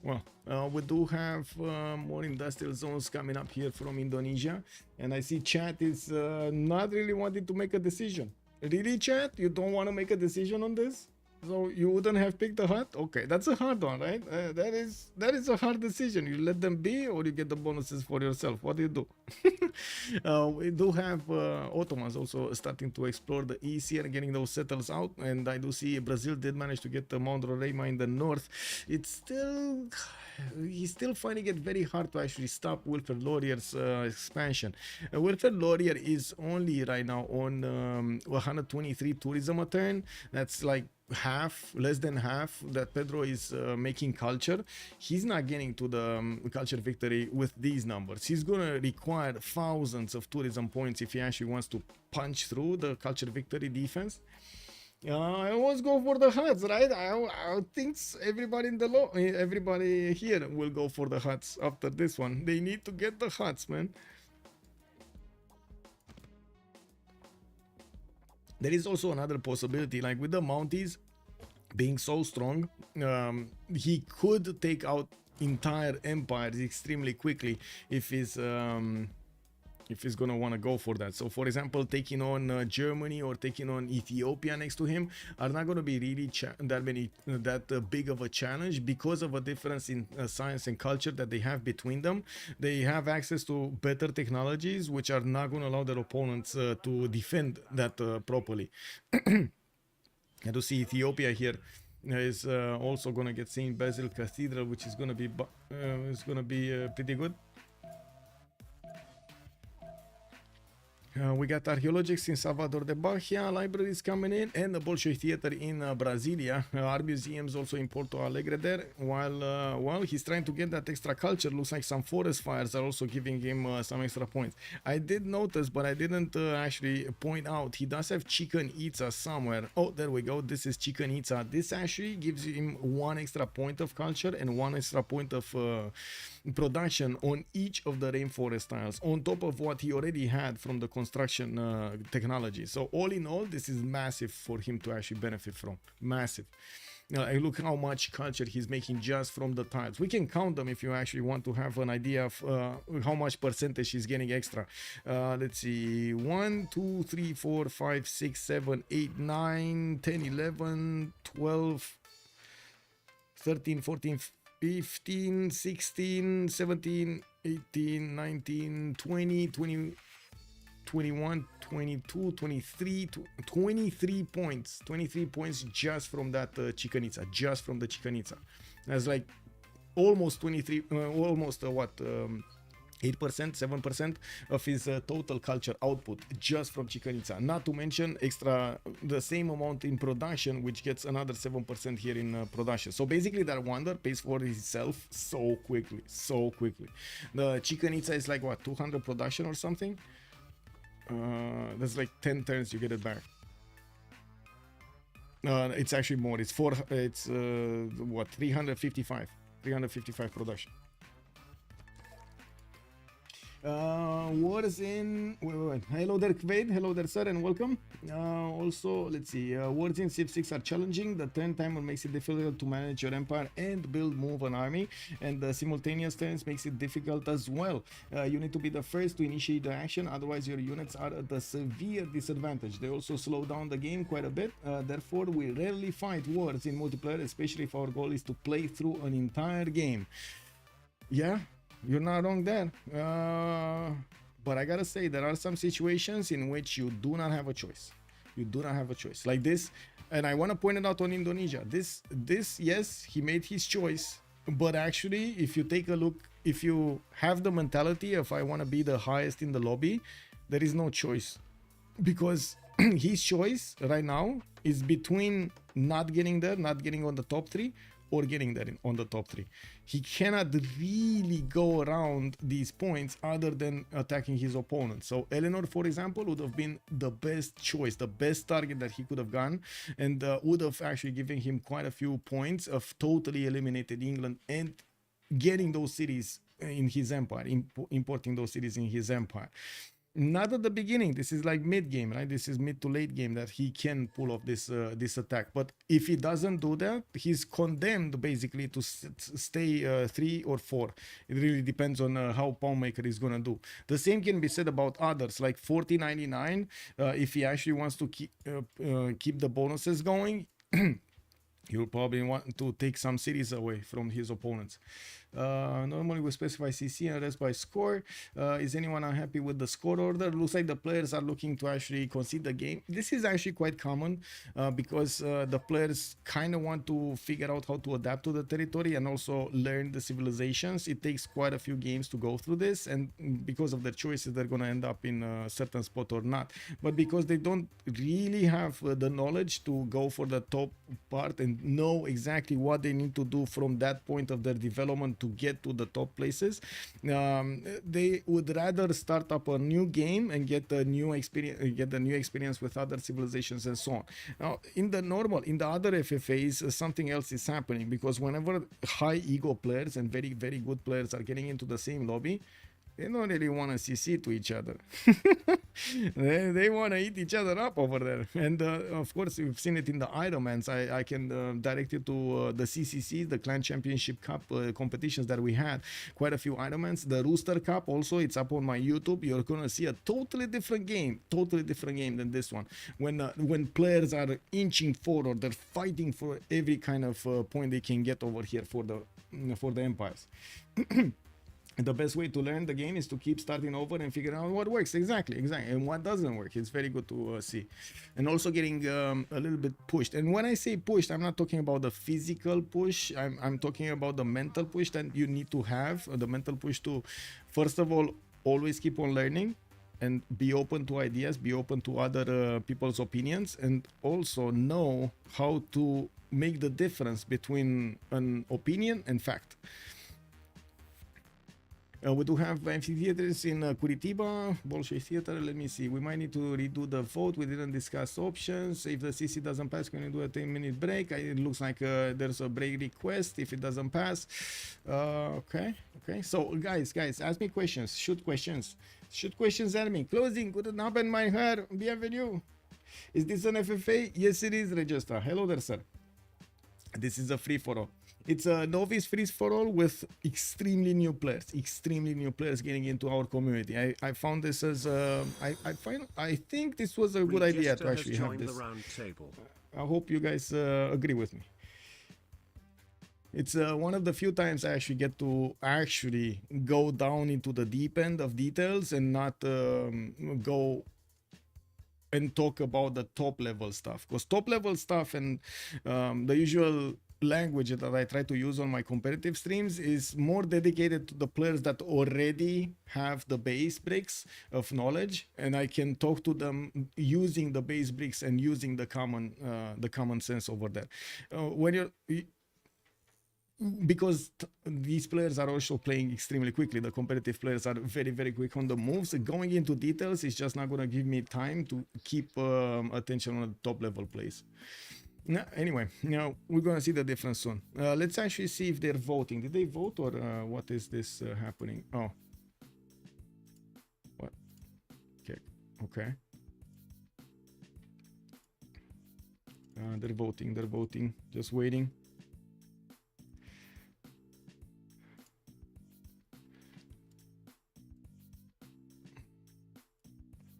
Well, we do have more industrial zones coming up here from Indonesia, and I see chat is not really wanting to make a decision. Really, chat? You don't want to make a decision on this? So you wouldn't have picked the hut? Okay, that's a hard one, right? That is a hard decision. You let them be, or you get the bonuses for yourself. What do you do? We do have Ottomans also starting to explore the east here, getting those settles out, and I do see Brazil did manage to get the Mount Roraima in the north. He's still finding it very hard to actually stop Wilfred Laurier's expansion. Wilfred Laurier is only right now on 123 tourism a turn. That's like less than half that Pedro is making culture. He's not getting to the culture victory with these numbers. He's gonna require thousands of tourism points if he actually wants to punch through the culture victory defense. I always go for the huts, right? I think everybody here will go for the huts after this one. They need to get the huts, man. There is also another possibility, like with the Mounties being so strong, he could take out entire empires extremely quickly if he's gonna want to go for that. So for example, taking on Germany or taking on Ethiopia next to him are not going to be really that big of a challenge because of a difference in science and culture that they have between them. They have access to better technologies which are not going to allow their opponents to defend that properly. And to see Ethiopia here is also going to get St. Basil Cathedral, which is going to be pretty good. We got archaeologists in Salvador de Bahia, libraries coming in, and the Bolshoi Theater in Brasilia. Art museums also in Porto Alegre there. While he's trying to get that extra culture, looks like some forest fires are also giving him some extra points. I did notice, but I didn't actually point out, he does have Chichen Itza somewhere. Oh, there we go. This is Chichen Itza. This actually gives him 1 extra point of culture and 1 extra point of production on each of the rainforest tiles, on top of what he already had from the construction technology. So all in all, this is massive for him to actually benefit from. Massive. Look how much culture he's making just from the tiles. We can count them if you actually want to have an idea of how much percentage he's getting extra. Let's see, 1 2 3 4 5 6 7 8 9 10 11 12 13 14 15 16 17 18 19 20 21 22 23 23 points 23 points just from that Chichen Itza, just from the Chichen Itza. That's like almost 23 almost 8%, 7% of his total culture output just from Chichen Itza. Not to mention extra the same amount in production, which gets another 7% here in production. So basically that wonder pays for itself so quickly. The Chichen Itza is like what, 200 production or something? That's like 10 turns you get it back. It's actually more. It's 355 production. What is in wait. Hello there, Kvade. Hello there, sir, and welcome. Also, let's see, words in Civ6 are challenging. The turn timer makes it difficult to manage your empire and move an army, and the simultaneous turns makes it difficult as well. You need to be the first to initiate the action, otherwise your units are at a severe disadvantage. They also slow down the game quite a bit, therefore we rarely fight wars in multiplayer, especially if our goal is to play through an entire game. Yeah, you're not wrong there. But I gotta say, there are some situations in which you do not have a choice. You do not have a choice like this, and I want to point it out on Indonesia. This yes, he made his choice, but actually, if you take a look, if you have the mentality of I want to be the highest in the lobby, there is no choice, because his choice right now is between not getting there, not getting on the top 3, or getting there on the top 3. He cannot really go around these points other than attacking his opponent. So Eleanor, for example, would have been the best choice, the best target that he could have gone, and would have actually given him quite a few points of totally eliminated England and getting those cities in his empire, importing those cities in his empire. Not at the beginning. This is like mid game, right? This is mid to late game that he can pull off this this attack. But if he doesn't do that, he's condemned basically to stay 3 or 4. It really depends on how Pawnmaker is gonna do. The same can be said about others like 4099. If he actually wants to keep the bonuses going, he'll probably want to take some cities away from his opponents. Normally we specify CC and rest by score. Is anyone unhappy with the score order? Looks like the players are looking to actually concede the game. This is actually quite common because the players kind of want to figure out how to adapt to the territory and also learn the civilizations. It takes quite a few games to go through this, and because of their choices they're going to end up in a certain spot or not. But because they don't really have the knowledge to go for the top part and know exactly what they need to do from that point of their development to get to the top places, they would rather start up a new game and get a new experience with other civilizations and so on. Now in the other FFAs, something else is happening, because whenever high ego players and very good players are getting into the same lobby, they don't really want to CC to each other. they want to eat each other up over there. And of course, we've seen it in the Ironmans. I can direct you to the CCC, the Clan Championship Cup competitions that we had. Quite a few Ironmans. The Rooster Cup also, it's up on my YouTube. You're going to see a totally different game than this one. When players are inching forward, they're fighting for every kind of point they can get over here for the empires. The best way to learn the game is to keep starting over and figure out what works exactly, and what doesn't work. It's very good to see. And also getting a little bit pushed. And when I say pushed, I'm not talking about the physical push. I'm talking about the mental push that you need to have. The mental push to, first of all, always keep on learning and be open to ideas, be open to other people's opinions, and also know how to make the difference between an opinion and fact. We do have amphitheaters in Curitiba, Bolshoi Theater. Let me see. We might need to redo the vote. We didn't discuss options. If the CC doesn't pass, can we do a 10-minute break? It looks like there's a break request if it doesn't pass. Okay. So guys, ask me questions. Shoot questions at me. Closing. Guten Abend, mein Herr. Bienvenue. Is this an FFA? Yes, it is, Registra. Hello there, sir. This is a free-for-all. It's a novice free-for-all with extremely new players getting into our community. I found this as I think this was a good idea to actually have this. I hope you guys agree with me. It's one of the few times I actually get to actually go down into the deep end of details and not go and talk about the top level stuff, because top level stuff and the usual language that I try to use on my competitive streams is more dedicated to the players that already have the base bricks of knowledge, and I can talk to them using the base bricks and using the common sense over there. Because these players are also playing extremely quickly. The competitive players are very quick on the moves. Going into details is just not going to give me time to keep attention on the top level plays. Anyway, we're going to see the difference soon. Let's actually see if they're voting. Did they vote, or what is this happening? Oh. What? Okay. They're voting. Just waiting.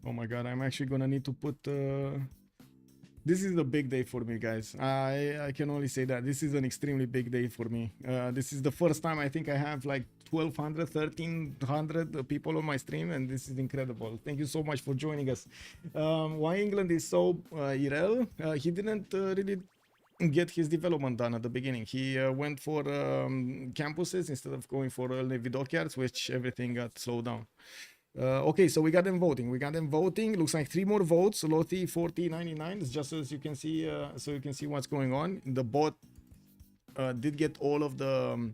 Oh my god, I'm actually gonna need to put this is a big day for me, guys. I can only say that this is an extremely big day for me. This is the first time I think I have like 1200, 1300 people on my stream, and this is incredible. Thank you so much for joining us. Why England is so irrel? He didn't really get his development done at the beginning. He went for campuses instead of going for Navy dockyards, which everything got slowed down. Okay, so we got them voting. Looks like 3 more votes. Lottie 4099. It's just as you can see, so you can see what's going on. The bot did get all of the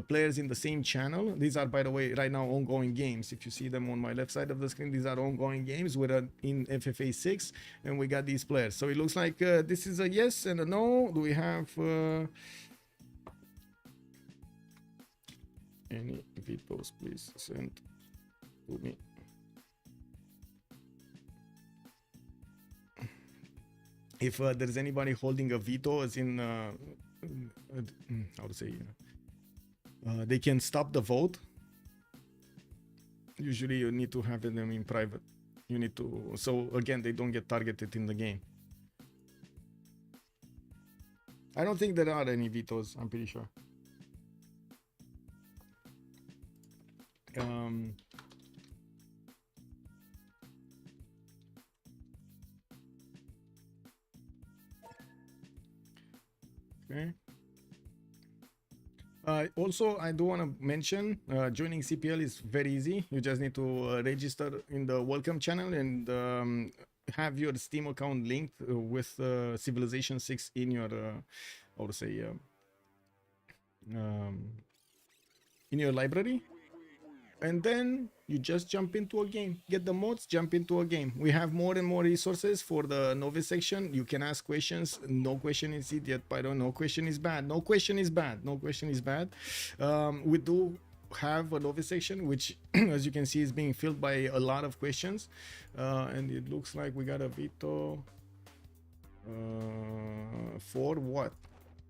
players in the same channel. These are, by the way, right now ongoing games. If you see them on my left side of the screen, these are ongoing games. We're in FFA 6, and we got these players. So it looks like this is a yes and a no. Do we have any vetoes? Please send to me. If there's anybody holding a veto, as in how to say, they can stop the vote. Usually you need to have them in private. You need to, so again, they don't get targeted in the game. I don't think there are any vetoes, I'm pretty sure. Okay. Also, I do want to mention joining CPL is very easy. You just need to register in the welcome channel and have your Steam account linked with Civilization 6 in your, how to say, in your library. And then you just jump into a game. Get the mods, jump into a game. We have more and more resources for the novice section. You can ask questions. No question is idiot, Pyro. No question is bad. No question is bad. No question is bad. We do have a novice section, which, as you can see, is being filled by a lot of questions. And it looks like we got a veto for what?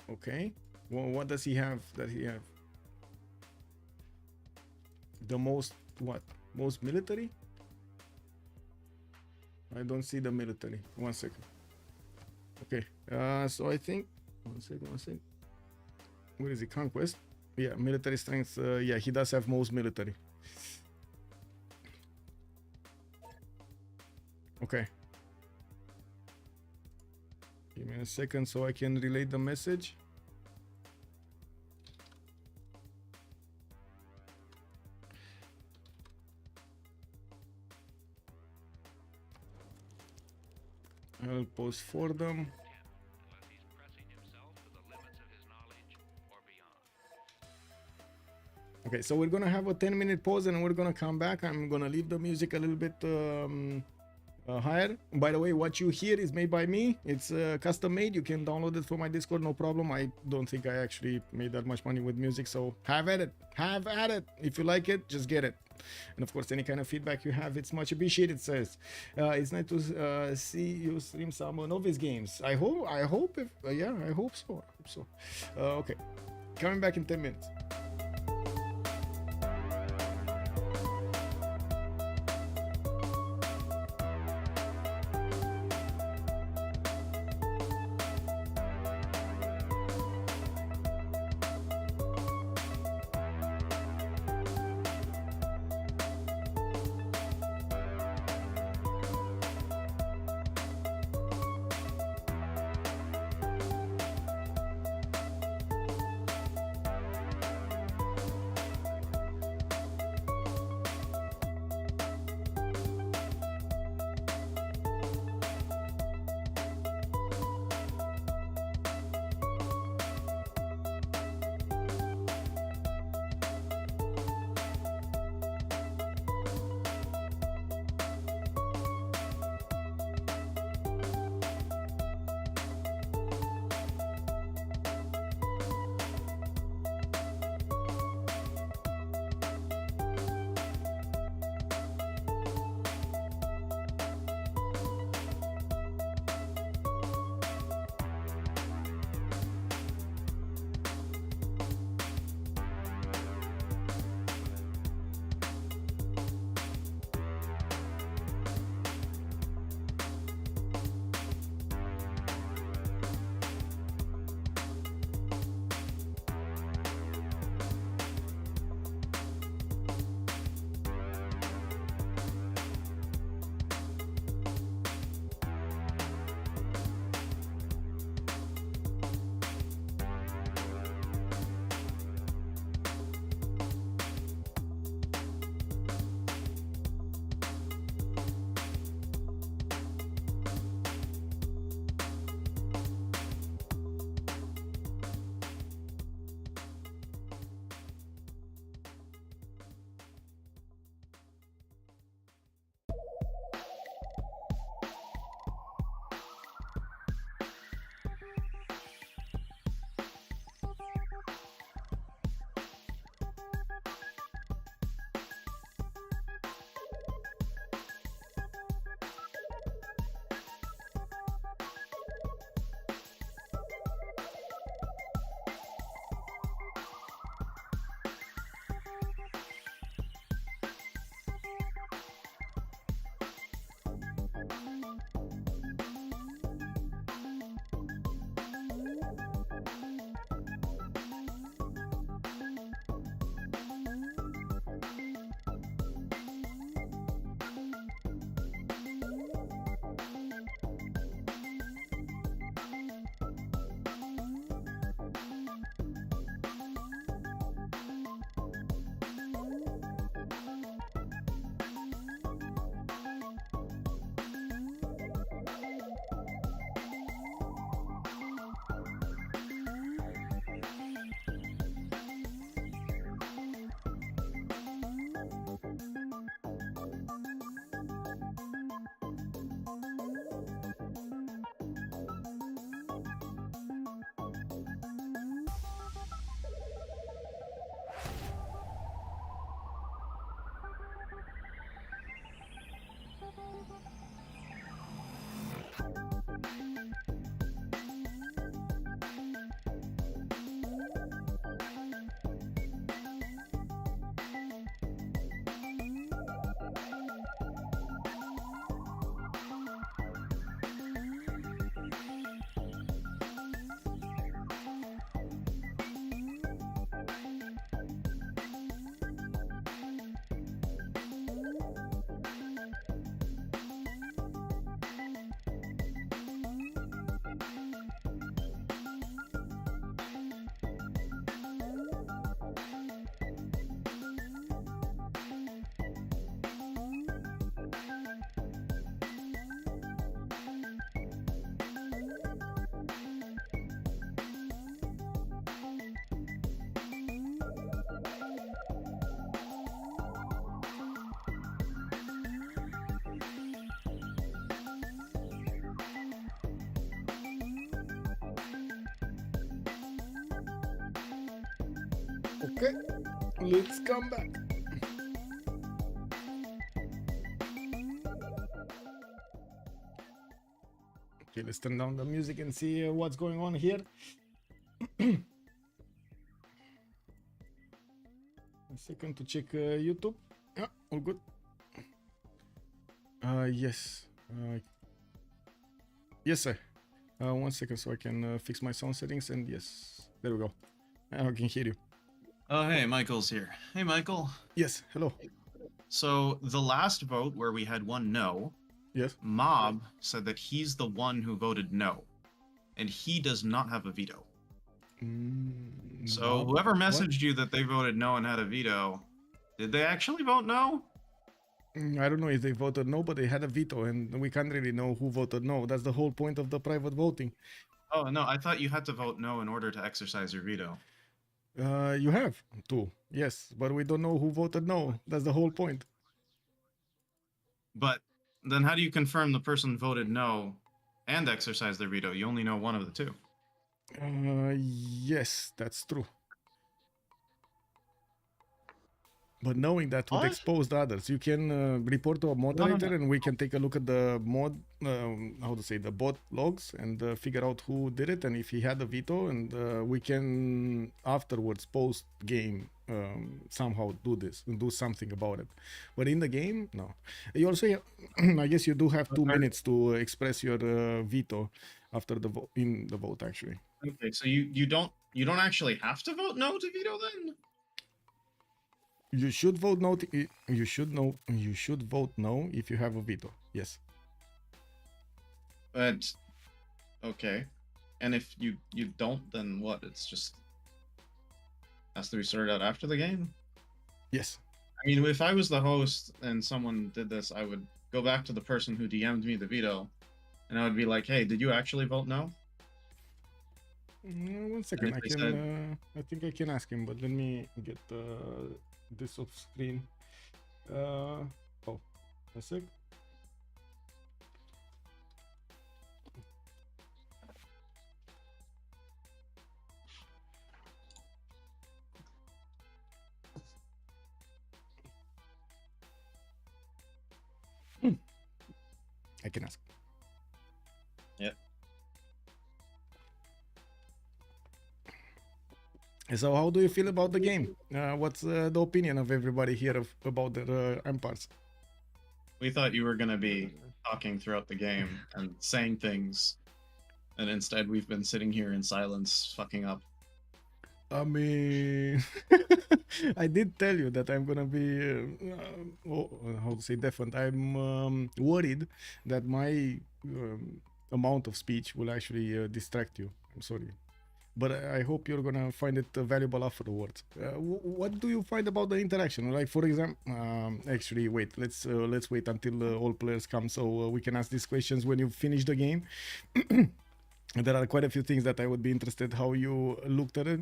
Okay. Well, what does he have that he have? The most what? Most military? I don't see the military. 1 second. Okay. So I think 1 second. Where is it? Conquest? Yeah, military strength. Yeah, he does have most military. Okay. Give me a second so I can relay the message. I'll post for them. Okay, so we're gonna have a 10-minute pause and we're gonna come back. I'm gonna leave the music a little bit higher. By the way, what you hear is made by me. It's custom made. You can download it from my Discord, no problem. I don't think I actually made that much money with music, so have at it. Have at it. If you like it, just get it. And of course, any kind of feedback you have, it's much appreciated. Says it's nice to see you stream some novice games. I hope if yeah, I hope so. Okay, coming back in 10 minutes. Okay, let's come back. Okay, let's turn down the music and see what's going on here. A second to check YouTube. Yeah, all good. Yes. Yes, sir. 1 second so I can fix my sound settings, and yes, there we go. Now I can hear you. Oh, hey, Michael's here. Hey, Michael. Yes, hello. So the last vote where we had one no, Yes. Mob said that he's the one who voted no, and he does not have a veto. So whoever messaged you that they voted no and had a veto, did they actually vote no? I don't know if they voted no, but they had a veto, and we can't really know who voted no. That's the whole point of the private voting. Oh, no, I thought you had to vote no in order to exercise your veto. You have to, yes, but we don't know who voted no. That's the whole point. But then how do you confirm the person voted no and exercised their veto? You only know one of the two. Yes, that's true. But knowing that would What? expose the others. You can report to a moderator, and we can take a look at the mod, how to say, the bot logs, and figure out who did it and if he had a veto, and we can afterwards, post game, somehow do this and do something about it. But in the game, no. You also, I guess, you do have 2 minutes to express your veto after the vote, in the vote, actually. Okay, so you don't actually have to vote no to veto then? You should vote no. You should vote no if you have a veto. Yes. But okay, and if you don't, then what? It's just has to be sorted out after the game. Yes. I mean, if I was the host and someone did this, I would go back to the person who DM'd me the veto, and I would be like, "Hey, did you actually vote no?" 1 second. I think I can ask him, but let me get this off screen. Oh, a sec. I can ask. Yep. So how do you feel about the game? What's the opinion of everybody here about the empires? We thought you were gonna be talking throughout the game and saying things, and instead we've been sitting here in silence, fucking up. I mean, I did tell you that I'm gonna be, how to say, different. I'm worried that my amount of speech will actually distract you. I'm sorry. But I hope you're gonna find it valuable afterwards. What do you find about the interaction? Like, for example, actually, wait. Let's wait until all players come so we can ask these questions when you finish the game. There are quite a few things that I would be interested how you looked at it.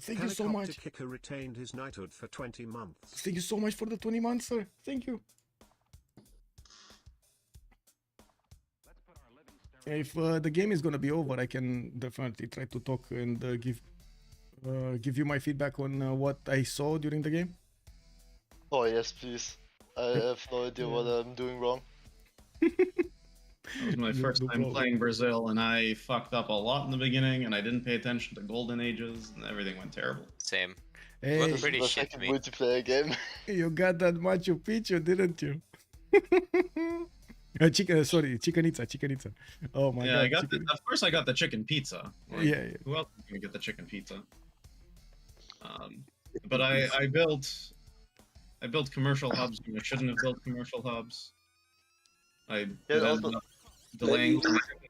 Thank you so much. Kicker retained his knighthood for 20 months. Thank you so much for the 20 months, sir. Thank you. If the game is gonna be over, I can definitely try to talk and give you my feedback on what I saw during the game. Oh yes, please. I have no idea what I'm doing wrong. That was my No- first no time problem. playing Brazil, and I fucked up a lot in the beginning, and I didn't pay attention to Golden Ages, and everything went terrible. Same. Hey, What This pretty is my shit second to me. multiplayer game. you got that Machu Picchu, didn't you? Chicken Itza. Oh my Yeah, god. I got. chicken- Of course, I got the chicken pizza. Like, Yeah, yeah. Who else is gonna get the chicken pizza? But I built commercial hubs when I shouldn't have built commercial hubs. I Yeah, ended also- up delaying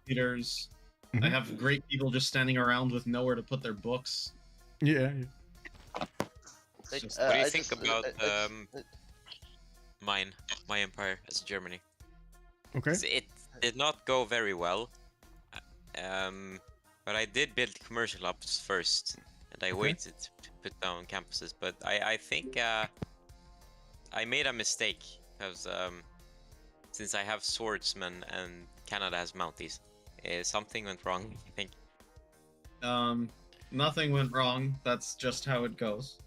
leaders. I Mhm. have great people just standing around with nowhere to put their books. Yeah. It's Like, just- What do you I think just- about I- my empire as Germany? Okay. It did not go very well. But I did build commercial hubs first, and I Okay. waited to put down campuses. But I think I made a mistake because since I have swordsmen and Canada has mounties, something went wrong. I think. Nothing went wrong. That's just how it goes.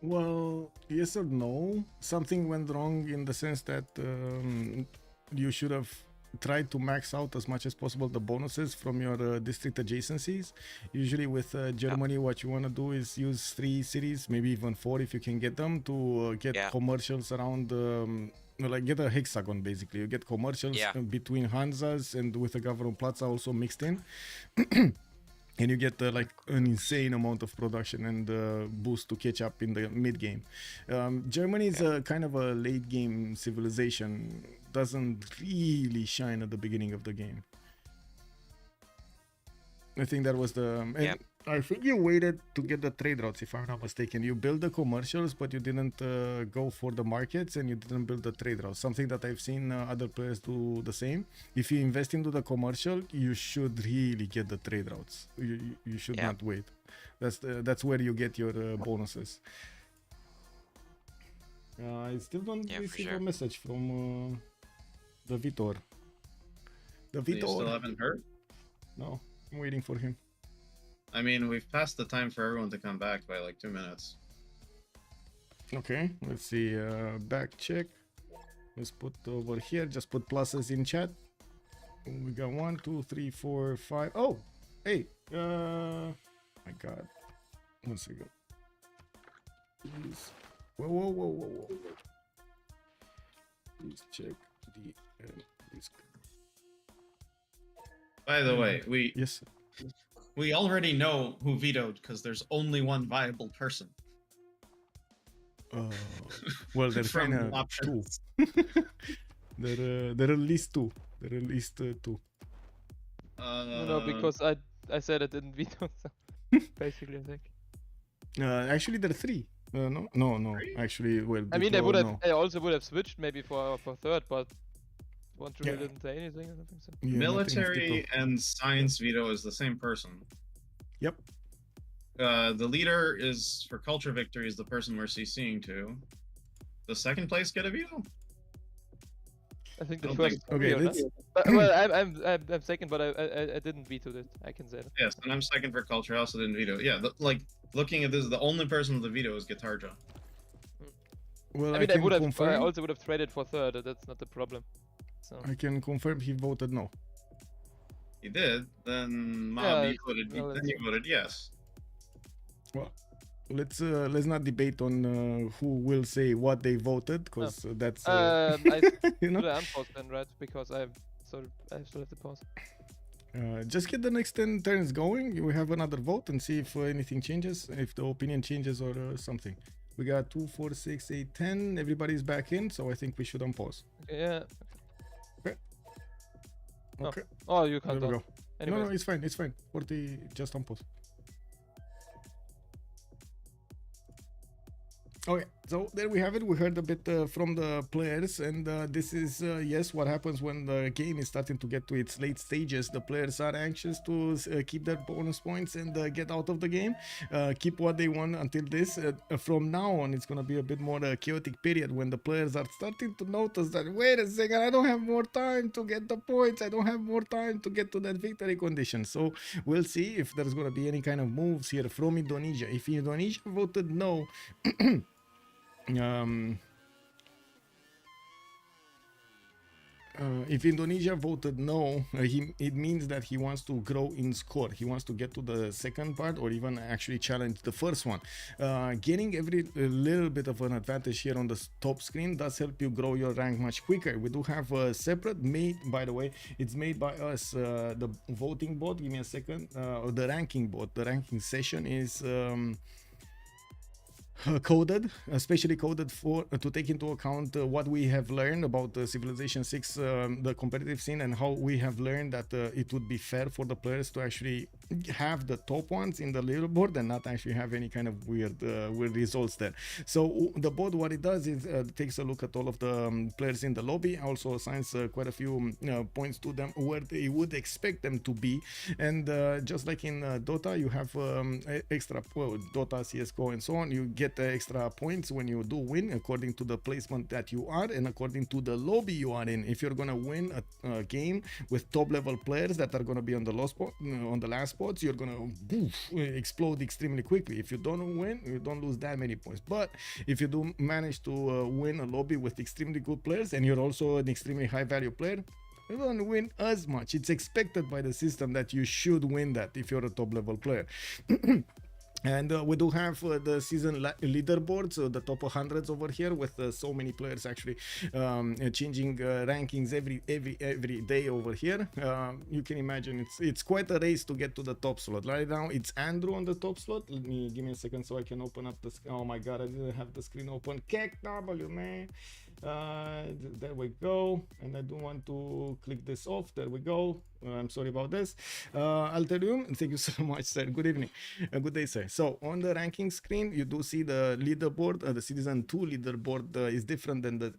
Well, yes or no. Something went wrong in the sense that you should have tried to max out as much as possible the bonuses from your district adjacencies. Usually with Germany, what you want to do is use 3 cities, maybe even 4 if you can get them, to get Yeah. commercials around, like get a hexagon basically. You get commercials Yeah. between Hanzas and with the government plaza also mixed in. And you get like an insane amount of production and boost to catch up in the mid game. Germany is a kind of a late game civilization, doesn't really shine at the beginning of the game. I think that was the. And Yeah. I think you waited to get the trade routes, if I'm not mistaken. You built the commercials, but you didn't go for the markets and you didn't build the trade routes. Something that I've seen other players do the same. If you invest into the commercial, you should really get the trade routes. You should Yeah. not wait. That's where you get your bonuses. I still don't Yeah, for receive sure. a message from the Vitor. The You still Vitor. haven't heard? No, I'm waiting for him. I mean, we've passed the time for everyone to come back by like 2 minutes. Okay, let's see. Back check. Let's put over here. Just put pluses in chat. We got 1, 2, 3, 4, 5. Oh, hey. My God. 1 second. Please. Whoa. Please check the disk. By the way, Yes. we already know who vetoed because there's only one viable person. Well, there's From kind of 2. options. There are at least 2. There are at least 2. No, because I said I didn't veto, so basically I think. Actually, there are 3. No. Actually, well. I mean, I Vitor, would have. no. I also would have switched maybe for third, but one really Yeah. didn't say anything. I don't think so. Yeah, nothing of Military Vitor. and science veto is the same person. Yep. The leader is for culture victory is the person we're CCing to. The second place get a veto? I think the I don't first. think- Okay, three or let's. not. But, well, I'm second, but I didn't veto it. I can say that. Yes, and I'm second for culture. I also didn't veto. Yeah, like looking at this, the only person with the veto is Guitarja. Well, I mean, I can would have. I confirm. also would have traded for third. That's not the problem. So I can confirm he voted no. He did. Then Mob, Yeah, you voted. well, Then you voted yes. Well, let's not debate on who will say what they voted, because that's I you know. should have unpaused then, right? Because I still have to pause. Just get the next 10 turns going. We have another vote and see if anything changes, if the opinion changes or something. We got 2, 4, 6, 8, 10. Everybody's back in, so I think we should unpause. Okay, yeah. Oh. Okay, Oh, you there can't. we Go. go. Anyway. No, it's fine. It's fine. 40, just unpause. Okay, So there we have it. We heard a bit from the players, and this is yes, what happens when the game is starting to get to its late stages. The players are anxious to keep their bonus points and get out of the game, keep what they want until this. From now on, it's gonna be a bit more chaotic period when the players are starting to notice that, wait a second, I don't have more time to get the points. I don't have more time to get to that victory condition. So we'll see if there's gonna be any kind of moves here from Indonesia. If Indonesia voted no. If Indonesia voted no, it means that he wants to grow in score. He wants to get to the second part or even actually challenge the first one. Getting every little bit of an advantage here on the top screen does help you grow your rank much quicker. We do have a separate made, by the way, it's made by us, the voting bot. Give me a second. The ranking bot, the ranking session is coded, especially coded for to take into account what we have learned about Civilization 6, the competitive scene, and how we have learned that it would be fair for the players to actually have the top ones in the leaderboard and not actually have any kind of weird results there. So the bot, what it does is takes a look at all of the players in the lobby, also assigns quite a few points to them where they would expect them to be, and just like in Dota, you have extra, well, Dota, CSGO, and so on, you get extra points when you do win according to the placement that you are and according to the lobby you are in. If you're gonna win a game with top level players that are gonna be on the last spots, you're gonna explode extremely quickly. If you don't win, you don't lose that many points. But if you do manage to win a lobby with extremely good players and you're also an extremely high value player, you don't win as much. It's expected by the system that you should win that if you're a top level player. And we do have the season leaderboards, the top 100s over here, with so many players actually changing rankings every day over here. You can imagine it's quite a race to get to the top slot. Right now it's Andrew on the top slot. Give me a second so I can open up the oh my god, I didn't have the screen open. KW, man. There we go, and I do want to click this off. There we go. I'm sorry about this. Alterium, thank you so much, sir. Good evening, good day, sir. So on the ranking screen, you do see the leaderboard. The Citizen 2 leaderboard is different than the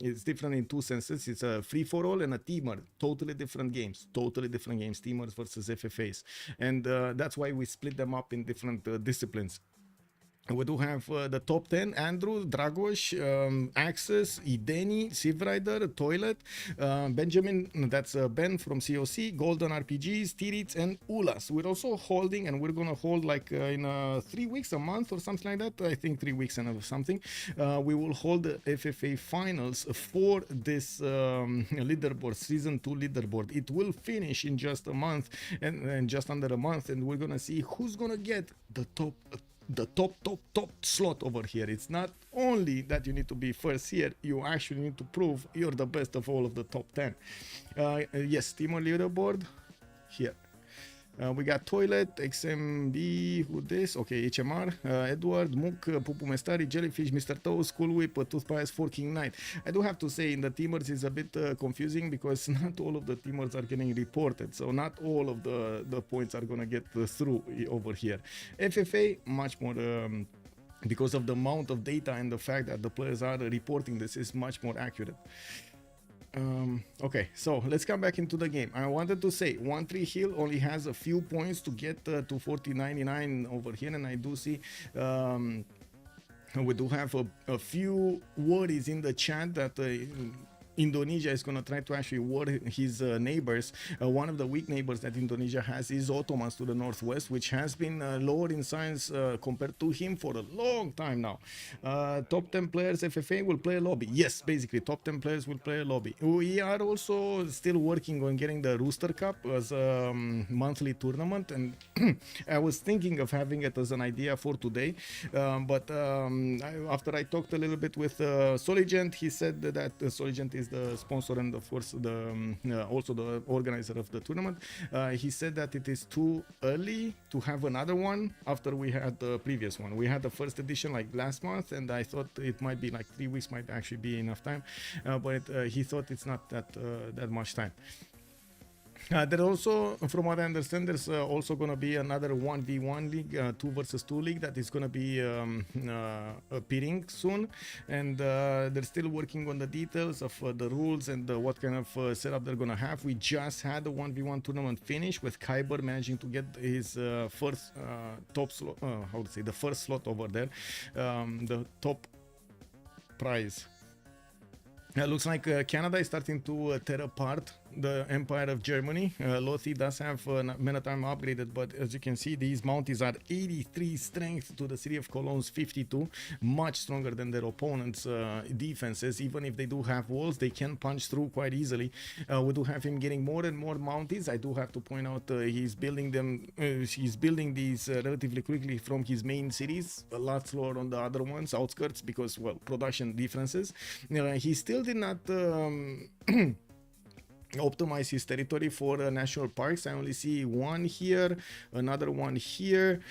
it's different in two senses. It's a free for all and a teamer. Totally different games. Teamers versus FFAs, and that's why we split them up in different disciplines. We do have the top 10: Andrew, Dragos, Axis, Ideni, Civ Rider, Toilet, Benjamin, that's Ben from COC, Golden RPGs, Tirits, and Ulas. We're also holding, and we're gonna hold like in 3 weeks, a month, or something like that. I think 3 weeks and something. We will hold the FFA finals for this leaderboard, season 2 leaderboard. It will finish in just a month, and just under a month, and we're gonna see who's gonna get the top slot over here. It's not only that you need to be first here, you actually need to prove you're the best of all of the top 10. Yes, Teamer leaderboard here. We got Toilet, XMB, who this? Okay, HMR, Edward, Mook, Pupu Mestari, Jellyfish, Mr. Toast, Cool Whip, Toothpies, Forking Knight. I do have to say, in the teamers is a bit confusing because not all of the teamers are getting reported, so not all of the points are gonna get through over here. FFA, much more because of the amount of data and the fact that the players are reporting, this is much more accurate. Okay, so let's come back into the game. I wanted to say 1-3 Hill only has a few points to get to 40.99 over here, and I do see we do have a few worries in the chat that Indonesia is going to try to actually ward his neighbors. One of the weak neighbors that Indonesia has is Ottomans to the northwest, which has been lower in science compared to him for a long time now. Top 10 players FFA will play a lobby. Yes, basically top 10 players will play a lobby. We are also still working on getting the Rooster Cup as a monthly tournament, and I was thinking of having it as an idea for today, but after I talked a little bit with Soligent, he said that Soligent is the sponsor and of course the also the organizer of the tournament. He said that it is too early to have another one after we had the previous one. We had the first edition like last month, and I thought it might be like 3 weeks might actually be enough time, but he thought it's not that much time. There also, from what I understand, there's also going to be another 1v1 league, 2 versus 2 league that is going to be appearing soon, and they're still working on the details of the rules and what kind of setup they're going to have. We just had the 1v1 tournament finish with Kyber managing to get his first top slot, how to say, the first slot over there, the top prize. It looks like Canada is starting to tear apart the Empire of Germany. Lothi does have Menatime upgraded, but as you can see, these Mounties are 83 strength to the city of Cologne's 52, much stronger than their opponents' defenses. Even if they do have walls, they can punch through quite easily. We do have him getting more and more Mounties. I do have to point out he's building them. He's building these relatively quickly from his main cities, a lot slower on the other ones, outskirts, because, well, production differences. He still did not optimize his territory for national parks. I only see one here, another one here.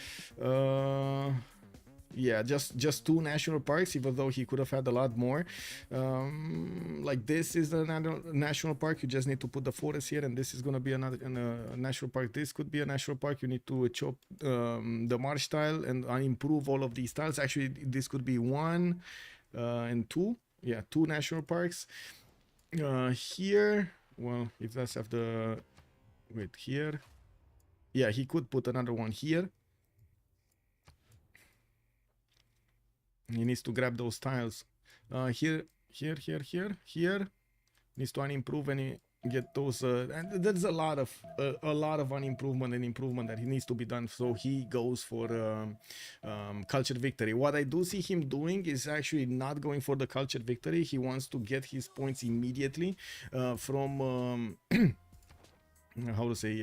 Yeah, just 2 national parks, even though he could have had a lot more. Like this is a national park. You just need to put the forest here, and this is going to be another national park. This could be a national park. You need to chop the marsh tile and improve all of these tiles. Actually, this could be 1 and 2. Yeah, 2 national parks. Here, well, it does have the, wait, here. Yeah, he could put another one here. He needs to grab those tiles. Here. Needs to unimprove and get those. And there's a lot of unimprovement and improvement that he needs to be done. So he goes for culture victory. What I do see him doing is actually not going for the culture victory. He wants to get his points immediately from. How to say,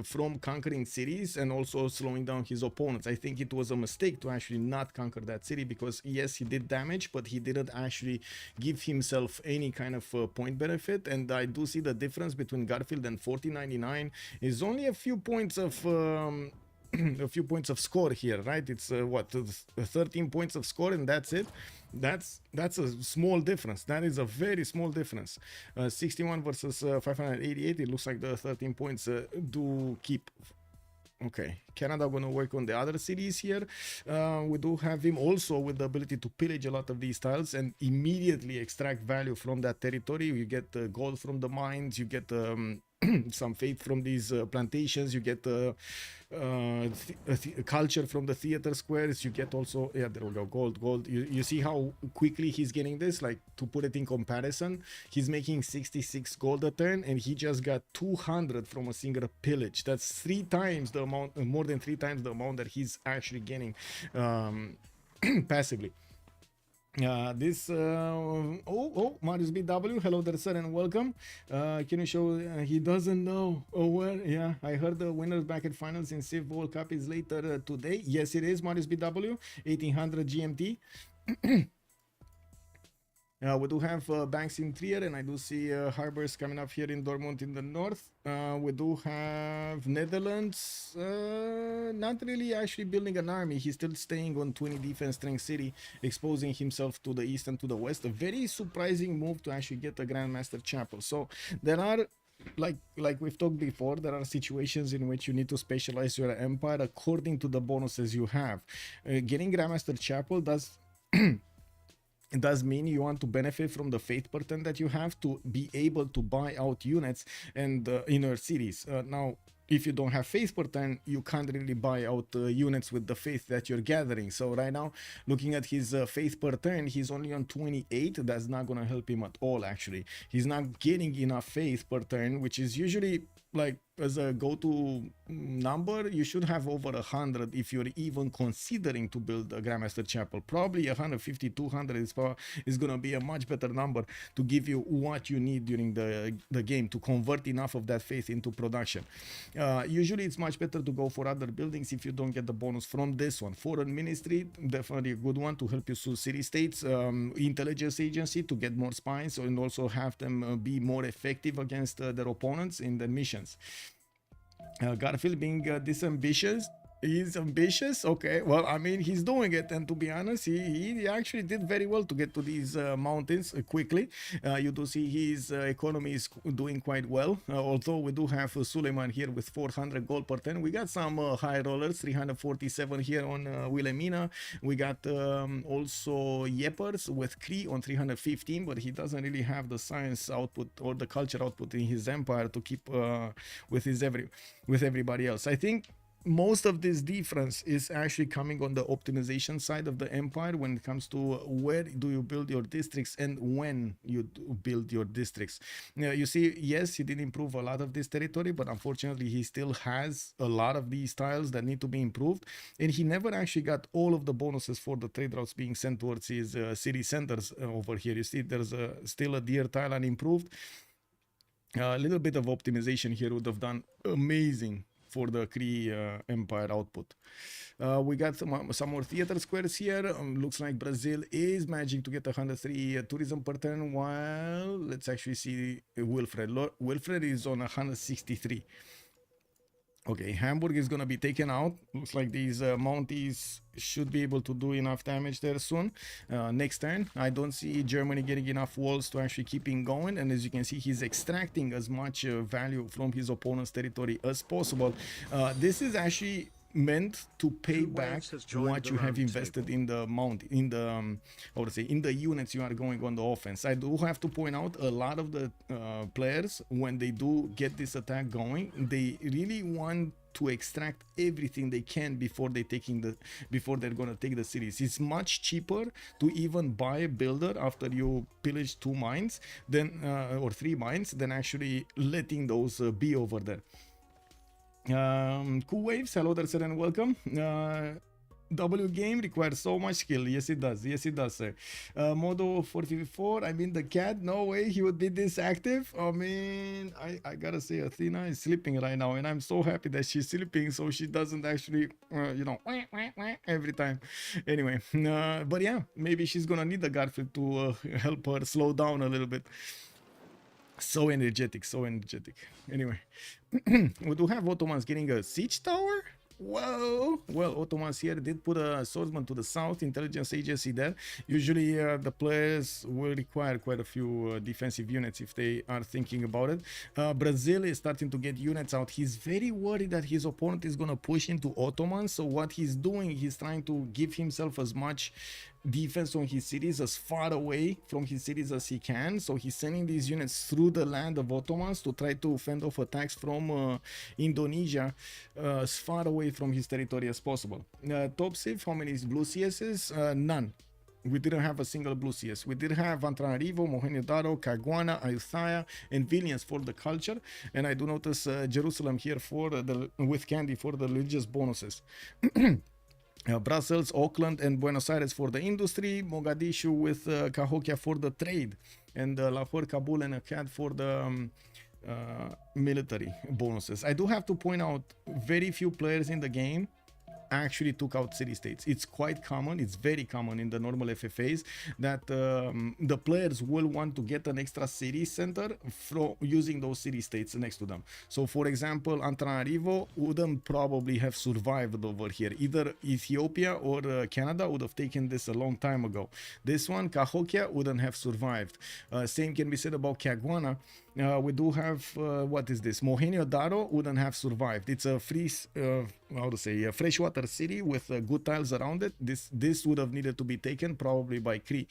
from conquering cities and also slowing down his opponents. I think it was a mistake to actually not conquer that city, because yes, he did damage, but he didn't actually give himself any kind of point benefit. And I do see the difference between Garfield and 4099 is only a few points of a few points of score here, right? It's what, 13 points of score, and that's it. That's a small difference. That is a very small difference. 61 versus 588. It looks like the 13 points do keep. Okay, Canada gonna work on the other cities here. We do have him also with the ability to pillage a lot of these tiles and immediately extract value from that territory. You get gold from the mines, you get some faith from these plantations, you get culture from the theater squares, you get also, yeah, there we go, gold. You see how quickly he's getting this? Like, to put it in comparison, he's making 66 gold a turn, and he just got 200 from a single pillage. That's 3 times the amount, more than 3 times the amount that he's actually getting passively. This Marius BW, hello there, sir, and welcome. Can you show? He doesn't know. Oh, where? Yeah, I heard the winners bracket finals in Civ World Cup is later today. Yes, it is, Marius BW, 1800 GMT. We do have banks in Trier, and I do see harbors coming up here in Dortmund in the north. We do have Netherlands, not really actually building an army. He's still staying on 20 defense strength city, exposing himself to the east and to the west. A very surprising move to actually get a Grandmaster Chapel. So there are, like we've talked before, there are situations in which you need to specialize your empire according to the bonuses you have. Getting Grandmaster Chapel does it does mean you want to benefit from the faith pattern that you have to be able to buy out units and in your cities. Now, if you don't have faith pattern, you can't really buy out units with the faith that you're gathering. So right now, looking at his faith pattern, he's only on 28. That's not going to help him at all, actually. He's not getting enough faith pattern, which is usually, like, as a go-to number, you should have over 100 if you're even considering to build a Grandmaster Chapel. Probably 150, 200 is going to be a much better number to give you what you need during the game to convert enough of that faith into production. Usually it's much better to go for other buildings if you don't get the bonus from this one. Foreign Ministry, definitely a good one to help you sue city-states. Intelligence Agency to get more spies and also have them be more effective against their opponents in their missions. Garfield being this ambitious He's ambitious. Okay, well, I mean, he's doing it, and to be honest, he actually did very well to get to these mountains quickly. You do see his economy is doing quite well. Although we do have Suleiman here with 400 gold per 10. We got some high rollers, 347 here on Wilhelmina. We got also Yepers with Kree on 315, but he doesn't really have the science output or the culture output in his empire to keep with everybody else. I think most of this difference is actually coming on the optimization side of the empire when it comes to where do you build your districts and when you build your districts. You see, yes, he did improve a lot of this territory, but unfortunately he still has a lot of these tiles that need to be improved, and he never actually got all of the bonuses for the trade routes being sent towards his city centers over here. You see, there's still a deer tile unimproved. A little bit of optimization here would have done amazing for the Kree Empire output. We got some more theater squares here. Looks like Brazil is managing to get 103 tourism per turn, while let's actually see Wilfred. Wilfred is on 163. Okay, Hamburg is gonna be taken out. Looks like these Mounties should be able to do enough damage there soon. Next turn, I don't see Germany getting enough walls to actually keep him going. And as you can see, he's extracting as much value from his opponent's territory as possible. This is actually meant to pay back what you have invested in the in the units you are going on the offense. I do have to point out a lot of the players, when they do get this attack going, they really want to extract everything they can before they're gonna take the cities. It's much cheaper to even buy a builder after you pillage 2 mines than or 3 mines than actually letting those be over there. Cool Waves, hello there, sir, and welcome. W game requires so much skill. Yes, it does. Yes, it does, sir. Modo 454. I mean, the cat. No way he would be this active. I mean, I gotta say, Athena is sleeping right now, and I'm so happy that she's sleeping, so she doesn't actually, you know, every time. Anyway, but yeah, maybe she's gonna need the Garfield to help her slow down a little bit. So energetic, so energetic. Anyway, we do have Ottomans getting a siege tower. Whoa! Well, Ottomans here did put a swordsman to the south, intelligence agency there. Usually the players will require quite a few defensive units if they are thinking about it. Brazil is starting to get units out. He's very worried that his opponent is going to push into Ottomans. So what he's doing, he's trying to give himself as much defense on his cities, as far away from his cities as he can. So he's sending these units through the land of Ottomans to try to fend off attacks from Indonesia as far away from his territory as possible. Top Civ, how many blue CSs? None. We didn't have a single blue CS. We did have Antananarivo, Mohenjo-Daro, Caguana, Ayutthaya, and Vilnius for the culture. And I do notice Jerusalem here for with Candy for the religious bonuses. Brussels, Auckland, and Buenos Aires for the industry, Mogadishu with Cahokia for the trade, and Lahore, Kabul, and Akkad for the military bonuses. I do have to point out, very few players in the game actually took out city-states. It's quite common, it's very common in the normal FFAs that the players will want to get an extra city center from using those city-states next to them. So for example, Antananarivo wouldn't probably have survived over here. Either Ethiopia or Canada would have taken this a long time ago. This one, Cahokia, wouldn't have survived. Same can be said about Caguana. We do have, what is this? Mohenjo-Daro wouldn't have survived. It's a a freshwater city with good tiles around it. This would have needed to be taken probably by Kree.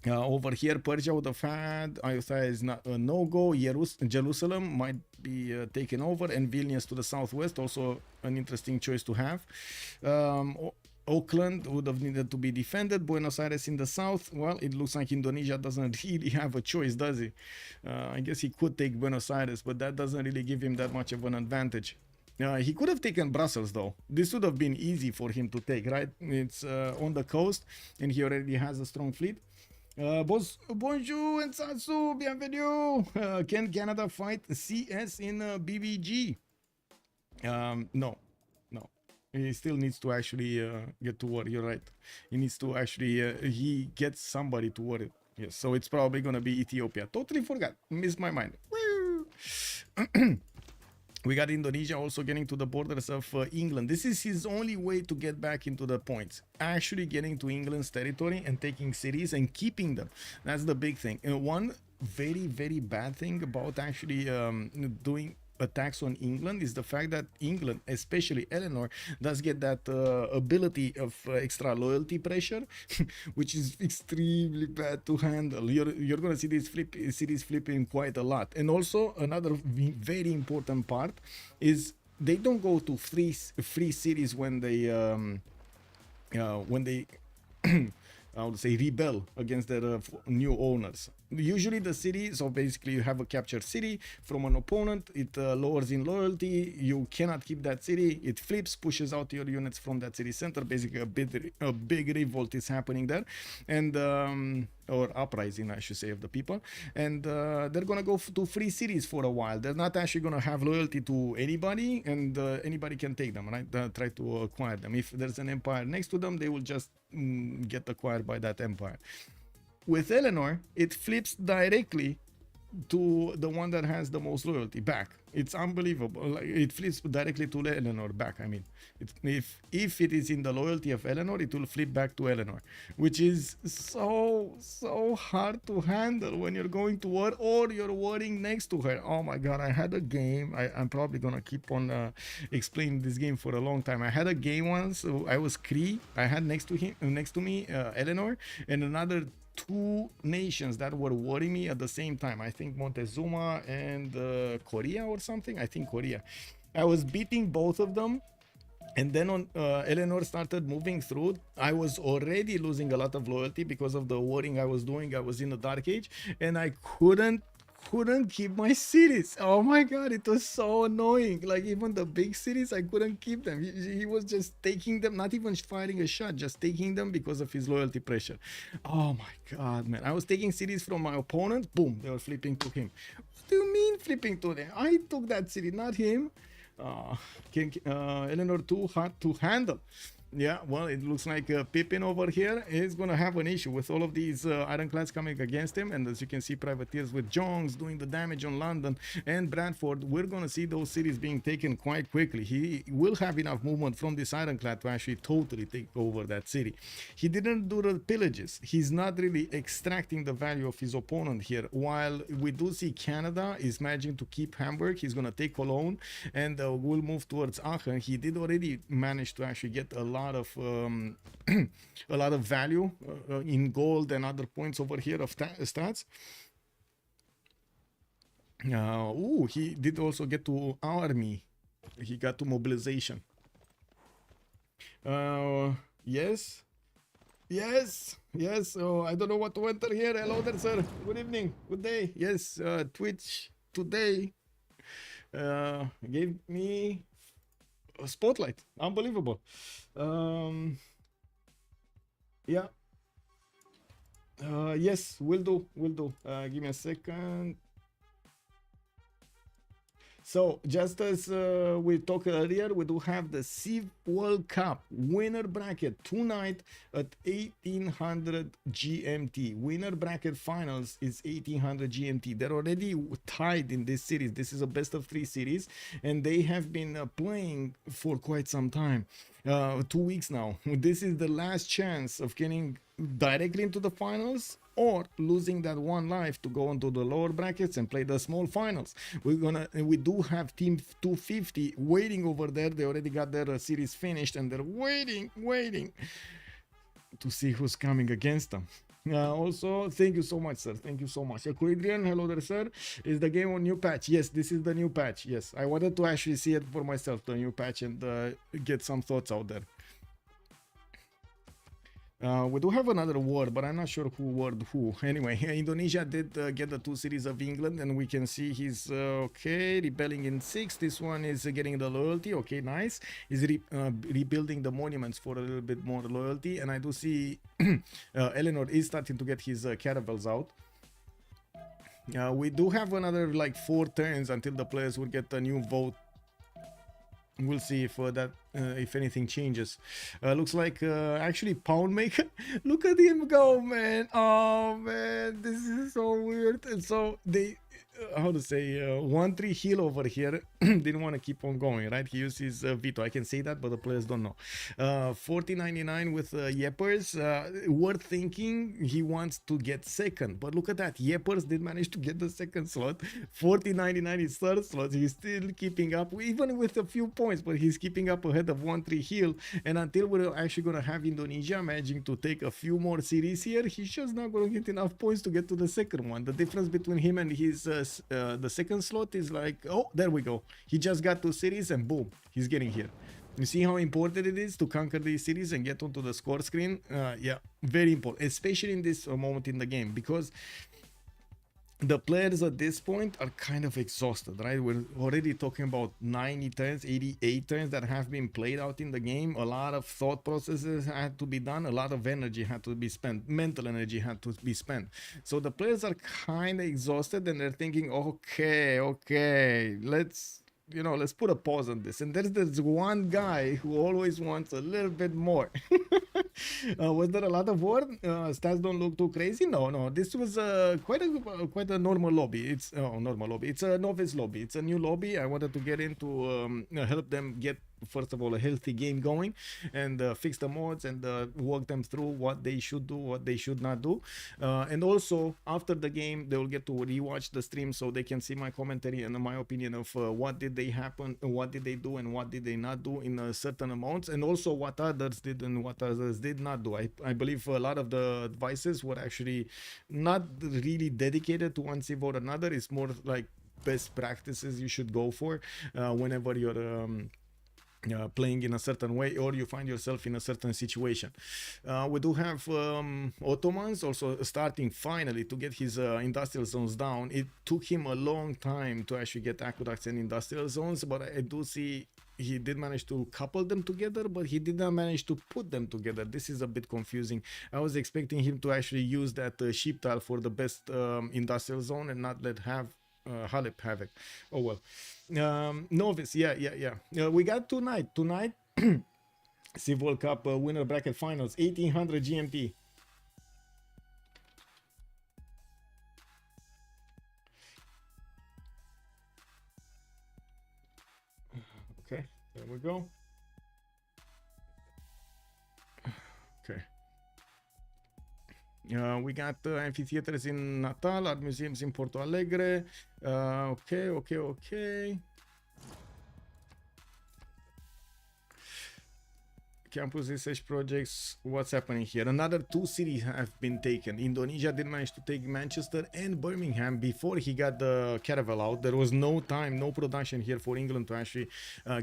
Over here, Persia would have had, Ayutthaya is not a no-go. Jerusalem might be taken over, and Vilnius to the southwest, also an interesting choice to have. Auckland would have needed to be defended. Buenos Aires in the south. Well, it looks like Indonesia doesn't really have a choice, does he? I guess he could take Buenos Aires, but that doesn't really give him that much of an advantage. He could have taken Brussels, though. This would have been easy for him to take, right? It's on the coast, and he already has a strong fleet. Bonjour and Sansu, bienvenue. Can Canada fight CS in BBG? No. He still needs to actually get to war. You're right. He needs to actually he gets somebody to war it. Yes, so it's probably gonna be Ethiopia. Totally forgot. Missed my mind. We got Indonesia also getting to the borders of England. This is his only way to get back into the points. Actually getting to England's territory and taking cities and keeping them. That's the big thing. And one very, very bad thing about actually doing attacks on England is the fact that England, especially Eleanor, does get that ability of extra loyalty pressure, which is extremely bad to handle. You're gonna see these cities flipping quite a lot. And also another very important part is they don't go to free cities when they I would say rebel against their new owners. Usually the city, so basically you have a captured city from an opponent, it lowers in loyalty, you cannot keep that city, it flips, pushes out your units from that city center, basically a big revolt is happening there, and or uprising I should say of the people, and they're gonna go to free cities for a while. They're not actually gonna have loyalty to anybody, and anybody can take them, right? Try to acquire them. If there's an empire next to them, they will just get acquired by that empire. With Eleanor, it flips directly to the one that has the most loyalty back. It's unbelievable. Like, it flips directly to Eleanor back. I mean, if it is in the loyalty of Eleanor, it will flip back to Eleanor, which is so hard to handle when you're going to war or you're warring next to her. Oh my god, I had a game. I'm probably gonna keep on explaining this game for a long time. I had a game once. I was Cree. I had next to me Eleanor and another two nations that were warring me at the same time. I think Montezuma and Korea or something. I think Korea. I was beating both of them, and then on Eleanor started moving through. I was already losing a lot of loyalty because of the warring I was doing. I was in the Dark Age, and I couldn't keep my cities. Oh my god, it was so annoying. Like even the big cities, I couldn't keep them. He was just taking them, not even firing a shot, just taking them because of his loyalty pressure. Oh my god, man. I was taking cities from my opponent, boom, they were flipping to him. What do you mean flipping to them? I took that city, not him. Eleanor too hard to handle. Yeah, well, it looks like Pippin over here is going to have an issue with all of these ironclads coming against him. And as you can see, privateers with Jongs doing the damage on London and Bradford. We're going to see those cities being taken quite quickly. He will have enough movement from this ironclad to actually totally take over that city. He didn't do the pillages. He's not really extracting the value of his opponent here. While we do see Canada is managing to keep Hamburg. He's going to take Cologne and will move towards Aachen. He did already manage to actually get a lot of a lot of value in gold and other points over here of stats. He did also get to army. He got to mobilization. Yes. Oh, I don't know what to enter here. Hello there, sir. Good evening. Good day. Yes, Twitch today gave me a spotlight. Unbelievable. Yeah. Yes, will do. Give me a second. So just as we talked earlier, we do have the Civ World Cup winner bracket tonight at 1800 GMT. Winner bracket finals is 1800 GMT. They're already tied in this series. This is a best of 3 series, and they have been playing for quite some time. 2 weeks now. This is the last chance of getting directly into the finals or losing that one life to go into the lower brackets and play the small finals. We do have team 250 waiting over there. They already got their series finished and they're waiting to see who's coming against them. Also, thank you so much, sir. Thank you so much. Adrian, hello there, sir. Is the game on new patch? Yes, this is the new patch. Yes, I wanted to actually see it for myself, the new patch, and get some thoughts out there. We do have another ward, but I'm not sure who ward who. Anyway, Indonesia did get the 2 cities of England, and we can see he's okay, rebelling in 6. This one is getting the loyalty. Okay, nice. He's rebuilding the monuments for a little bit more loyalty, and I do see Eleanor is starting to get his caravels out. We do have another like 4 turns until the players will get a new vote. We'll see if if anything changes. Looks like actually Poundmaker. Look at him go, man. Oh man, this is so weird. And so how to say 1-3 heal over here. Didn't want to keep on going, right? He used his veto. I can say that, but the players don't know. 4099 with Yepers. Worth thinking he wants to get second, but look at that. Yepers did manage to get the second slot. 4099 is third slot. He's still keeping up, even with a few points, but he's keeping up ahead of 1-3 heal. And until we're actually gonna have Indonesia managing to take a few more series here, he's just not gonna get enough points to get to the second one. The difference between him and his the second slot is like, oh, there we go. He just got to series and boom, he's getting here. You see how important it is to conquer these cities and get onto the score screen? Yeah, very important, especially in this moment in the game, because the players at this point are kind of exhausted, right? We're already talking about 90 turns, 88 turns that have been played out in the game. A lot of thought processes had to be done. A lot of energy had to be spent. Mental energy had to be spent. So the players are kind of exhausted and they're thinking, okay, let's put a pause on this. And there's one guy who always wants a little bit more. Was there a lot of war? Stats don't look too crazy. No. This was quite a normal lobby. It's normal lobby. It's a novice lobby. It's a new lobby. I wanted to get into help them get, first of all, a healthy game going, and fix the mods and walk them through what they should do, what they should not do. And also after the game, they will get to rewatch the stream so they can see my commentary and my opinion of what did they happen, what did they do, and what did they not do in certain amounts, and also what others did and what others did not do. I believe a lot of the advices were actually not really dedicated to one civ or another. It's more like best practices you should go for whenever you're playing in a certain way or you find yourself in a certain situation. We do have Ottomans also starting finally to get his industrial zones down. It took him a long time to actually get aqueducts and industrial zones, but I do see he did manage to couple them together, but he did not manage to put them together. This is a bit confusing. I was expecting him to actually use that sheep tile for the best industrial zone and not let Halep have it. Oh well. Novice, yeah. We got tonight Civ World Cup winner bracket finals, 1800 GMT. Okay, there we go. Okay. We got amphitheaters in Natal, art museums in Porto Alegre. Okay. Campus research projects. What's happening here? Another 2 cities have been taken. Indonesia did manage to take Manchester and Birmingham before he got the caravel out. There was no time, no production here for England to actually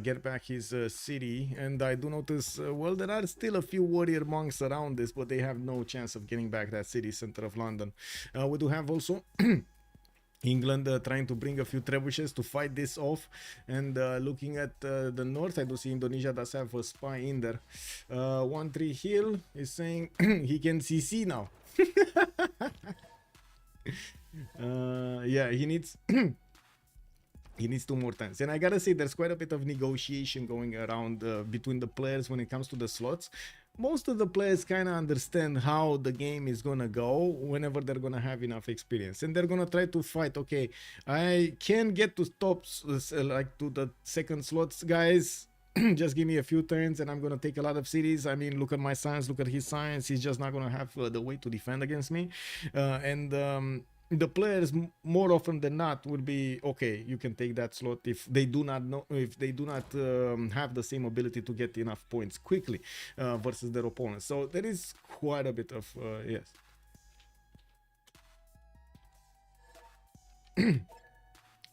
get back his city. And I do notice, well, there are still a few warrior monks around this, but they have no chance of getting back that city center of London. We do have also England trying to bring a few trebuchets to fight this off, and looking at the north, I do see Indonesia does have a spy in there. 1-3 Hill is saying he can CC now. Yeah, he needs he needs 2 more times. And I gotta say, there's quite a bit of negotiation going around between the players when it comes to the slots. Most of the players kind of understand how the game is gonna go whenever they're gonna have enough experience, and they're gonna try to fight. Okay, I can get to tops, like to the second slots, guys. Just give me a few turns and I'm gonna take a lot of cities. I mean, look at my science, look at his science. He's just not gonna have the way to defend against me. The players more often than not will be okay. You can take that slot if they do not have the same ability to get enough points quickly versus their opponents. So there is quite a bit of yes.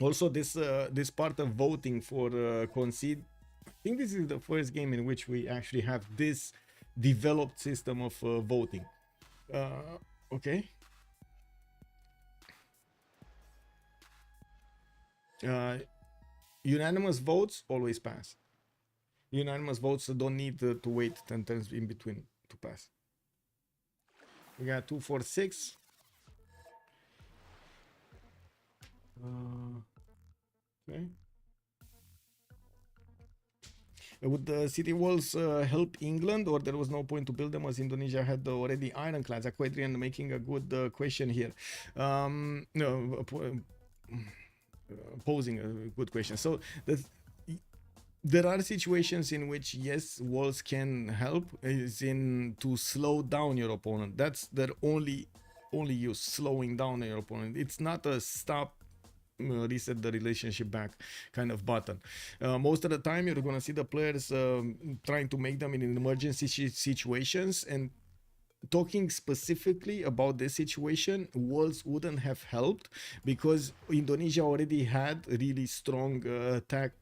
Also, this part of voting for concede. I think this is the first game in which we actually have this developed system of voting. Okay. Unanimous votes always pass. Unanimous votes don't need to wait 10 turns in between to pass. We got 2, 4, 6. Okay. Would the city walls help England, or there was no point to build them as Indonesia had already ironclads? Aquadrian making a good question here. No, posing a good question. So there are situations in which yes, walls can help, is in to slow down your opponent. That's their only use, slowing down your opponent. It's not a stop, reset the relationship back kind of button. Most of the time you're gonna see the players trying to make them in emergency situations, and talking specifically about this situation, walls wouldn't have helped because Indonesia already had really strong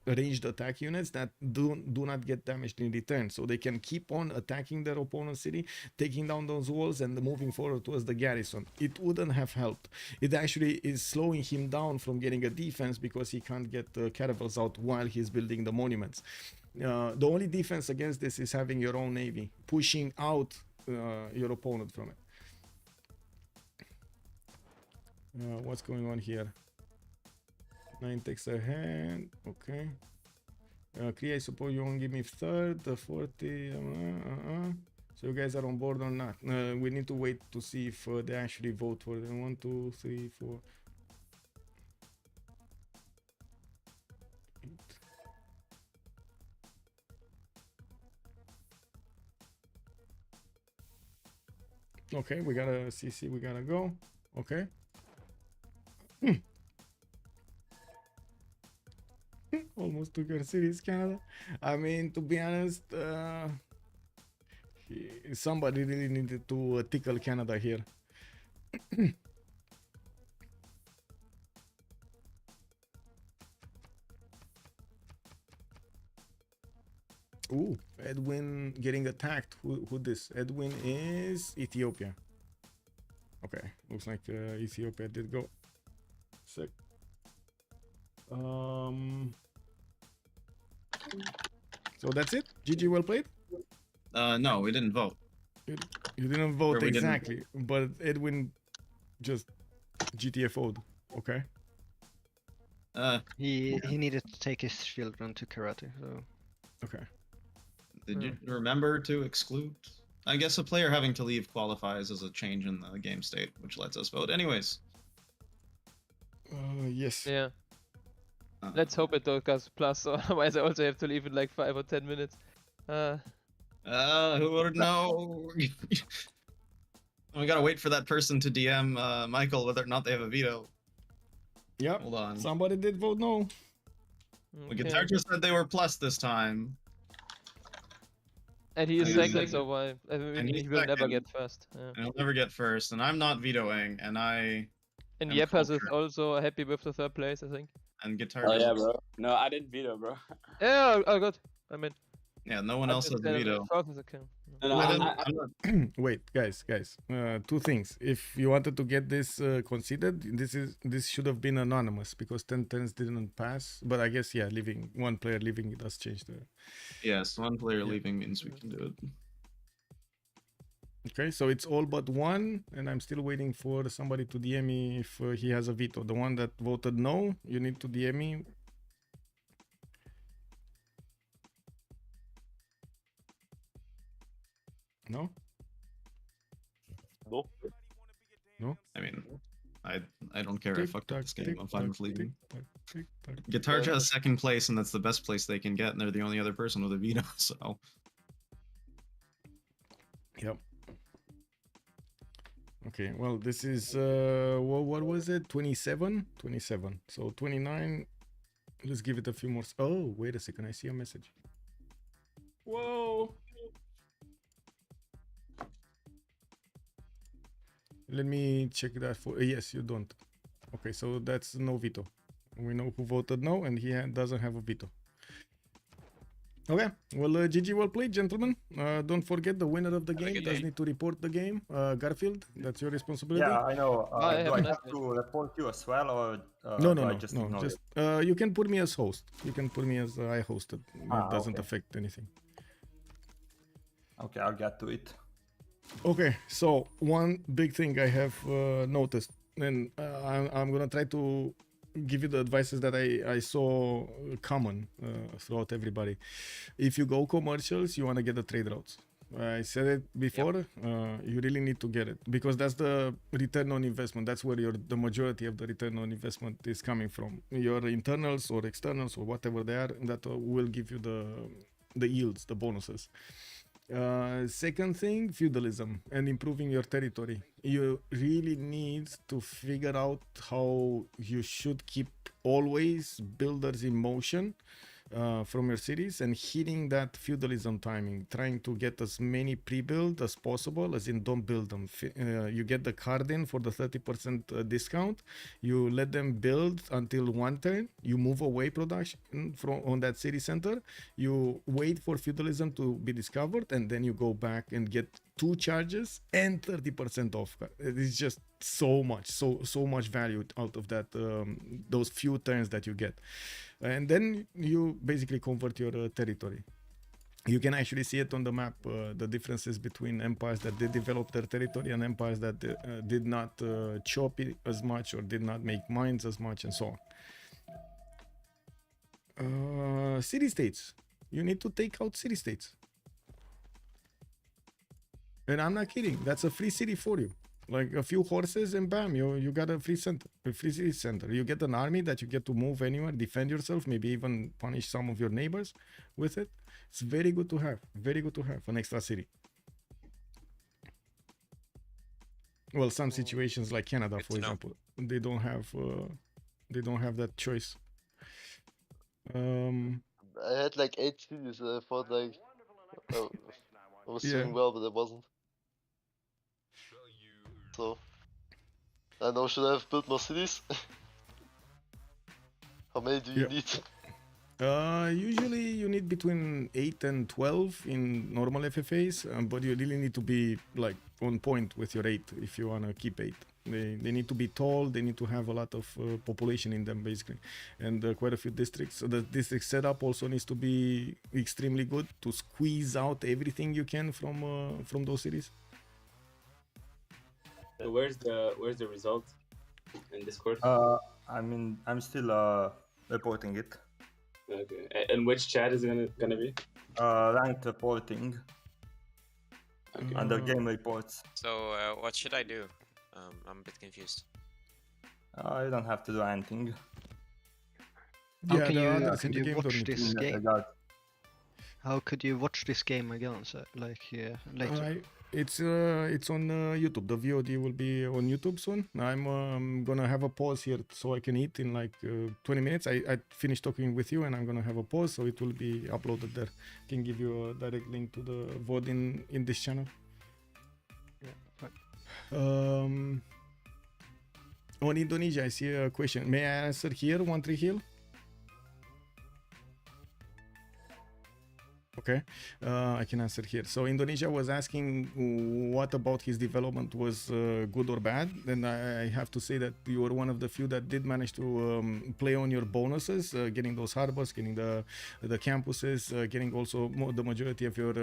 ranged attack units that do not get damaged in return, so they can keep on attacking their opponent's city, taking down those walls and moving forward towards the garrison. It wouldn't have helped. It actually is slowing him down from getting a defense because he can't get caravels out while he's building the monuments. The only defense against this is having your own navy, pushing out your opponent from it. What's going on here? 9 takes a hand. Okay. Kree, I suppose you won't give me third, 40. So you guys are on board or not? We need to wait to see if they actually vote for them. 1, 2, 3, 4. Okay, we got a CC, we gotta go. Okay. Almost took our cities, Canada. I mean, to be honest, somebody really needed to tickle Canada here. Ooh, Edwin getting attacked. Who this? Edwin is Ethiopia. Okay, looks like Ethiopia did go. Sick. So that's it. GG, well played. No, we didn't vote. You didn't vote we didn't. exactly, but Edwin just GTFO'd. Okay. He needed to take his shield run to karate, so Okay. Did you remember to exclude? I guess a player having to leave qualifies as a change in the game state, which lets us vote. Anyways. Yes. Yeah. Let's hope it goes plus, otherwise I also have to leave in like 5 or 10 minutes. Who would know? We gotta wait for that person to DM Michael whether or not they have a veto. Yep. Hold on. Somebody did vote no. The guitar just said they were plus this time. And he is And second, he's so why? I mean, and he he's will never second. get first. Yeah. And he'll never get first, and I'm not vetoing, and And I'm Jeppers is cultured. also happy with the 3rd place, I think. and guitar. Oh yeah, just- bro. No, I didn't veto, bro. Yeah, oh good. I mean, Yeah, no one else has a veto. No, no, I'm I'm not- Wait, guys. Two things. If you wanted to get this considered, this should have been anonymous because 10 turns didn't pass. But I guess yeah, leaving one player leaving it does change the. Yes, one player leaving means we can do it. Okay, so it's all but one, and I'm still waiting for somebody to DM me if he has a veto. The one that voted no, you need to DM me. No? No. No? I mean, I don't care. I fucked up this game. I'm fine with leaving. Tick-tock. Guitar has second place, and that's the best place they can get, and they're the only other person with a veto. So Yep. Okay, well, this is what was it? 27. So 29. Let's give it a few more. Oh, wait a second. I see a message. Whoa. Let me check that for. Yes, you don't. Okay, so that's no veto. We know who voted no, and he doesn't have a veto. Okay, well, GG, well played, gentlemen. Don't forget the winner of the game does need to report the game. Garfield, that's your responsibility. Yeah, I know. I Do have I an have estimate. to report you as well, or No, do no, I no, just no. ignore Just it? you can put me as host. You can put me as I hosted. It doesn't okay. affect anything. Okay, I'll get to it. Okay, so one big thing I have noticed, and I'm gonna try to give you the advices that I saw common throughout everybody. If you go commercials, you want to get the trade routes. I said it before. You really need to get it because that's the return on investment. That's where the majority of the return on investment is coming from. Your internals or externals or whatever they are, that will give you the yields, the bonuses. Second thing, feudalism and improving your territory. You really need to figure out how you should keep always builders in motion from your cities and hitting that feudalism timing, trying to get as many pre-build as possible, as in don't build them. You get the card in for the 30% discount, you let them build until one turn, you move away production from on that city center, you wait for feudalism to be discovered, and then you go back and get 2 charges and 30% off. It's just so much value out of that, those few turns that you get. And then you basically convert your territory. You can actually see it on the map, the differences between empires that did develop their territory and empires that did not chop it as much or did not make mines as much, and so on. City-states. You need to take out city-states. And I'm not kidding. That's a free city for you. Like a few horses and bam, you got a free center, a free city center. You get an army that you get to move anywhere, defend yourself, maybe even punish some of your neighbors with it. It's very good to have. Very good to have an extra city. Well, some situations like Canada, for example, they don't have that choice. I had like 8 cities. I thought like I was doing well, but I wasn't. So I know, should I have built more cities? How many do you need? Usually you need between 8 and 12 in normal FFAs, but you really need to be like on point with your 8 if you want to keep 8. They need to be tall, they need to have a lot of population in them basically, and quite a few districts. So the district setup also needs to be extremely good to squeeze out everything you can from those cities. So where's the result in Discord? I'm still reporting it. Okay. And which chat is it gonna be? Ranked reporting. Okay. Under game reports. So what should I do? I'm a bit confused. You don't have to do anything. How can you watch this game? How could you watch this game again? So, like later. It's on YouTube. The VOD will be on YouTube soon. I'm gonna have a pause here so I can eat in like 20 minutes. I finished talking with you and I'm gonna have a pause, so it will be uploaded there. I can give you a direct link to the VOD in this channel. Yeah, fine. On Indonesia, I see a question. May I answer here? 1-3 heal. Okay, I can answer here. So Indonesia was asking what about his development was good or bad. And I have to say that you were one of the few that did manage to play on your bonuses, getting those harbors, getting the campuses, getting also the majority of your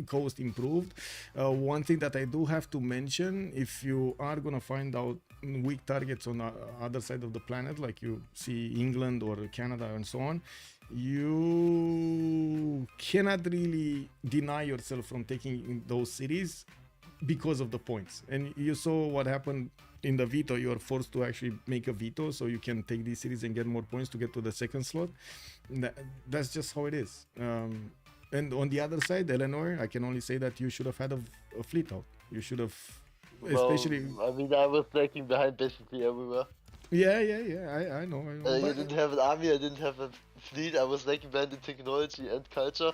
coast improved. One thing that I do have to mention, if you are gonna find out weak targets on the other side of the planet, like you see England or Canada and so on, you cannot really deny yourself from taking those cities because of the points. And you saw what happened in the veto. You are forced to actually make a veto so you can take these cities and get more points to get to the second slot. That's just how it is. And on the other side, Eleanor, I can only say that you should have had a fleet out. You should have, especially. I mean, I was lagging behind basically everywhere. Yeah, I know. I didn't have an army, I didn't have a fleet, I was lagging behind in technology and culture.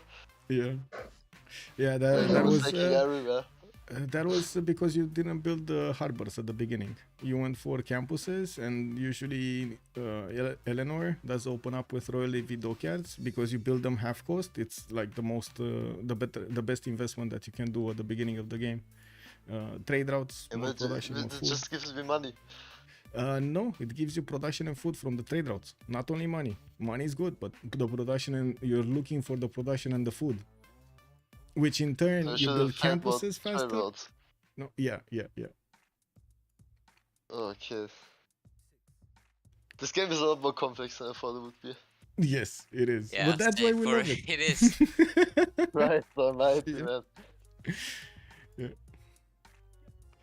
Yeah, that I was was lagging everywhere. That was because you didn't build the harbors at the beginning. You went for campuses, and usually Eleanor does open up with Royal Navy dockyards because you build them half cost. It's like the best investment that you can do at the beginning of the game. Trade routes, more production, more food. It just gives me money. No, it gives you production and food from the trade routes. Not only money. Money is good, but the production, and you're looking for the production and the food. Which in turn, you build campuses faster. No, yeah. Okay. This game is a lot more complex than I thought it would be. Yes, it is. Yeah, but that's why we love it. It is. Right, so might be, man. Yeah.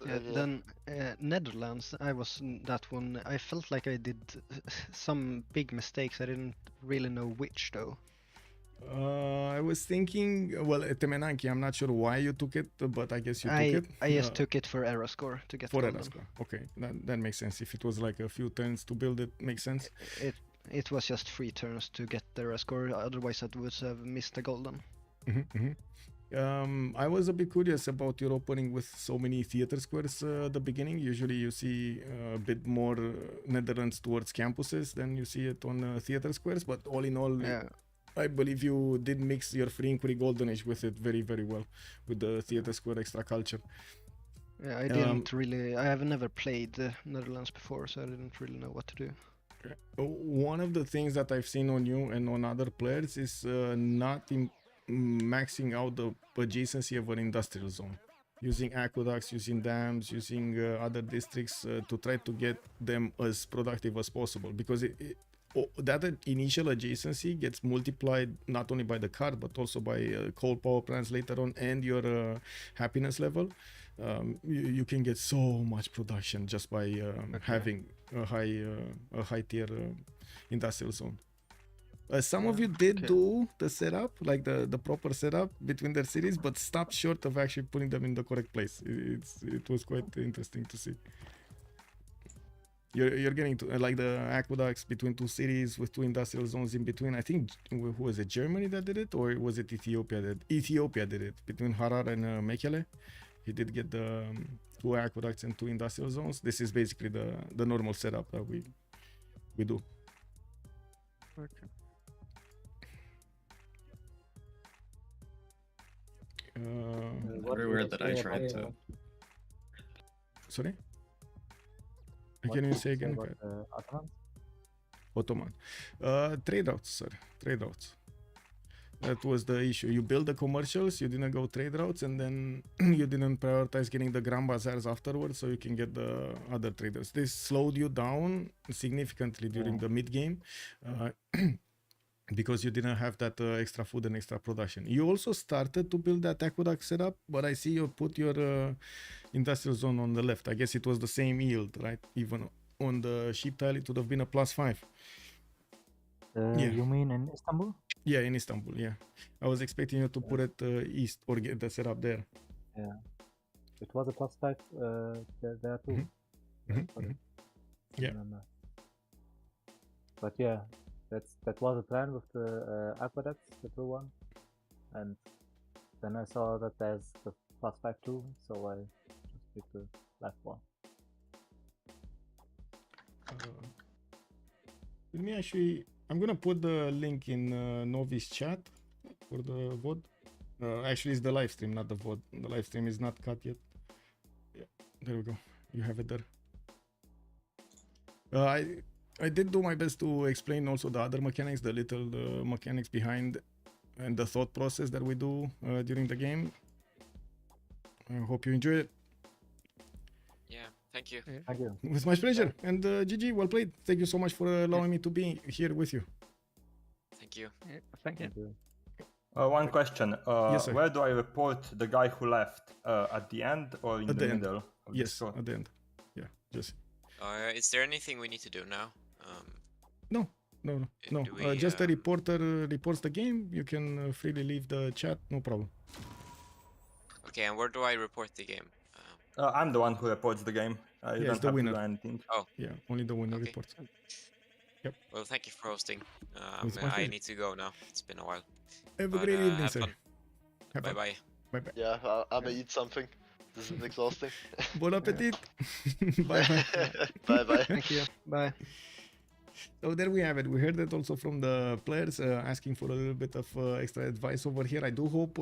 Yeah, then Netherlands, I was in that one. I felt like I did some big mistakes. I didn't really know which though. I was thinking, well, Temenanki, I'm not sure why you took it, but I guess you took it. I just took it for error score to get for golden. error score. Okay, that makes sense. If it was like a few turns to build it, makes sense. It was just 3 turns to get the error score. Otherwise, I would have missed the golden. I was a bit curious about your opening with so many theater squares at the beginning. Usually you see a bit more Netherlands towards campuses than you see it on theater squares, but all in all, I believe you did mix your free inquiry golden age with it very, very well with the theater square extra culture. Yeah, I didn't really. I have never played the Netherlands before, so I didn't really know what to do. One of the things that I've seen on you and on other players is not maxing out the adjacency of an industrial zone, using aqueducts, using dams, using other districts to try to get them as productive as possible, because that initial adjacency gets multiplied not only by the card but also by coal power plants later on and your happiness level. You can get so much production just by having a high tier industrial zone. Some of you did do the setup, like the proper setup between their cities, but stopped short of actually putting them in the correct place. It was quite interesting to see. You're getting to like the aqueducts between 2 cities with 2 industrial zones in between. I think, who was it, Germany that did it, or was it Ethiopia? Ethiopia did it between Harar and Mekele. He did get the 2 aqueducts and 2 industrial zones. This is basically the normal setup that we do. Okay. Everywhere that I tried to. Sorry? Can you say again? Ottoman. Trade routes, sir. Trade routes. That was the issue. You build the commercials, you didn't go trade routes, and then you didn't prioritize getting the Grand Bazaars afterwards so you can get the other traders. This slowed you down significantly during the mid game because you didn't have that extra food and extra production. You also started to build that aqueduct setup, but I see you put your industrial zone on the left. I guess it was the same yield, right? Even on the sheep tile, it would have been a +5. You mean in Istanbul? Yeah, in Istanbul, yeah. I was expecting you to put it east or get the setup there. Yeah. It was a +5 there too. Yeah. But yeah, that was a plan with the aqueducts, the blue one. And then I saw that there's the +5 too, so I just picked the left one. Let me actually, I'm gonna put the link in Novi's chat for the VOD. Actually, it's the live stream, not the VOD. The live stream is not cut yet. Yeah, there we go. You have it there. I did do my best to explain also the other mechanics, the little mechanics behind and the thought process that we do during the game. I hope you enjoy it. Yeah, thank you. Thank you. It was my pleasure. And GG, well played. Thank you so much for allowing me to be here with you. Thank you. Yeah, thank you. One question. Yes, sir. Where do I report the guy who left? At the end or in At the the end. middle? Of Yes, the at the end. Yeah, just. Is there anything we need to do now? No. Do we, Just the reporter reports the game. You can freely leave the chat, no problem. Okay, and where do I report the game? I'm the one who reports the game. You don't the have winner. to do anything. Oh. Yeah, only the winner Okay. reports. Yep. Well, thank you for hosting. It's my I pleasure. need to go now. It's been a while. Have a great evening, have sir. fun. Have fun. Bye-bye. Bye-bye. Yeah, I'm gonna eat something. This is exhausting. Bon appetit. Bye-bye. Bye-bye. Thank you. Bye. So there we have it. We heard it also from the players asking for a little bit of extra advice over here. I do hope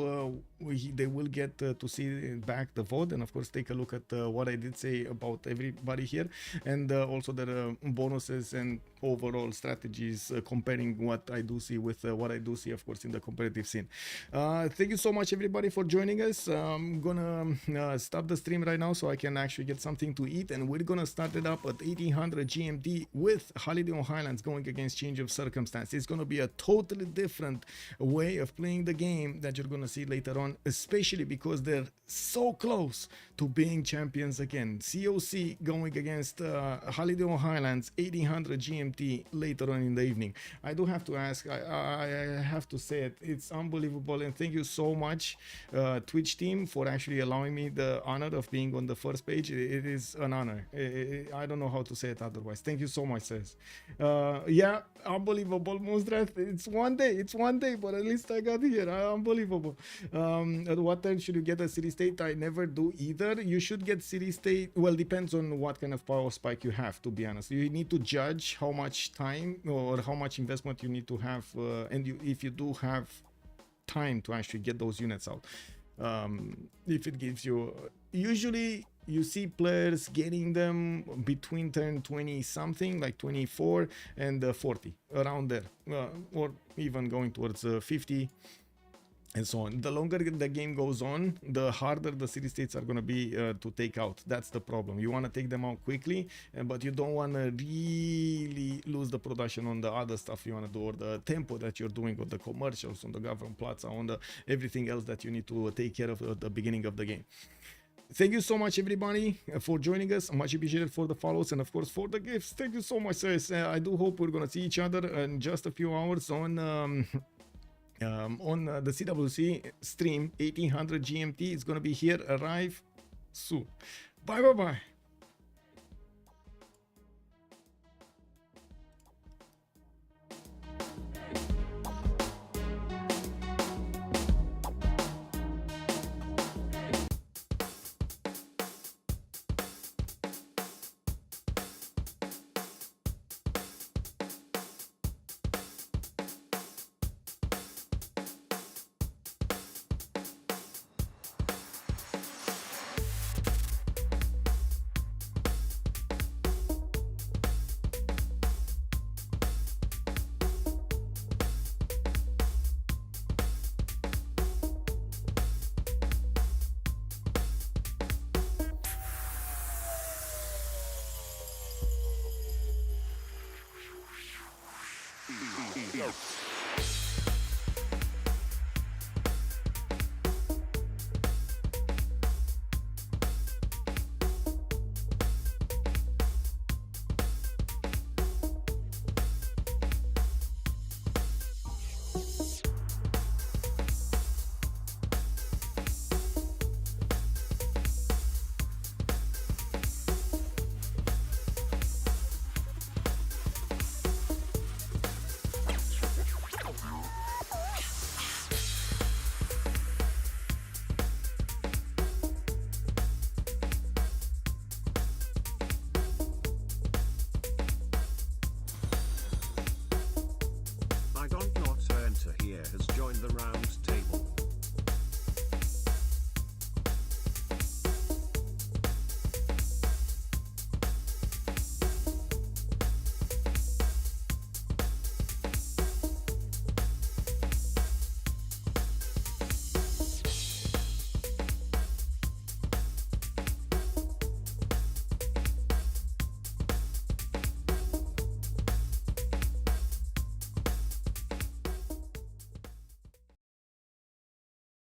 they will get to see back the VOD and of course take a look at what I did say about everybody here and also their bonuses and overall strategies comparing what I do see with what I do see of course in the competitive scene. Thank you so much everybody for joining us. I'm gonna stop the stream right now so I can actually get something to eat and we're gonna start it up at 1800 GMT with Holiday on Highlands going against Change of Circumstance. It's going to be a totally different way of playing the game that you're going to see later on, especially because they're so close to being champions again. COC going against Holiday on Highlands, 1800 GMT later on in the evening. I do have to ask, I have to say it, it's unbelievable, and thank you so much, Twitch team, for actually allowing me the honor of being on the first page. It is an honor. I don't know how to say it otherwise. Thank you so much, sis. Yeah, unbelievable, Monstrat. It's one day, but at least I got here. Unbelievable. At what time should you get a city state? I never do either. You should get city state. Well, depends on what kind of power spike you have, to be honest. You need to judge how much time or how much investment you need to have, and if you do have time to actually get those units out. If it gives you, usually you see players getting them between turn 20 something, like 24 and 40, around there, or even going towards 50 and so on. The longer the game goes on, the harder the city states are going to be to take out. That's the problem. You want to take them out quickly, but you don't want to really lose the production on the other stuff you want to do, or the tempo that you're doing, or the commercials on the government plaza, on the everything else that you need to take care of at the beginning of the game. Thank you so much, everybody, for joining us. Much appreciated for the follows and, of course, for the gifts. Thank you so much, sirs. I do hope we're going to see each other in just a few hours on the CWC stream. 1800 GMT is going to be here, arrive soon. Bye. Go.